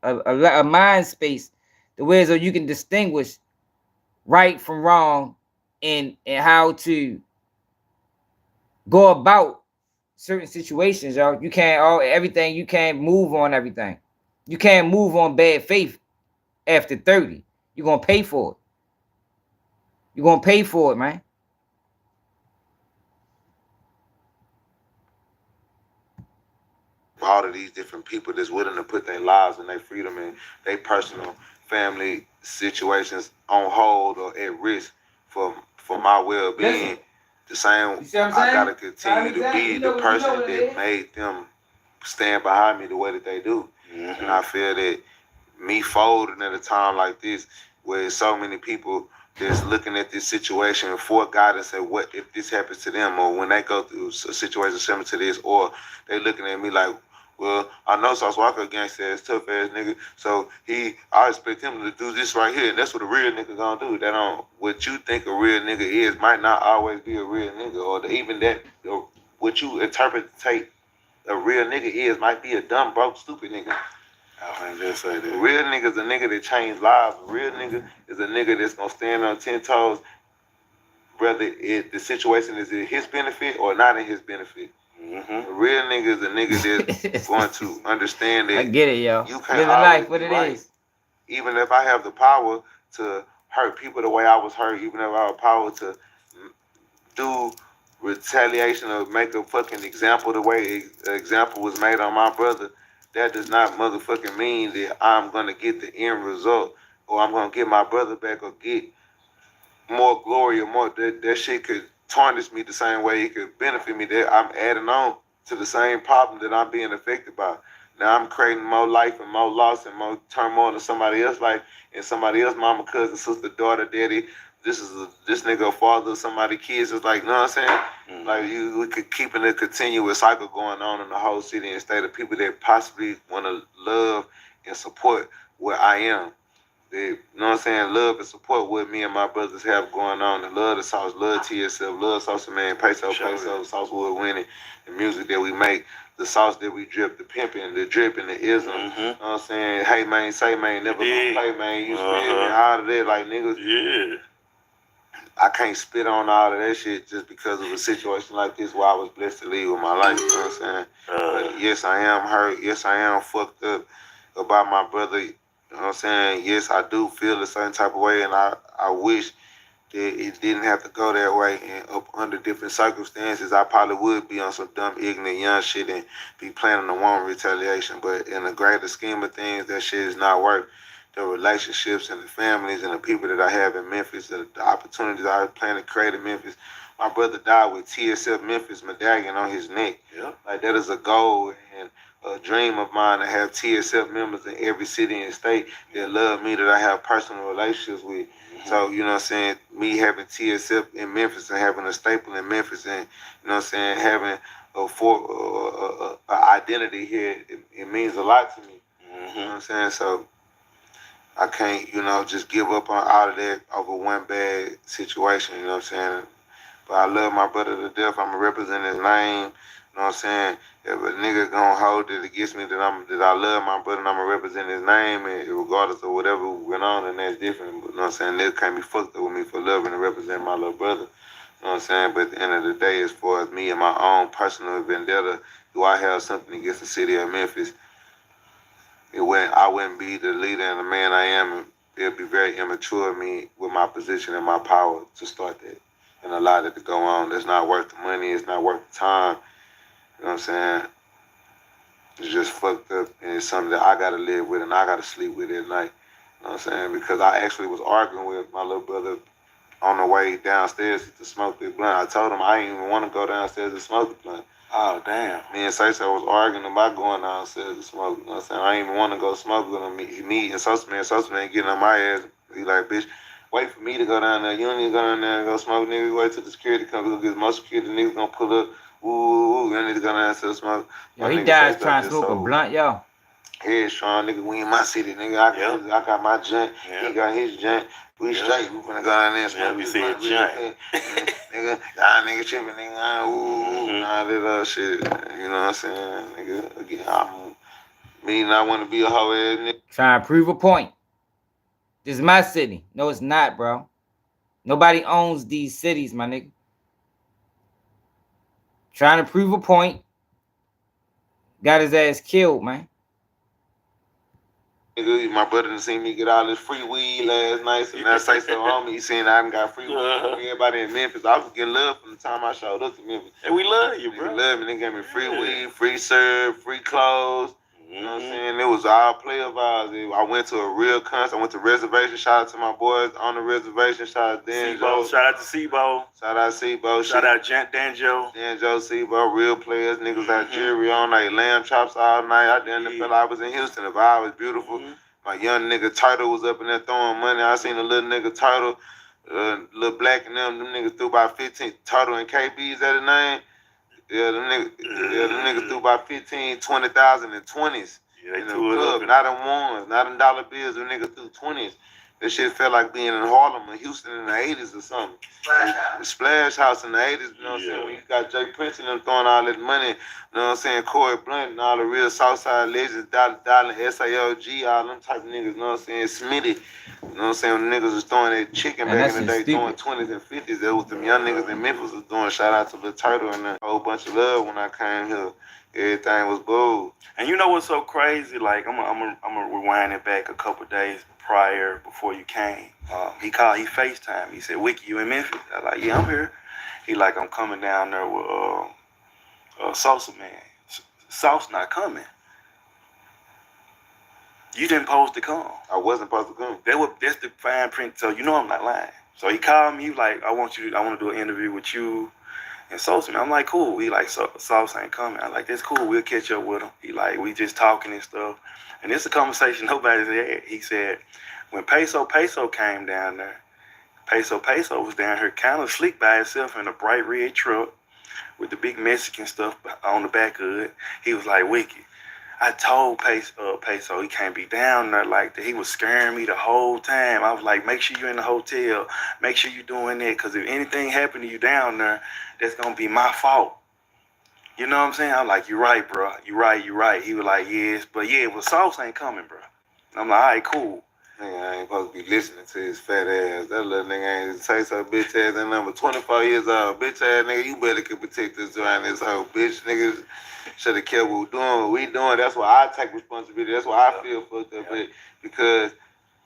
a mind space the way so you can distinguish right from wrong and how to go about certain situations, yo. You can't everything, you can't move on everything. You can't move on bad faith after 30. You're gonna pay for it. You're gonna pay for it, man. All of these different people that's willing to put their lives and their freedom and their personal family situations on hold or at risk for my well-being. The same, I gotta continue to be the person that made them stand behind me the way that they do. And I feel that me folding at a time like this, where so many people that's looking at this situation for guidance and what if this happens to them, or when they go through a situation similar to this, or they looking at me like, well, I know Sauce Walka a gangster ass, tough ass nigga, so I expect him to do this right here, and that's what a real nigga gonna do. That on what you think a real nigga is might not always be a real nigga, or even that what you interpret a real nigga is might be a dumb, broke, stupid nigga. I ain't just say that. A real nigga is a nigga that changed lives. A real nigga is a nigga that's gonna stand on 10 toes, whether the situation is in his benefit or not in his benefit. A real nigga is a nigga that's going to understand that. I get it, yo. You can't live life what it is. Even if I have the power to hurt people the way I was hurt, even if I have power to do retaliation or make a fucking example the way an example was made on my brother, that does not motherfucking mean that I'm gonna get the end result, or I'm gonna get my brother back, or get more glory, or more that shit could tarnish me the same way it could benefit me. That I'm adding on to the same problem that I'm being affected by. Now I'm creating more life and more loss and more turmoil in somebody else's life, and somebody else's mama, cousin, sister, daughter, daddy. This nigga father, somebody kids. It's like, you know what I'm saying? Like we could keep in a continuous cycle going on in the whole city and state of people that possibly want to love and support where I am. They, you know what I'm saying? Love and support what me and my brothers have going on, and love the Sauce, love TSF, love Sauce Man, Peso, Sauce Wood winning, the music that we make, the sauce that we drip, the pimping, the dripping, the ism. You know what I'm saying? Hey man, say man, never gonna play man. You spit me out of there like niggas. Yeah. I can't spit on all of that shit just because of a situation like this where I was blessed to lead with my life. You know what I'm saying? But yes, I am hurt. Yes, I am fucked up about my brother. You know what I'm saying? Yes, I do feel a certain type of way, and I wish that it didn't have to go that way. And up under different circumstances, I probably would be on some dumb, ignorant, young shit and be planning on one retaliation. But in the greater scheme of things, that shit is not worth the relationships and the families and the people that I have in Memphis, the opportunities I plan to create in Memphis. My brother died with TSF Memphis medallion on his neck. Yeah. Like that is a goal and a dream of mine to have TSF members in every city and state that love me, that I have personal relationships with. So, you know what I'm saying, me having TSF in Memphis and having a staple in Memphis and, you know what I'm saying, having a identity here, it means a lot to me. You know what I'm saying? So I can't, you know, just give up on all of that over one bad situation, you know what I'm saying? But I love my brother to death. I'm going to represent his name, you know what I'm saying? If a nigga going to hold it against me that I love my brother and I'm going to represent his name, and regardless of whatever went on, and that's different. But, you know what I'm saying? Nigga can't be fucked up with me for loving and representing my little brother. You know what I'm saying? But at the end of the day, as far as me and my own personal vendetta, do I have something against the city of Memphis? I wouldn't be the leader and the man I am, and it would be very immature of me with my position and my power to start that and allow that to go on. That's not worth the money. It's not worth the time. You know what I'm saying? It's just fucked up, and it's something that I got to live with and I got to sleep with at night. You know what I'm saying? Because I actually was arguing with my little brother on the way downstairs to smoke the blunt. I told him I didn't even want to go downstairs to smoke the blunt. Oh, damn. Me and Sayso was arguing about going downstairs to smoke. You know what I'm saying? I didn't even want to go smoke with him. Me and Sayso man getting on my ass. He like, bitch, wait for me to go down there. You don't need to go down there and go smoke, nigga. Wait till the security comes. Go get more security. Niggas gonna pull up. Ooh, I need to go down there to smoke. Yo, he died trying to smoke a blunt, yo. Yeah, Sean, nigga, we in my city, nigga. I got my joint. He got his joint. We straight. We finna go down there and smoke. We see a joint. Nigga, nigga tripping, nigga. Ooh, nah, that other shit. You know what I'm saying, nigga? Again, me not want to be a hoe ass nigga. Trying to prove a point. This is my city. No, it's not, bro. Nobody owns these cities, my nigga. Trying to prove a point. Got his ass killed, man. Nigga, my brother done seen me get all this free weed last night, so now Sayso on me. He saying I done got free weed from everybody in Memphis. I was getting love from the time I showed up to Memphis. And we love you, bro. They love me. They gave me free weed, free serve, free clothes. You know what I'm saying? It was all player vibes. I went to a real concert. I went to reservation. Shout out to my boys on the reservation. Shout out to Danjo. Shout out to Sebo. Shout out Sebo. Shout out Danjo. Danjo, Sebo, real players. Niggas out jury on like lamb chops all night. I didn't feel I was in Houston. The vibe was beautiful. My young nigga Turtle was up in there throwing money. I seen a little nigga Turtle, little black and them niggas threw about 15. Turtle and KB, is that his name? Yeah, the nigga threw about 15, 20,000 in 20s. Yeah, in the club, not in ones, not in dollar bills. The nigga threw 20s. That shit felt like being in Harlem or Houston in the 80s or something. The Splash House in the 80s, you know what I'm saying? When you got Jay Prince and them throwing all that money, you know what I'm saying? Corey Blunt and all the real Southside legends, Dollar, SALG, all them type of niggas, you know what I'm saying? Smitty, you know what I'm saying? When niggas was throwing that chicken back in the day, throwing 20s and 50s. That was them young niggas in Memphis was doing. Shout out to Lil Turtle and a whole bunch of love when I came here. Everything was bold. And you know what's so crazy? Like, I'm gonna rewind it back a couple days prior, before you came. He FaceTime. He said, Wiki, you in Memphis? I was like, yeah, I'm here. He like, I'm coming down there with Salsa Man. Sauce not coming. You didn't supposed to come. I wasn't supposed to come. That's the fine print, so you know I'm not lying. So he called me, he was like, I want to do an interview with you and Sauce Man. I'm like, cool. He like, Sauce ain't coming. I'm like, that's cool, we'll catch up with him. He like, we just talking and stuff. And it's a conversation nobody's had. He said, when Peso came down there, Peso was down here kind of slick by himself in a bright red truck with the big Mexican stuff on the back of it. He was like, Wiki, I told Peso he can't be down there like that. He was scaring me the whole time. I was like, make sure you're in the hotel. Make sure you're doing that, because if anything happened to you down there, that's going to be my fault. You know what I'm saying? I'm like, you're right, bro. You're right. He was like, yes. But yeah, well, Sauce ain't coming, bro. I'm like, all right, cool. Nigga, I ain't supposed to be listening to his fat ass. That little nigga ain't say so bitch ass. That number 24 years old. Bitch ass nigga, you better could protect this around this whole bitch. Niggas should have kept what we doing. That's why I take responsibility. That's why I feel fucked up with, because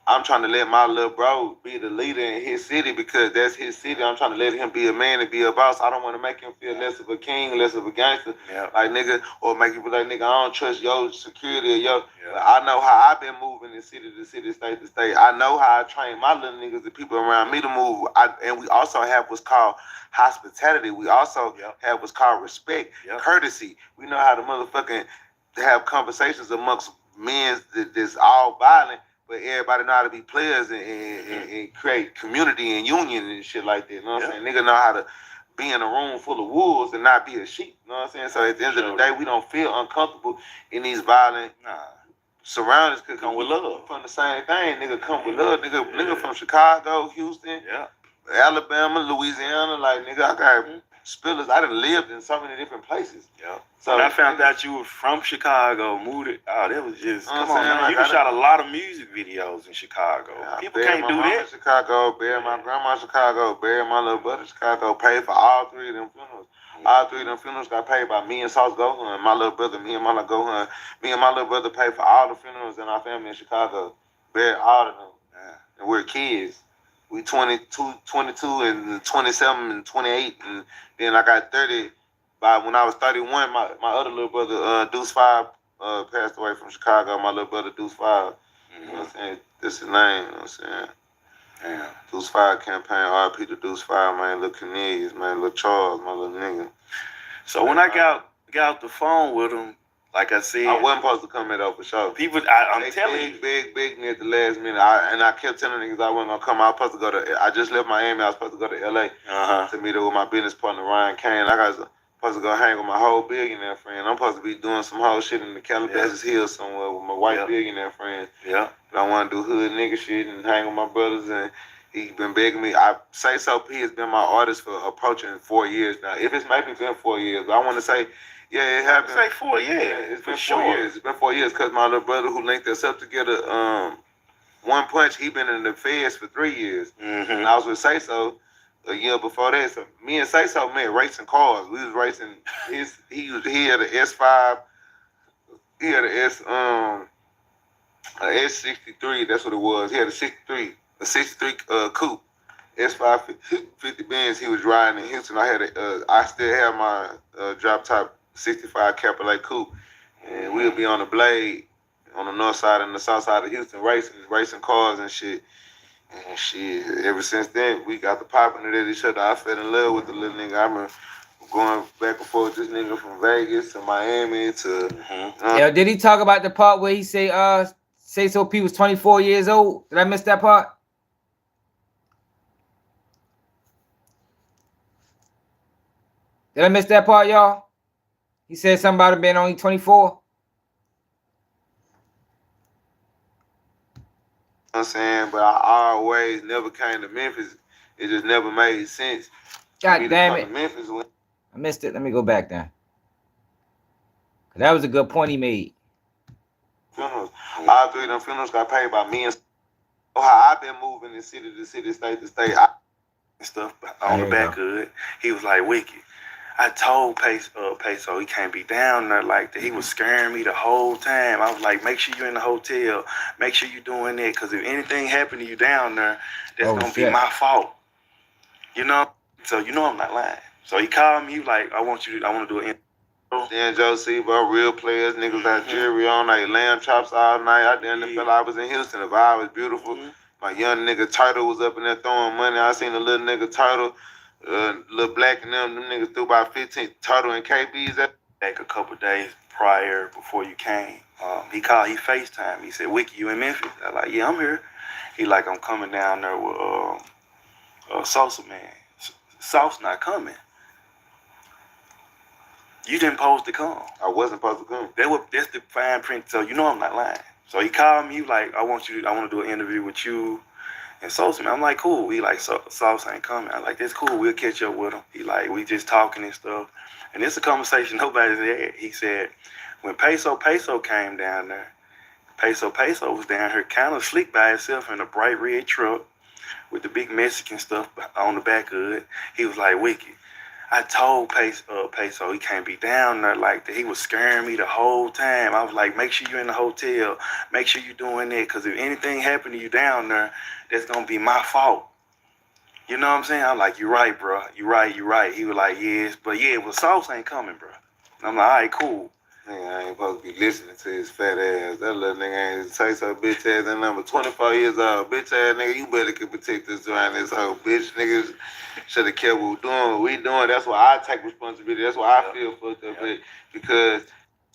I'm trying to let my little bro be the leader in his city, because that's his city. I'm trying to let him be a man and be a boss. I don't want to make him feel less of a king, less of a gangster. Like, nigga, or make you be like, nigga, I don't trust your security or your... I know how I've been moving in city to city, state to state. I know how I train my little niggas, the people around me to move. And we also have what's called hospitality. We also have what's called respect, courtesy. We know how to motherfucking have conversations amongst men that's all violent, but everybody know how to be players and create community and union and shit like that. You know what I'm saying? Nigga know how to be in a room full of wolves and not be a sheep. You know what I'm saying? So at the end of the day, we don't feel uncomfortable in these violent surroundings, because come with love. From the same thing, nigga, come with love. Nigga from Chicago, Houston, Alabama, Louisiana. Like, nigga, I got spillers. I done lived in so many different places. So when I found out you were from Chicago, moved it. Oh, that was just, come on, man. You shot a lot of music videos in Chicago. People can't do that. Chicago, buried my grandma in Chicago, buried my little brother in Chicago, paid for all three of them funerals. All three of them funerals got paid by me and Sauce Gohan. My little brother, me and my little Gohan. Me and my little brother paid for all the funerals in our family in Chicago. Buried all of them. And we're kids. We 22 and 27 and 28. And then I got 30. By when I was 31, my other little brother, Deuce 5, passed away from Chicago. My little brother, Deuce 5. You know what I'm saying? That's his name, you know what I'm saying? Yeah. Deuce Fire campaign, RP to Deuce Fire, man. Little Cornelius, man. Little Charles, my little nigga. So when I got off the phone with him, like I said, I wasn't supposed to come in though for sure. People, I'm telling you, big me at the last minute. I kept telling niggas I wasn't gonna come. I was supposed to go to. I just left Miami. I was supposed to go to LA to meet up with my business partner Ryan Kane. I got supposed to go hang with my whole billionaire friend. I'm supposed to be doing some whole shit in the Calabasas Hills somewhere with my white billionaire friend. Yeah. But I want to do hood nigga shit and hang with my brothers, and he been begging me. Sayso P has been my artist for approaching 4 years now. If it's maybe been 4 years, but I want to say. Yeah, it happened. Say 4 years. Yeah, it's been 4 years. It's been 4 years because my little brother who linked us up together, One Punch, he been in the feds for 3 years. And I was with Sayso a year before that. So me and Sayso met racing cars. We was racing. He had an S5. He had a S63. That's what it was. He had a 63 coupe. S550 Benz. He was riding in Houston. I still have my drop top 65 Cabriolet coupe, and we'll be on the blade on the north side and the south side of Houston racing cars and shit. And shit, ever since then, we got the popping it at each other. I fell in love with the little nigga. I remember going back and forth with this nigga from Vegas to Miami to... Yeah, did he talk about the part where he say Sayso P was 24 years old? Did I miss that part? Did I miss that part, y'all? He said something about him being only 24. I'm saying, but I always never came to Memphis. It just never made sense. God damn it. Memphis I missed it. Let me go back there. That was a good point he made. Funerals. All three of them funerals got paid by me and how I've been moving in city to city, state to state. And stuff on the back of it. He was like, Wicked. I told Peso he can't be down there like that. He was scaring me the whole time. I was like, make sure you're in the hotel. Make sure you're doing that. Because if anything happened to you down there, that's going to be my fault. You know? So you know I'm not lying. So he called me. He was like, I want to do an interview. Then Joe Sebo, real players, niggas got jewelry on, like lamb chops all night. I didn't feel I was in Houston. The vibe was beautiful. My young nigga Turtle was up in there throwing money. I seen a little nigga Turtle. Little Black and them niggas threw about 15 Turtle and KBs at back a couple days prior before you came. He FaceTime. He said, Wiki, you in Memphis? I like, yeah, I'm here. He like, I'm coming down there with Salsa Man. Sauce not coming. You didn't supposed to come. I wasn't supposed to come. That's the fine print. So you know I'm not lying. So he called me. He like, I want to do an interview with you and Sauce Man. I'm like, cool. He like, Sauce ain't coming. I'm like, that's cool. We'll catch up with him. He like, we just talking and stuff. And it's a conversation nobody's had. He said, when Peso came down there, Peso was down here kind of slick by himself in a bright red truck with the big Mexican stuff on the back of it. He was like, Wicked. I told Peso he can't be down there like that. He was scaring me the whole time. I was like, make sure you're in the hotel. Make sure you're doing that. Because if anything happened to you down there, that's going to be my fault. You know what I'm saying? I'm like, you're right, bro. You're right. He was like, yes. But yeah, well, Sauce ain't coming, bro. I'm like, all right, cool. Nigga, I ain't supposed to be listening to his fat ass. That little nigga ain't say so bitch ass that number 24 years old. Bitch ass nigga, you better could protect us around this whole bitch niggas. Should have kept what we doing. That's why I take responsibility. That's why I feel fucked up because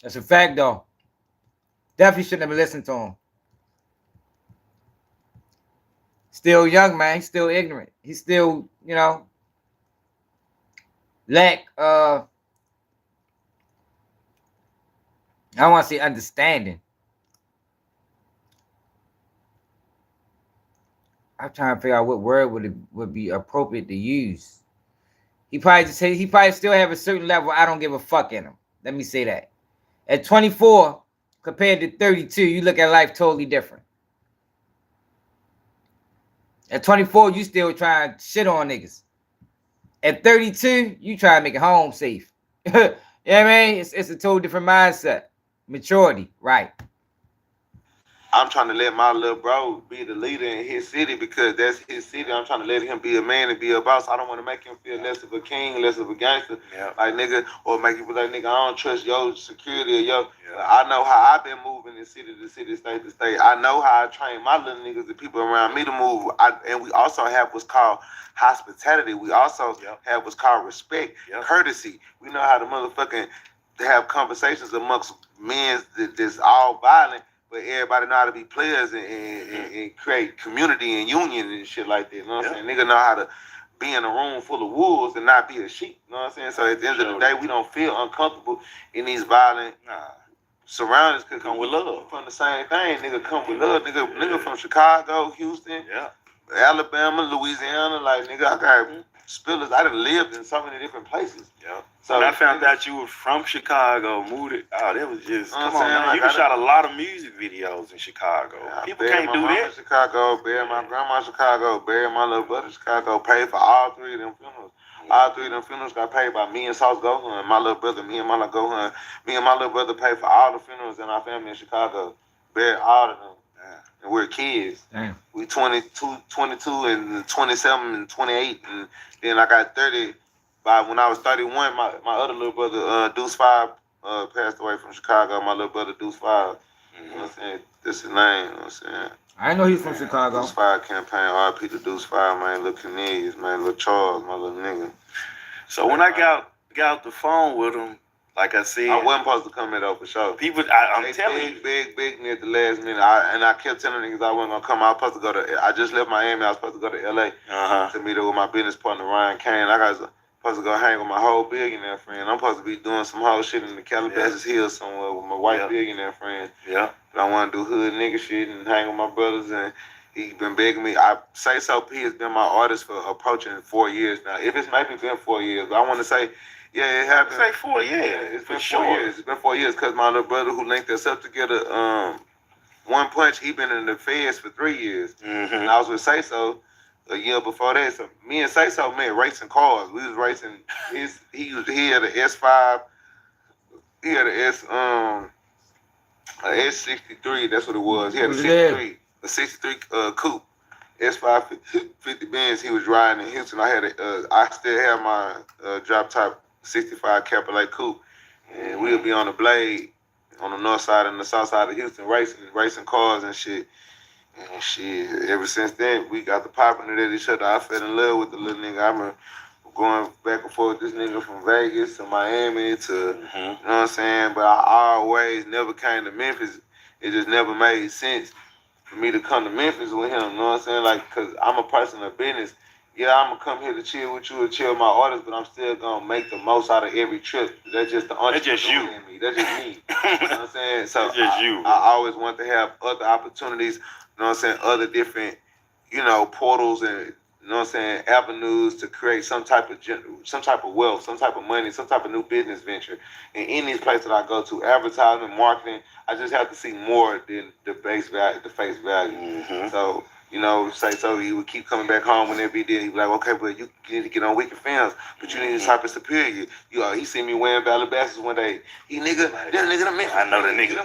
that's a fact though. Definitely shouldn't have listened to him. Still young, man. He's still ignorant. He's still, lack I don't want to say understanding. I'm trying to figure out what word would be appropriate to use. He probably still have a certain level I don't give a fuck in him. Let me say that. At 24 compared to 32, you look at life totally different. At 24, you still trying to shit on niggas. At 32, you try to make it home safe. You know what I mean? It's a totally different mindset. Maturity, right. I'm trying to let my little bro be the leader in his city because that's his city. I'm trying to let him be a man and be a boss. I don't want to make him feel less of a king, less of a gangster, like nigga, or make you be like nigga, I don't trust your security or your. I know how I've been moving in city to city, state to state. I know how I train my little niggas, the people around me to move. And we also have what's called hospitality. We also have what's called respect, courtesy. We know how to motherfucking have conversations amongst men that's all violent, but everybody know how to be players and create community and union and shit like that. You know what I'm saying? Nigga know how to be in a room full of wolves and not be a sheep. You know what I'm saying? So at the end of the day, we don't feel uncomfortable in these violent surroundings because come with love. From the same thing, nigga come with love. Nigga from Chicago, Houston, Alabama, Louisiana, like nigga, I got spillers. I done lived in so many different places. So when I found out you were from Chicago, moved it. Oh, that was just come on, man. You shot a lot of music videos in Chicago. People can't do that. Chicago, buried my grandma in Chicago, buried my little brother in Chicago, paid for all three of them funerals. All three of them funerals got paid by me and Sauce Gohan, my little brother, me and my little Gohan. Me and my little brother paid for all the funerals in our family in Chicago. Buried all of them. And we're kids. Damn. We 22 and 27 and 28. And then I got 30. When I was 31, my other little brother, Deuce 5, passed away from Chicago. My little brother, Deuce 5. You know what I'm saying? That's his name. You know what I'm saying? I know he's from Chicago. Deuce 5 campaign. RIP to Deuce 5, man. Little Cornelius, man. Little Charles, my little nigga. So when I got off the phone with him, like I said, I wasn't supposed to come in though for sure. People, I'm telling you, big me at the last minute. I kept telling niggas I wasn't gonna come. I was supposed to go to. I just left Miami. I was supposed to go to LA to meet up with my business partner Ryan Kane. I got supposed to go hang with my whole billionaire friend. I'm supposed to be doing some whole shit in the Calabasas Hills somewhere with my white billionaire friend. But I want to do hood nigga shit and hang with my brothers and. He's been begging me. Sayso P has been my artist for approaching 4 years now. If it's maybe been 4 years, but I want to say, yeah, it happened. Say 4 years. It's been 4 years. It's been 4 years because my little brother who linked us up together, One Punch, he been in the feds for 3 years. And I was with Sayso a year before that. So me and Sayso met racing cars. We was racing. He had an S5. He had a S63. That's what it was. He had a 63. A 63 coupe, S550 Benz. He was riding in Houston. I still have my drop top 65 Capital coupe, and we'll be on the blade on the north side and the south side of Houston racing cars and shit. And shit, ever since then we got the popping at each other. I fell in love with the little nigga. I remember going back and forth with this nigga from Vegas to Miami to, you know what I'm saying? But I always never came to Memphis. It just never made sense for me to come to Memphis with him, you know what I'm saying? Like, because I'm a person of business. Yeah, I'm going to come here to chill with you and chill with my artists, but I'm still going to make the most out of every trip. That's just the entrepreneur in me. That's just me. You know what I'm saying? So that's just you. I always want to have other opportunities, you know what I'm saying, other different, portals and, you know what I'm saying, avenues to create some type of wealth, some type of money, some type of new business venture. And in these places that I go to, advertising, marketing, I just have to see more than the face value. So, Sayso, he would keep coming back home when every day. He'd be like, okay, but you need to get on Wicked Films, but you need this type of superior. He seen me wearing Calabasas one day. This nigga the Memphis. I know the nigga.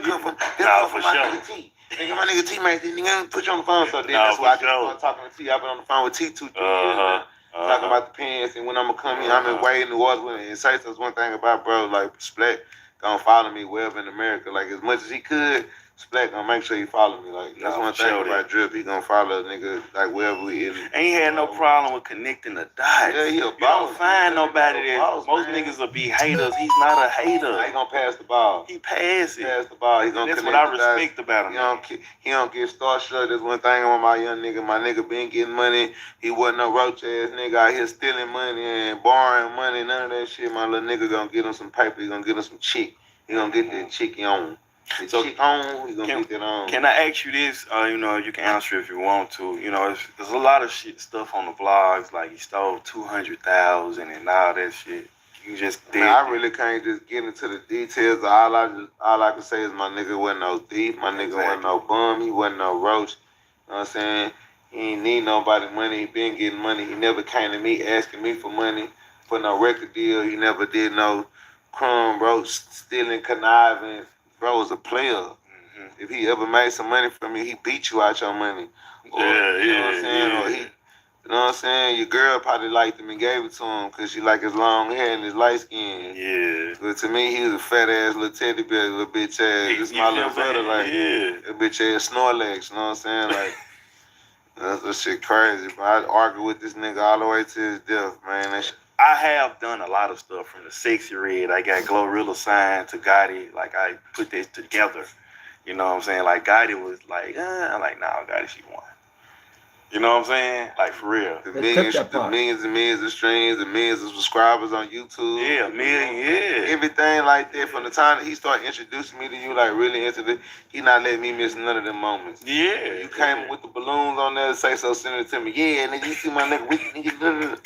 For sure. Nigga, my nigga T-Mate, nigga, put you on the phone. So then that's why I just started talking to T. I've been on the phone with T 2 years now, talking about the pants and when I'm going to come in. I'm in way in New Orleans. And Sayso's one thing about, bro, like, Splat gonna follow me wherever in America. Like, as much as he could, Splat gonna make sure he follow me. Like, that's one thing about Drip. He gonna follow a nigga, like, wherever we is. Ain't had no problem with connecting the dots. Yeah, he a boss. You don't find nobody that most niggas will be haters. He's not a hater. He gonna pass the ball. He pass it. Pass the ball. He gonna that's what I respect about him. He don't get starstruck. That's one thing with my young nigga. My nigga been getting money. He wasn't no roach ass nigga out here stealing money and borrowing money. None of that shit. My little nigga gonna get him some paper. He gonna get him some chick. He gonna get that chicken on. He gonna get that on. Can I ask you this? You can answer if you want to. There's a lot of stuff on the vlogs, like he stole 200,000 and all that shit. You just did. I really can't just get into the details. All I can say is my nigga wasn't no thief. My nigga wasn't no bum. He wasn't no roach. You know what I'm saying? He ain't need nobody money. He been getting money. He never came to me asking me for money for no record deal. He never did no crumb, bro, stealing, conniving. Bro was a player. If he ever made some money from you, he beat you out your money. Or, you know what I'm saying? Or he, you know what I'm saying? Your girl probably liked him and gave it to him because she like his long hair and his light skin. Yeah. But to me, he was a fat ass little teddy bear, little bitch ass. This my little brother, like, a bitch ass Snorlax, you know what I'm saying? Like, that shit crazy, bro. I argue with this nigga all the way to his death, man. That shit. I have done a lot of stuff from the Sexy Red. I got Glorilla sign to Gotti. Like, I put this together. You know what I'm saying? Like, Gotti was like, I'm like, nah, Gotti, she won. You know what I'm saying? Like, for real. The millions and millions of streams, the millions of subscribers on YouTube. Yeah, million. Everything like that. From the time that he started introducing me to you, like, really into the, he not letting me miss none of them moments. Yeah. You came with the balloons on there, Sayso sent it to me. Yeah, nigga, you see my nigga, nigga,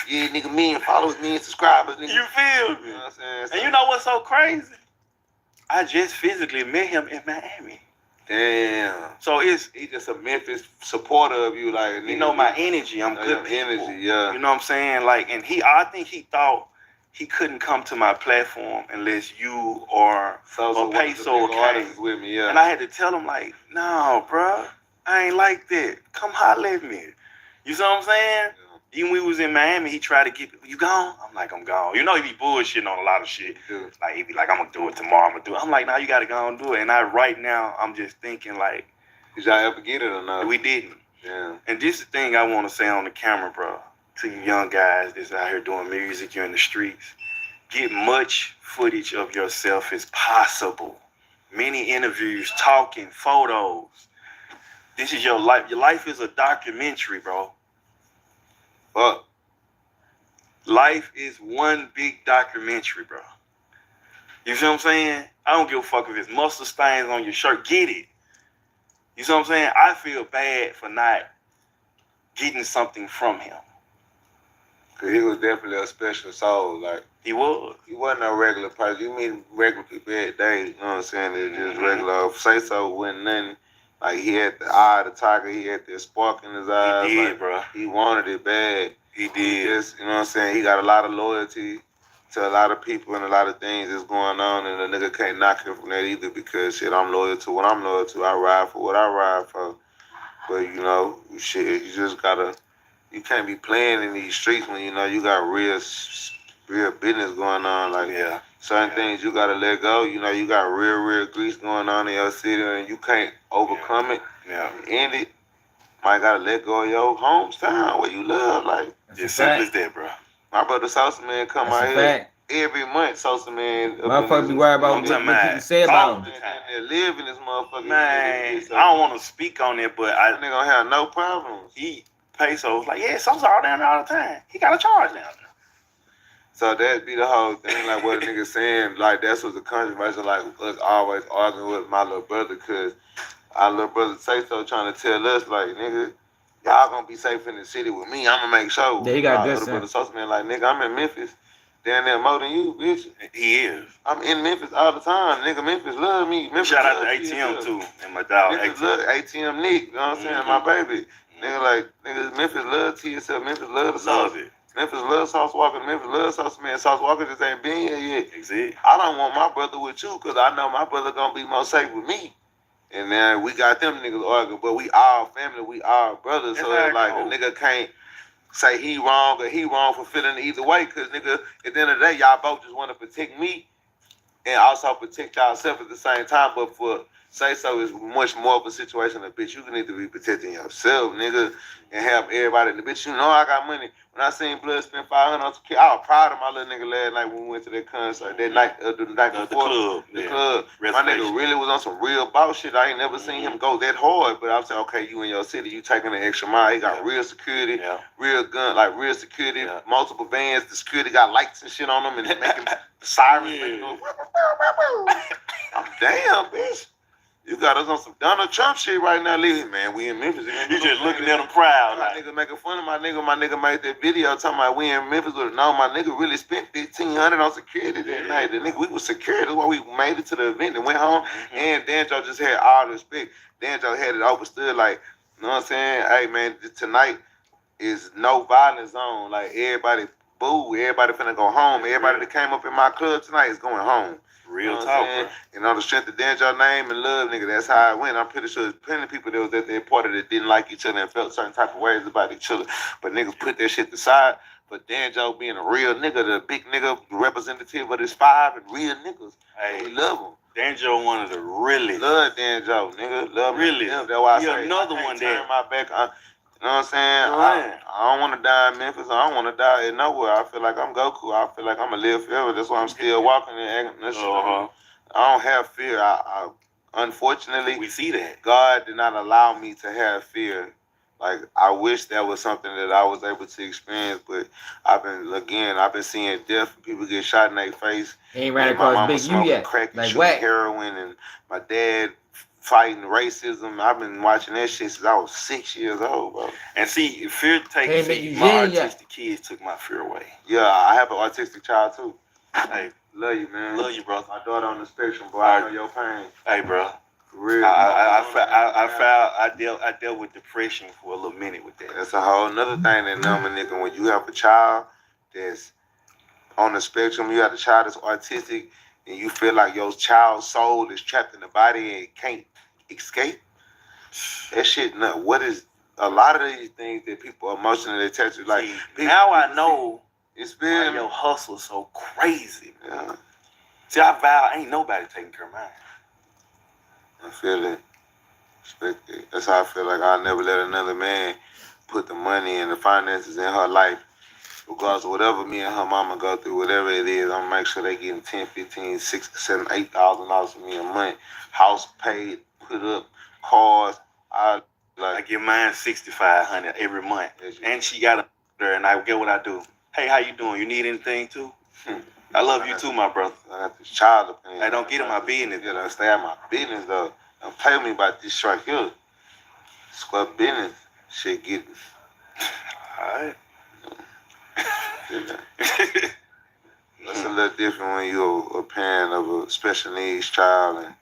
yeah, nigga, million followers, million subscribers, nigga. You feel me? You know what I'm saying? And you know what's so crazy? I just physically met him in Miami. Damn. So he just a Memphis supporter of you, like, you know my energy. I'm good energy, yeah. You know what I'm saying? Like, and I think he thought he couldn't come to my platform unless you or Peso came with me, yeah. And I had to tell him, like, no, bro, I ain't like that. Come holler at me. You see what I'm saying? Yeah. Even when we was in Miami, he tried to get, you gone? I'm like, I'm gone. You know, he be bullshitting on a lot of shit. Yeah. Like, he be like, I'm going to do it tomorrow. I'm going to do it. I'm like, nah, you got to go and do it. And right now, I'm just thinking, like, did y'all ever get it or not? We didn't. Yeah. And this is the thing I want to say on the camera, bro, to you young guys that's out here doing music, you're in the streets. Get much footage of yourself as possible. Many interviews, talking, photos. This is your life. Your life is a documentary, bro. Fuck. Life is one big documentary, bro. You see what I'm saying? I don't give a fuck if it's mustard stains on your shirt. Get it. You see what I'm saying? I feel bad for not getting something from him. Cause he was definitely a special soul. Like, he was. He wasn't a regular person. You meet regular people every day. You know what I'm saying? It's just regular. Sayso wasn't nothing. Like, he had the eye of the tiger. He had the spark in his eyes. He did, like, bro. He wanted it bad. He did. He just, you know what I'm saying? He got a lot of loyalty to a lot of people and a lot of things that's going on. And a nigga can't knock him from that either because, shit, I'm loyal to what I'm loyal to. I ride for what I ride for. But, you know, shit, you just gotta, you can't be playing in these streets when, you know, you got real business going on. Like, yeah. Certain things you gotta let go. You know, you got real grease going on in your city and you can't overcome it. Yeah. End it. Might gotta let go of your hometown where you live. Like, just simple as that, bro. My brother Sosa Man come out here every month. Sosa Man. Motherfucker be worried about what people say about him. They live in this motherfucker. Man, I don't want to speak on it, but I ain't gonna have no problems. Peso was like, yeah, Sosa all down there all the time. He got a charge down there. So that'd be the whole thing, like what a nigga saying, like that's what the controversy, like us always arguing with my little brother, cause our little brother Sayso trying to tell us, like, nigga, y'all gonna be safe in the city with me. I'ma make sure. Yeah, he got good sense. Brother Sosa Man, like, nigga, I'm in Memphis, down there more than you, bitch. He is. I'm in Memphis all the time, nigga. Memphis love me. Memphis shout out to ATM too, and my dog. Memphis love ATM Nick. You know what I'm saying? My baby. Nigga, like, nigga, Memphis love to yourself. Memphis love the sauce. Love it. Memphis loves Sauce Walka. Memphis loves Sauce Man. Sauce Walka just ain't been here yet. Exactly. I don't want my brother with you because I know my brother gonna be more safe with me. And then we got them niggas arguing, but we all family, we all brothers. So it's like a nigga can't say he wrong or he wrong for feeling either way. Cause nigga, at the end of the day, y'all both just want to protect me and also protect yourself at the same time. But for Sayso is much more of a situation that, bitch, you need to be protecting yourself, nigga, and have everybody. And the bitch, you know I got money. When I seen Blood spend $500 on tequila, I was proud of my little nigga last night when we went to that concert. That night, the night before. The club. My nigga really was on some real boss shit. I ain't never seen him go that hard. But I'm saying, okay, you in your city, you taking an extra mile. He got real security, real gun, like real security, multiple vans. The security got lights and shit on them and making sirens. I'm damn, bitch. You got us on some Donald Trump shit right now, leaving, man. We in Memphis. You just looking at him proud. My nigga making fun of my nigga. My nigga made that video talking about we in Memphis. No, my nigga really spent $1,500 on security that night. The nigga, we was secure. That's why we made it to the event and went home. And Danjo just had all the respect. Danjo had it overstood, like, you know what I'm saying? Hey, man, tonight is no violence zone. Like, everybody boo. Everybody finna go home. Everybody that came up in my club tonight is going home. Real what talk, I'm saying? bro. And on the strength of Danger's name and love, nigga, that's how it went. I'm pretty sure there's plenty of people that was at that party that didn't like each other and felt certain type of ways about each other. But niggas put that shit aside. But Danjo being a real nigga, the big nigga representative of this 5 and real niggas. Hey, we love him. Danjo one of the realest. Love Danjo, nigga. Love really. him. That's why I say another I one turn that. my back. You know what I'm saying? I don't want to die in Memphis. I don't want to die in nowhere. I feel like I'm Goku. I feel like I'm going to live forever. That's why I'm still walking and acting. I don't have fear. Unfortunately, we see that. God did not allow me to have fear. Like, I wish that was something that I was able to experience, but I've been seeing death. People get shot in their face. He ain't ran my across mama Big U smoking yet. crack and Like shooting what? heroin, and my dad fighting racism. I've been watching that shit since I was 6 years old, bro. And see, fear takes my artistic kids took my fear away. Yeah, I have an autistic child too. Hey, love you, man. Love you, bro. My daughter on the spectrum, bro. I know your pain. Hey, bro. For real. I dealt with depression for a little minute with that. That's a whole nother thing that number, nigga. When you have a child that's on the spectrum, you have a child that's autistic, and you feel like your child's soul is trapped in the body and can't escape. That shit, what is a lot of these things that people emotionally attach to? Like, now I know it's been your hustle so crazy. Yeah. See, I vow ain't nobody taking care of mine. I feel it. Respect it. That's how I feel like I'll never let another man put the money and the finances in her life. Regardless of whatever me and her mama go through, whatever it is, I'm gonna make sure they getting $10, $15, $6, $7, $8,000 from me a month. House paid, put up, cars. I give mine $6,500 every month. And she got her, and I get what I do. Hey, how you doing? You need anything too? I love you too, my brother. I got this child up in. I don't get in my business. You know, stay out my business though. Don't play with me about this right here. Square business. Shit getting. Alright. It's a little different when you're a parent of a special needs child, and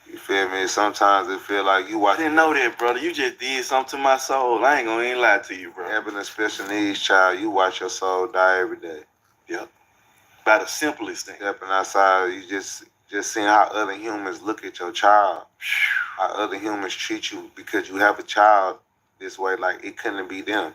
you feel me? Sometimes it feel like you watching. I didn't know that, brother. You just did something to my soul. I ain't gonna even lie to you, bro. Having a special needs child, you watch your soul die every day. Yep. By the simplest thing. Stepping outside, you just seeing how other humans look at your child, how other humans treat you because you have a child this way, like it couldn't be them,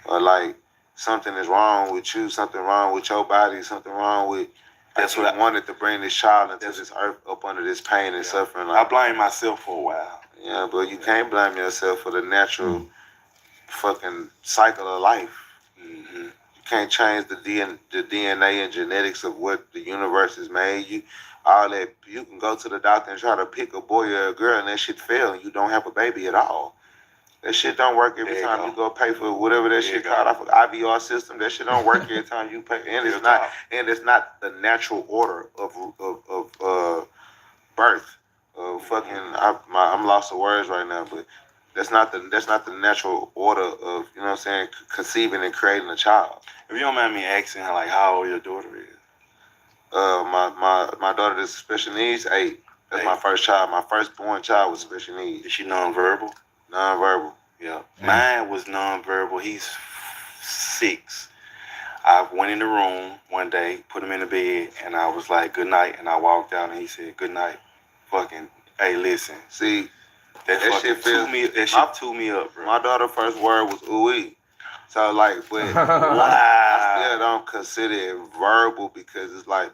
or like something is wrong with you, something wrong with your body, something wrong with. That's what I wanted to bring this child into this earth up under this pain and suffering. Like, I blamed myself for a while. Yeah, but you can't blame yourself for the natural fucking cycle of life. Mm-hmm. You can't change the DNA and genetics of what the universe has made. All that, you can go to the doctor and try to pick a boy or a girl and that shit fail and you don't have a baby at all. That shit don't work every time you go pay for whatever that shit called off of IVR system. That shit don't work every time you pay, and it's not the natural order of birth. I'm lost of words right now, but that's not the natural order of, you know what I'm saying, conceiving and creating a child. If you don't mind me asking, like, how old your daughter is? My daughter is special needs, 8. That's my first child. My firstborn child was special needs. Is she nonverbal? Nonverbal. Yeah. Mine was nonverbal. He's 6. I went in the room one day, put him in the bed, and I was like, good night. And I walked out and he said, good night. Fucking, hey, listen. See, that shit tore me up, bro. My daughter's first word was ooh-ee. So, like, but wow. I still don't consider it verbal because it's like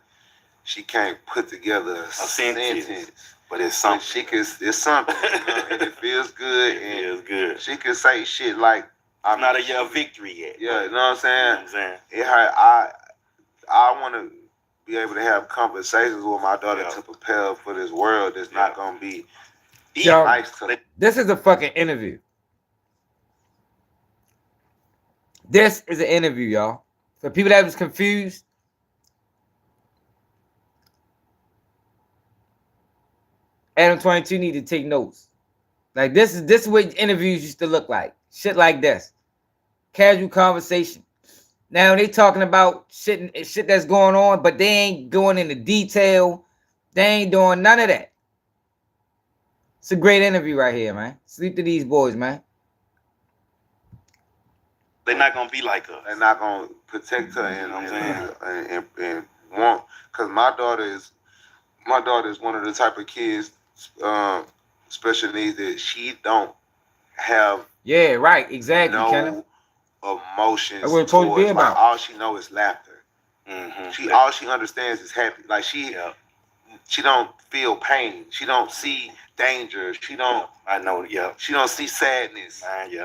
she can't put together a sentence. But it's something. It's something, you know, and it feels good. It feels good. She can say shit like, I'm not a victory yet. Yeah, you know what I'm saying? I want to be able to have conversations with my daughter to prepare for this world that's not going to be nice to them. This is a fucking interview. This is an interview, y'all. For people that was confused, Adam 22 need to take notes. Like this is what interviews used to look like. Shit like this. Casual conversation. Now they talking about shit that's going on, but they ain't going into detail. They ain't doing none of that. It's a great interview right here, man. Sleep to these boys, man. They're not gonna be like us. They're not gonna protect her, and you know what I'm saying, and want. Cause my daughter is one of the type of kids, special needs, that she don't have. Yeah, right, exactly. No emotions That's what it's supposed to be towards. Like about. all she knows is laughter. All she understands is happy. Like she don't feel pain. She don't see danger. She don't. I know. Yeah. She don't see sadness.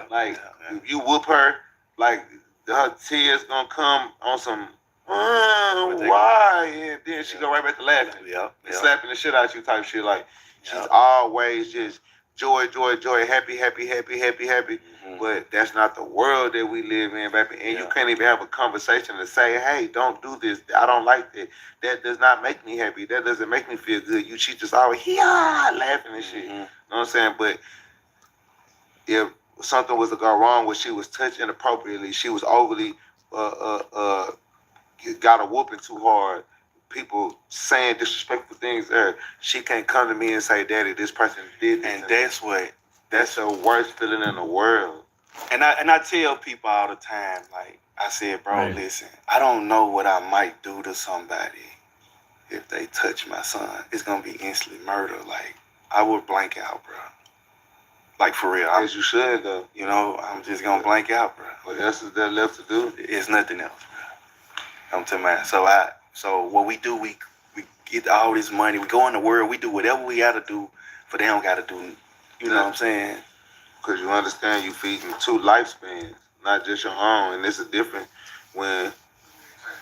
Like if you whoop her, like her tears gonna come on some. Why? And then she go right back to laughing. Slapping the shit out you type shit. Like she's always just joy, happy. But that's not the world that we live in, baby. And you can't even have a conversation to say, hey, don't do this. I don't like that. That does not make me happy. That doesn't make me feel good. She just always laughing and shit. You know what I'm saying? But if something was to go wrong where she was touched inappropriately, she was overly got a whooping too hard, people saying disrespectful things there, she can't come to me and say, Daddy, this person did this. And that's the worst feeling in the world. And I tell people all the time, like I said, bro, listen, I don't know what I might do to somebody if they touch my son. It's gonna be instantly murder. Like I would blank out, bro. Like for real. As you should though. You know, I'm just gonna blank out, bro. What else is there left to do? It's nothing else, bro. I'm telling you, so what we do, we get all this money, we go in the world, we do whatever we gotta do, but they don't gotta do, you know what I'm saying? Because you understand you feeding two lifespans, not just your own. And it's a different when,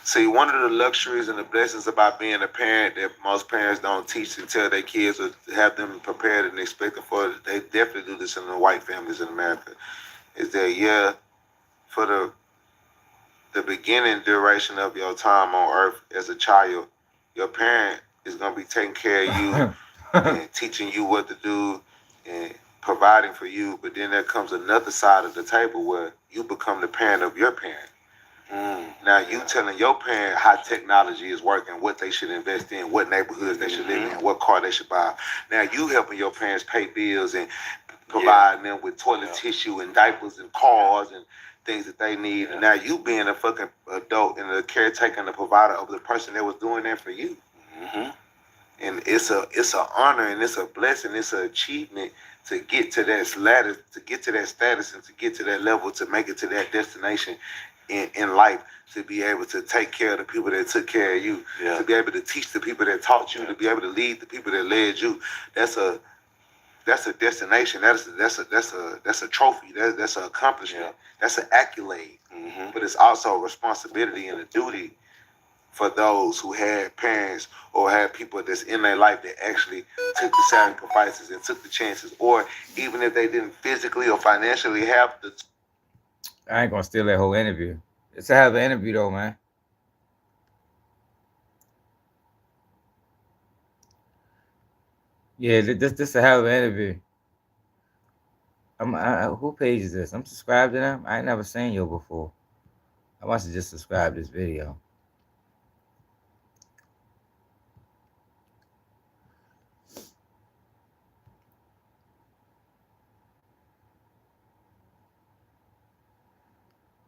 see, one of the luxuries and the blessings about being a parent that most parents don't teach and tell their kids or have them prepared and expect for it, they definitely do this in the white families in America, is that, for the beginning duration of your time on earth as a child, your parent is going to be taking care of you and teaching you what to do and providing for you. But then there comes another side of the table where you become the parent of your parent. Now you telling your parent how technology is working, what they should invest in, what neighborhoods they should live in, what car they should buy. Now you helping your parents pay bills and providing them with toilet tissue and diapers and cars and things that they need. And now you being a fucking adult and a caretaker and a provider of the person that was doing that for you. And it's a honor and it's a blessing, it's an achievement to get to that ladder, to get to that status and to get to that level, to make it to that destination in life, to be able to take care of the people that took care of you, to be able to teach the people that taught you, to be able to lead the people that led you. That's a destination. That's a trophy. That's an accomplishment. That's an accolade. But it's also a responsibility and a duty for those who had parents or had people that's in their life that actually took the sacrifices and took the chances, or even if they didn't physically or financially have the. I ain't gonna steal that whole interview. It's a hell of an interview though, man. Yeah, this a hell of an interview. Who page is this? I'm subscribed to them. I ain't never seen you before. I must have just subscribed this video.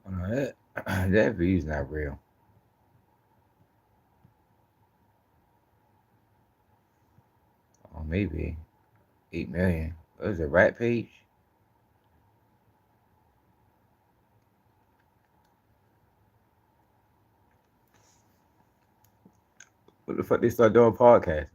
Oh, no, that view's not real. Oh, maybe 8 million. What is it, Rat page? What the fuck they start doing podcasting?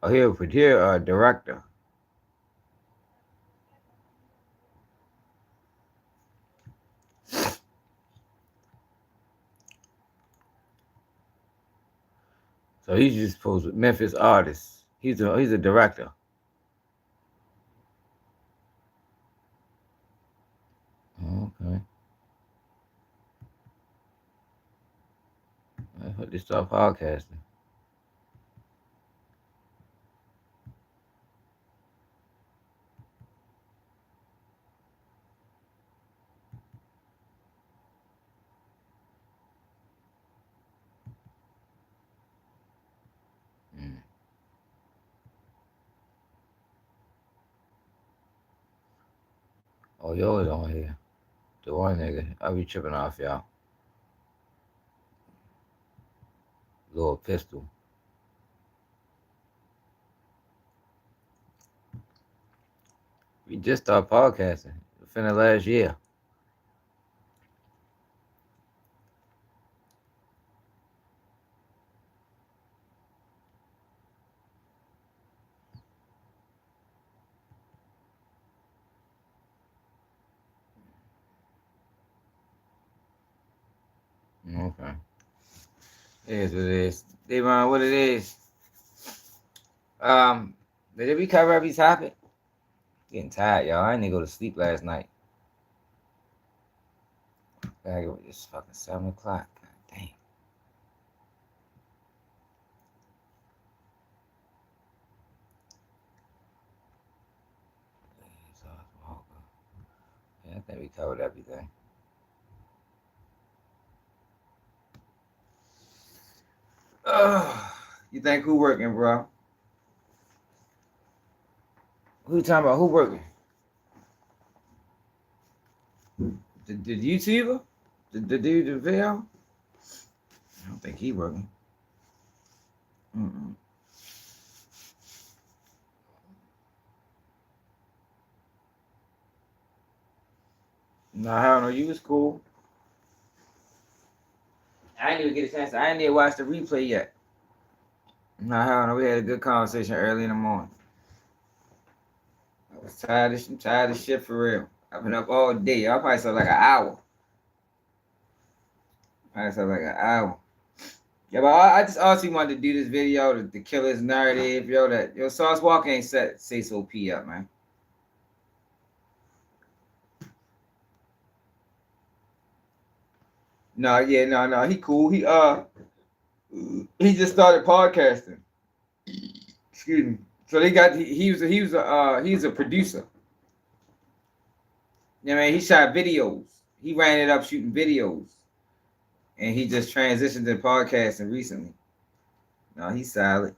Oh, here, producer, director. So he's just supposed to Memphis artist. He's a director. Okay. I hope they start podcasting. Oh, yo was on here. The one nigga. I be tripping off y'all. Little pistol. We just started podcasting. Within the last year. Okay. It is what it is. Devon, what it is. Did we cover every topic? Getting tired, y'all. I didn't go to sleep last night. Gotta go. It's fucking 7 o'clock. God damn. Yeah, I think we covered everything. You think who working, bro? Who you talking about? Who working? The YouTuber? The dude, the video? I don't think he working. Mm-mm. Nah, hell no, you was cool. I didn't even get a chance. I didn't even watch the replay yet. Nah, hell no, we had a good conversation early in the morning. I was tired of shit for real. I've been up all day. I probably slept like an hour. Yeah, but I just honestly wanted to do this video to kill his narrative, that Sauce Walka ain't set Sayso P up, man. No, he cool. He just started podcasting. Excuse me. So he's a producer. You know what I mean? He shot videos. He ran it up shooting videos. And he just transitioned to podcasting recently. No, he's solid.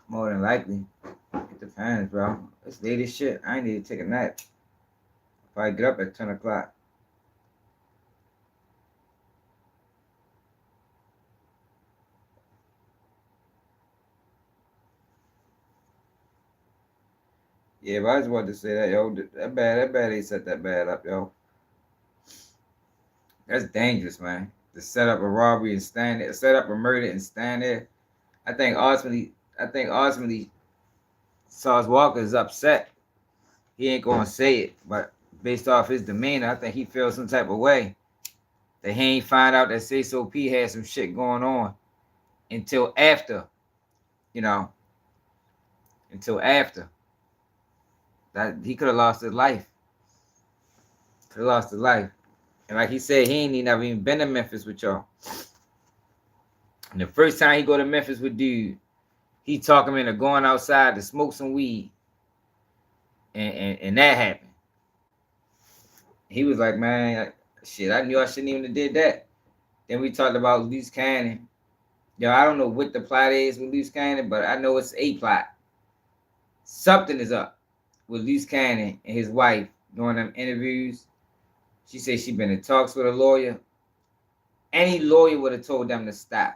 More than likely. It depends, bro. It's late as shit. I ain't need to take a nap. Probably get up at 10 o'clock. Yeah, but I just wanted to say that, yo. That bad ain't set that bad up, yo. That's dangerous, man. To set up a robbery and stand there, set up a murder and stand there. I think ultimately, Sauce Walka is upset. He ain't gonna say it, but based off his demeanor, I think he feels some type of way that he ain't find out that Sayso P had some shit going on until after, that he could have lost his life. And like he said, he ain't never even been to Memphis with y'all. And the first time he go to Memphis with dude, he talk him into going outside to smoke some weed. And that happened. He was like, man, shit, I knew I shouldn't even have did that. Then we talked about Luce Cannon. Yo, I don't know what the plot is with Luce Cannon, but I know it's a plot. Something is up with Luce Cannon and his wife during them interviews. She said she been in talks with a lawyer. Any lawyer would have told them to stop.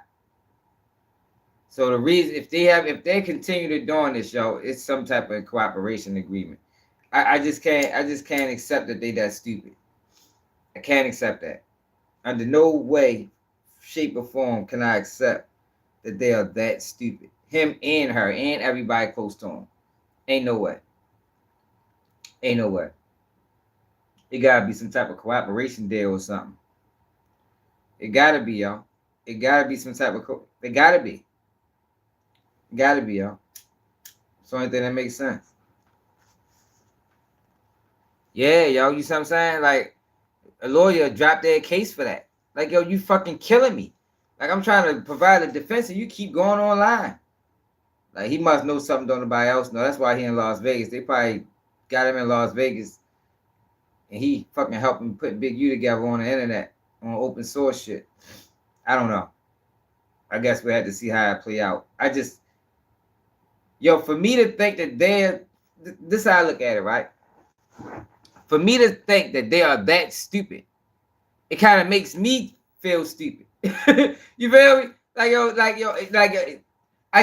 So the reason, if they continue to doing this, yo, it's some type of cooperation agreement. I just can't accept that they that stupid. I can't accept that. Under no way, shape, or form can I accept that they are that stupid. Him and her and everybody close to him. Ain't no way. It gotta be some type of cooperation deal or something. It gotta be, y'all. It gotta be some type of it gotta be. Y'all. It's the only thing that makes sense. Yeah, yo, you see what I'm saying? Like, a lawyer dropped their case for that. Like, yo, you fucking killing me. Like, I'm trying to provide a defense and you keep going online. Like, he must know something don't nobody else know. That's why he in Las Vegas. They probably got him in Las Vegas. And he fucking helped him put Big U together on the internet. On open source shit. I don't know. I guess we had to see how it play out. For me to think that they're this is how I look at it, right? For me to think that they are that stupid, it kind of makes me feel stupid. You feel me? I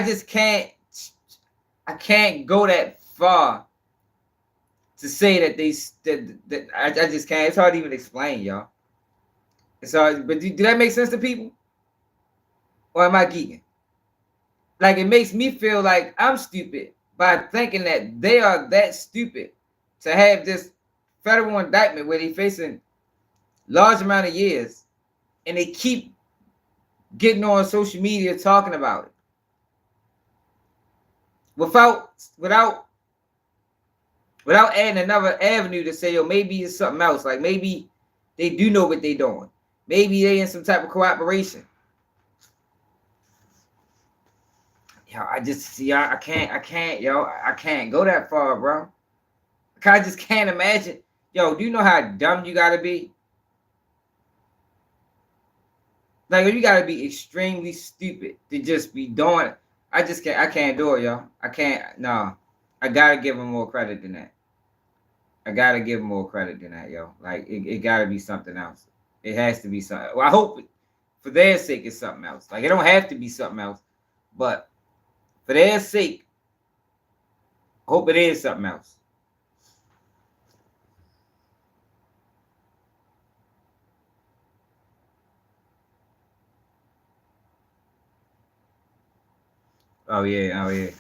just can't. I can't go that far to say that I just can't. It's hard to even explain, y'all. It's hard, but do that make sense to people? Or am I geeking? Like, it makes me feel like I'm stupid by thinking that they are that stupid to have this federal indictment where they're facing large amount of years, and they keep getting on social media talking about it without adding another avenue to say, yo, maybe it's something else. Like, maybe they do know what they're doing. Maybe they in some type of cooperation. Yo, I can't go that far, bro. I just can't imagine. Yo, do you know how dumb you gotta be? Like, you gotta be extremely stupid to just be doing it. I can't do it, y'all. I can't. No, I gotta give them more credit than that. Yo. Like, it gotta be something else. It has to be something. Well, I hope for their sake it's something else. Like, it don't have to be something else, but for their sake, I hope it is something else. Oh yeah.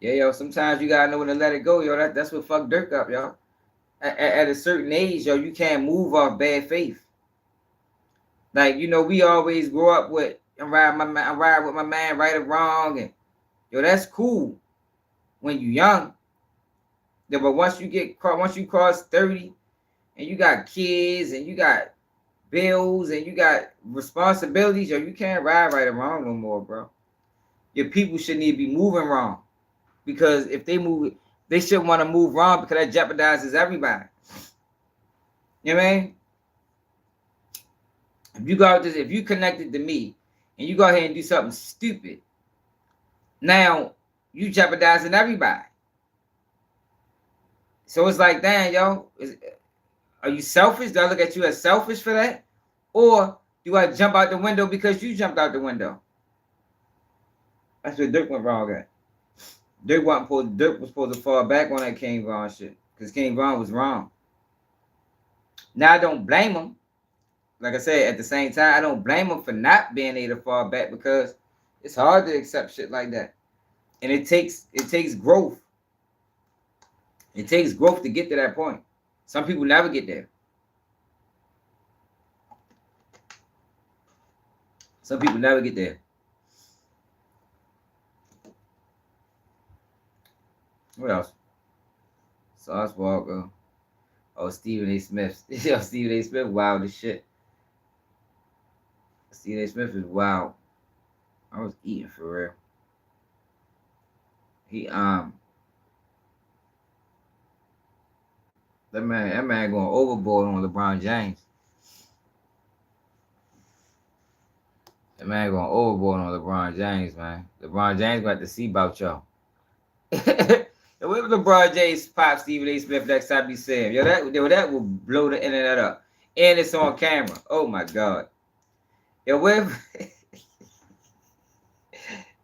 Yeah, yo, sometimes you gotta know when to let it go, yo. That's what fucked Dirk up, yo. At a certain age, yo, you can't move off bad faith. Like, you know, we always grow up with, I'm riding with my man, right or wrong, and yo, that's cool when you young. Yeah, but once you cross 30 and you got kids and you got bills and you got responsibilities, yo, you can't ride right or wrong no more, bro. Your people shouldn't even be moving wrong, because if they move, they shouldn't want to move wrong, because that jeopardizes everybody. You know what I mean? If you connected to me and you go ahead and do something stupid, now you jeopardizing everybody. So it's like, damn, yo, are you selfish? Do I look at you as selfish for that? Or do I jump out the window because you jumped out the window? That's where Dirk went wrong at. Dirk was supposed to fall back on that King Von shit, because King Von was wrong. Now, I don't blame him. Like I said, at the same time, I don't blame him for not being able to fall back, because it's hard to accept shit like that. And it takes growth. It takes growth to get to that point. Some people never get there. Some people never get there. What else? Sauce Walka. Oh, Stephen A. Smith. Yo, Stephen A. Smith, wild as shit. Stephen A. Smith is wild. I was eating for real. That man going overboard on LeBron James. That man going overboard on LeBron James, man. LeBron James got to see about y'all. What if LeBron James pop Stephen A. Smith next time he see him? Yo, that will blow the internet up. And it's on camera. Oh my God. Yo, what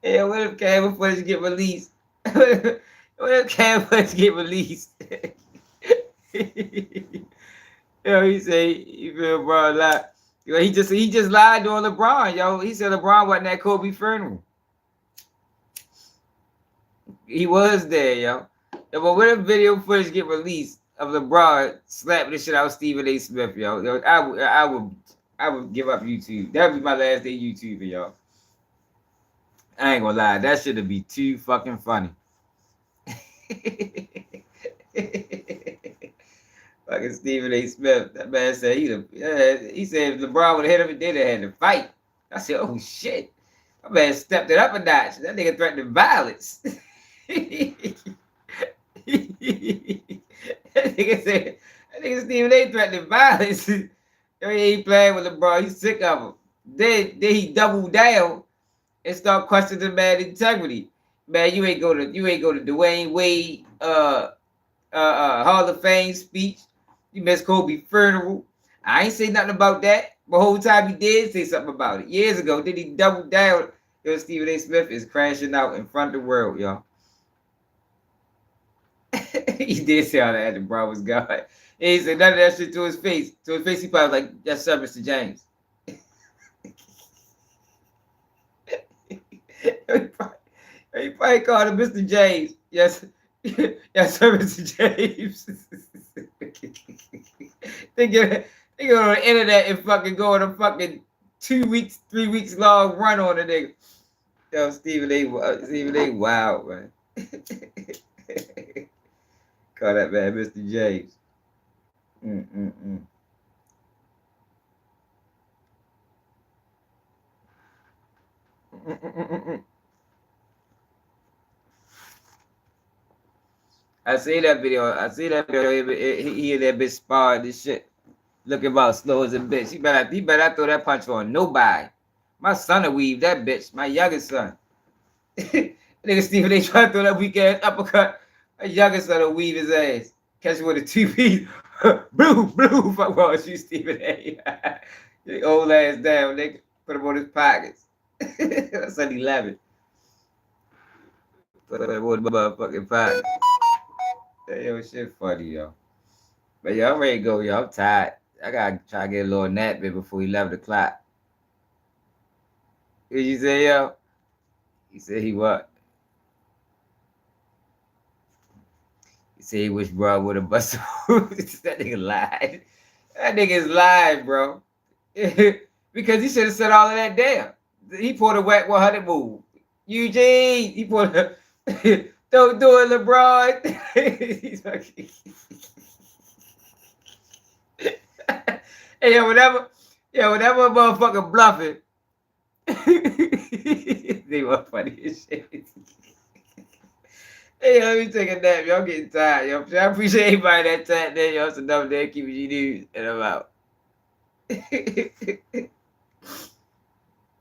if camera footage get released? What if camera footage get released? Yo, he say he feel LeBron lie. Yo, he just lied on LeBron, yo. He said LeBron wasn't at Kobe funeral. He was there, yo. But what if video footage get released of LeBron slapping the shit out of Stephen A. Smith, yo? I would give up YouTube. That would be my last day YouTuber, y'all. I ain't gonna lie, that shit'd be too fucking funny. Fucking Stephen A. Smith. That man said he said if LeBron would have hit him, they'd have had to fight. I said, oh shit. That man stepped it up a notch. That nigga threatened violence. That nigga Stephen A. threatening violence. He ain't playing with LeBron. He's sick of him. Then he doubled down and start questioning the man's integrity. Man, you ain't go to Dwayne Wade Hall of Fame speech. You missed Kobe funeral. I ain't say nothing about that. The whole time he did say something about it. Years ago, then he doubled down. Yo, Stephen A. Smith is crashing out in front of the world, y'all. He did say all that, the bro was God. And he said none of that shit to his face. To his face, he probably was like, yes, sir, Mr. James. He probably called him Mr. James. Yes, yes, sir, Mr. James. They get on the internet and fucking go on a fucking 2 weeks, 3 weeks long run on the nigga. Yo, Stephen A. Wild, man. Call that man Mr. James. I see that video. He and that bitch sparring this shit. Looking about slow as a bitch. He better throw that punch on nobody. My son will weave that bitch. My youngest son. Nigga Stephen A. trying to throw that weak ass uppercut. My youngest son will weave his ass. Catch him with a 2-piece. Blue. Fuck wrong with you, Stephen A. Your old ass down, nigga. Put him on his pockets. That's on 11. Put him on the motherfucking pockets. Yo, shit funny, yo. But yo, I'm ready to go, yo. I'm tired. I gotta try to get a little nap in before 11 o'clock. What you say, yo? He said he what? He said he wish bro would have busted. That nigga lied. That nigga is lying, bro. Because he should have said all of that down. He pulled a whack 100 move. Eugene, he pulled a don't do it, LeBron. He's fucking. Hey, whenever motherfucker bluffing, they were funny as shit. Hey, let me take a nap. Y'all getting tired, yo. I appreciate everybody that tapped in, yo. It's another day keeping you news, and I'm out.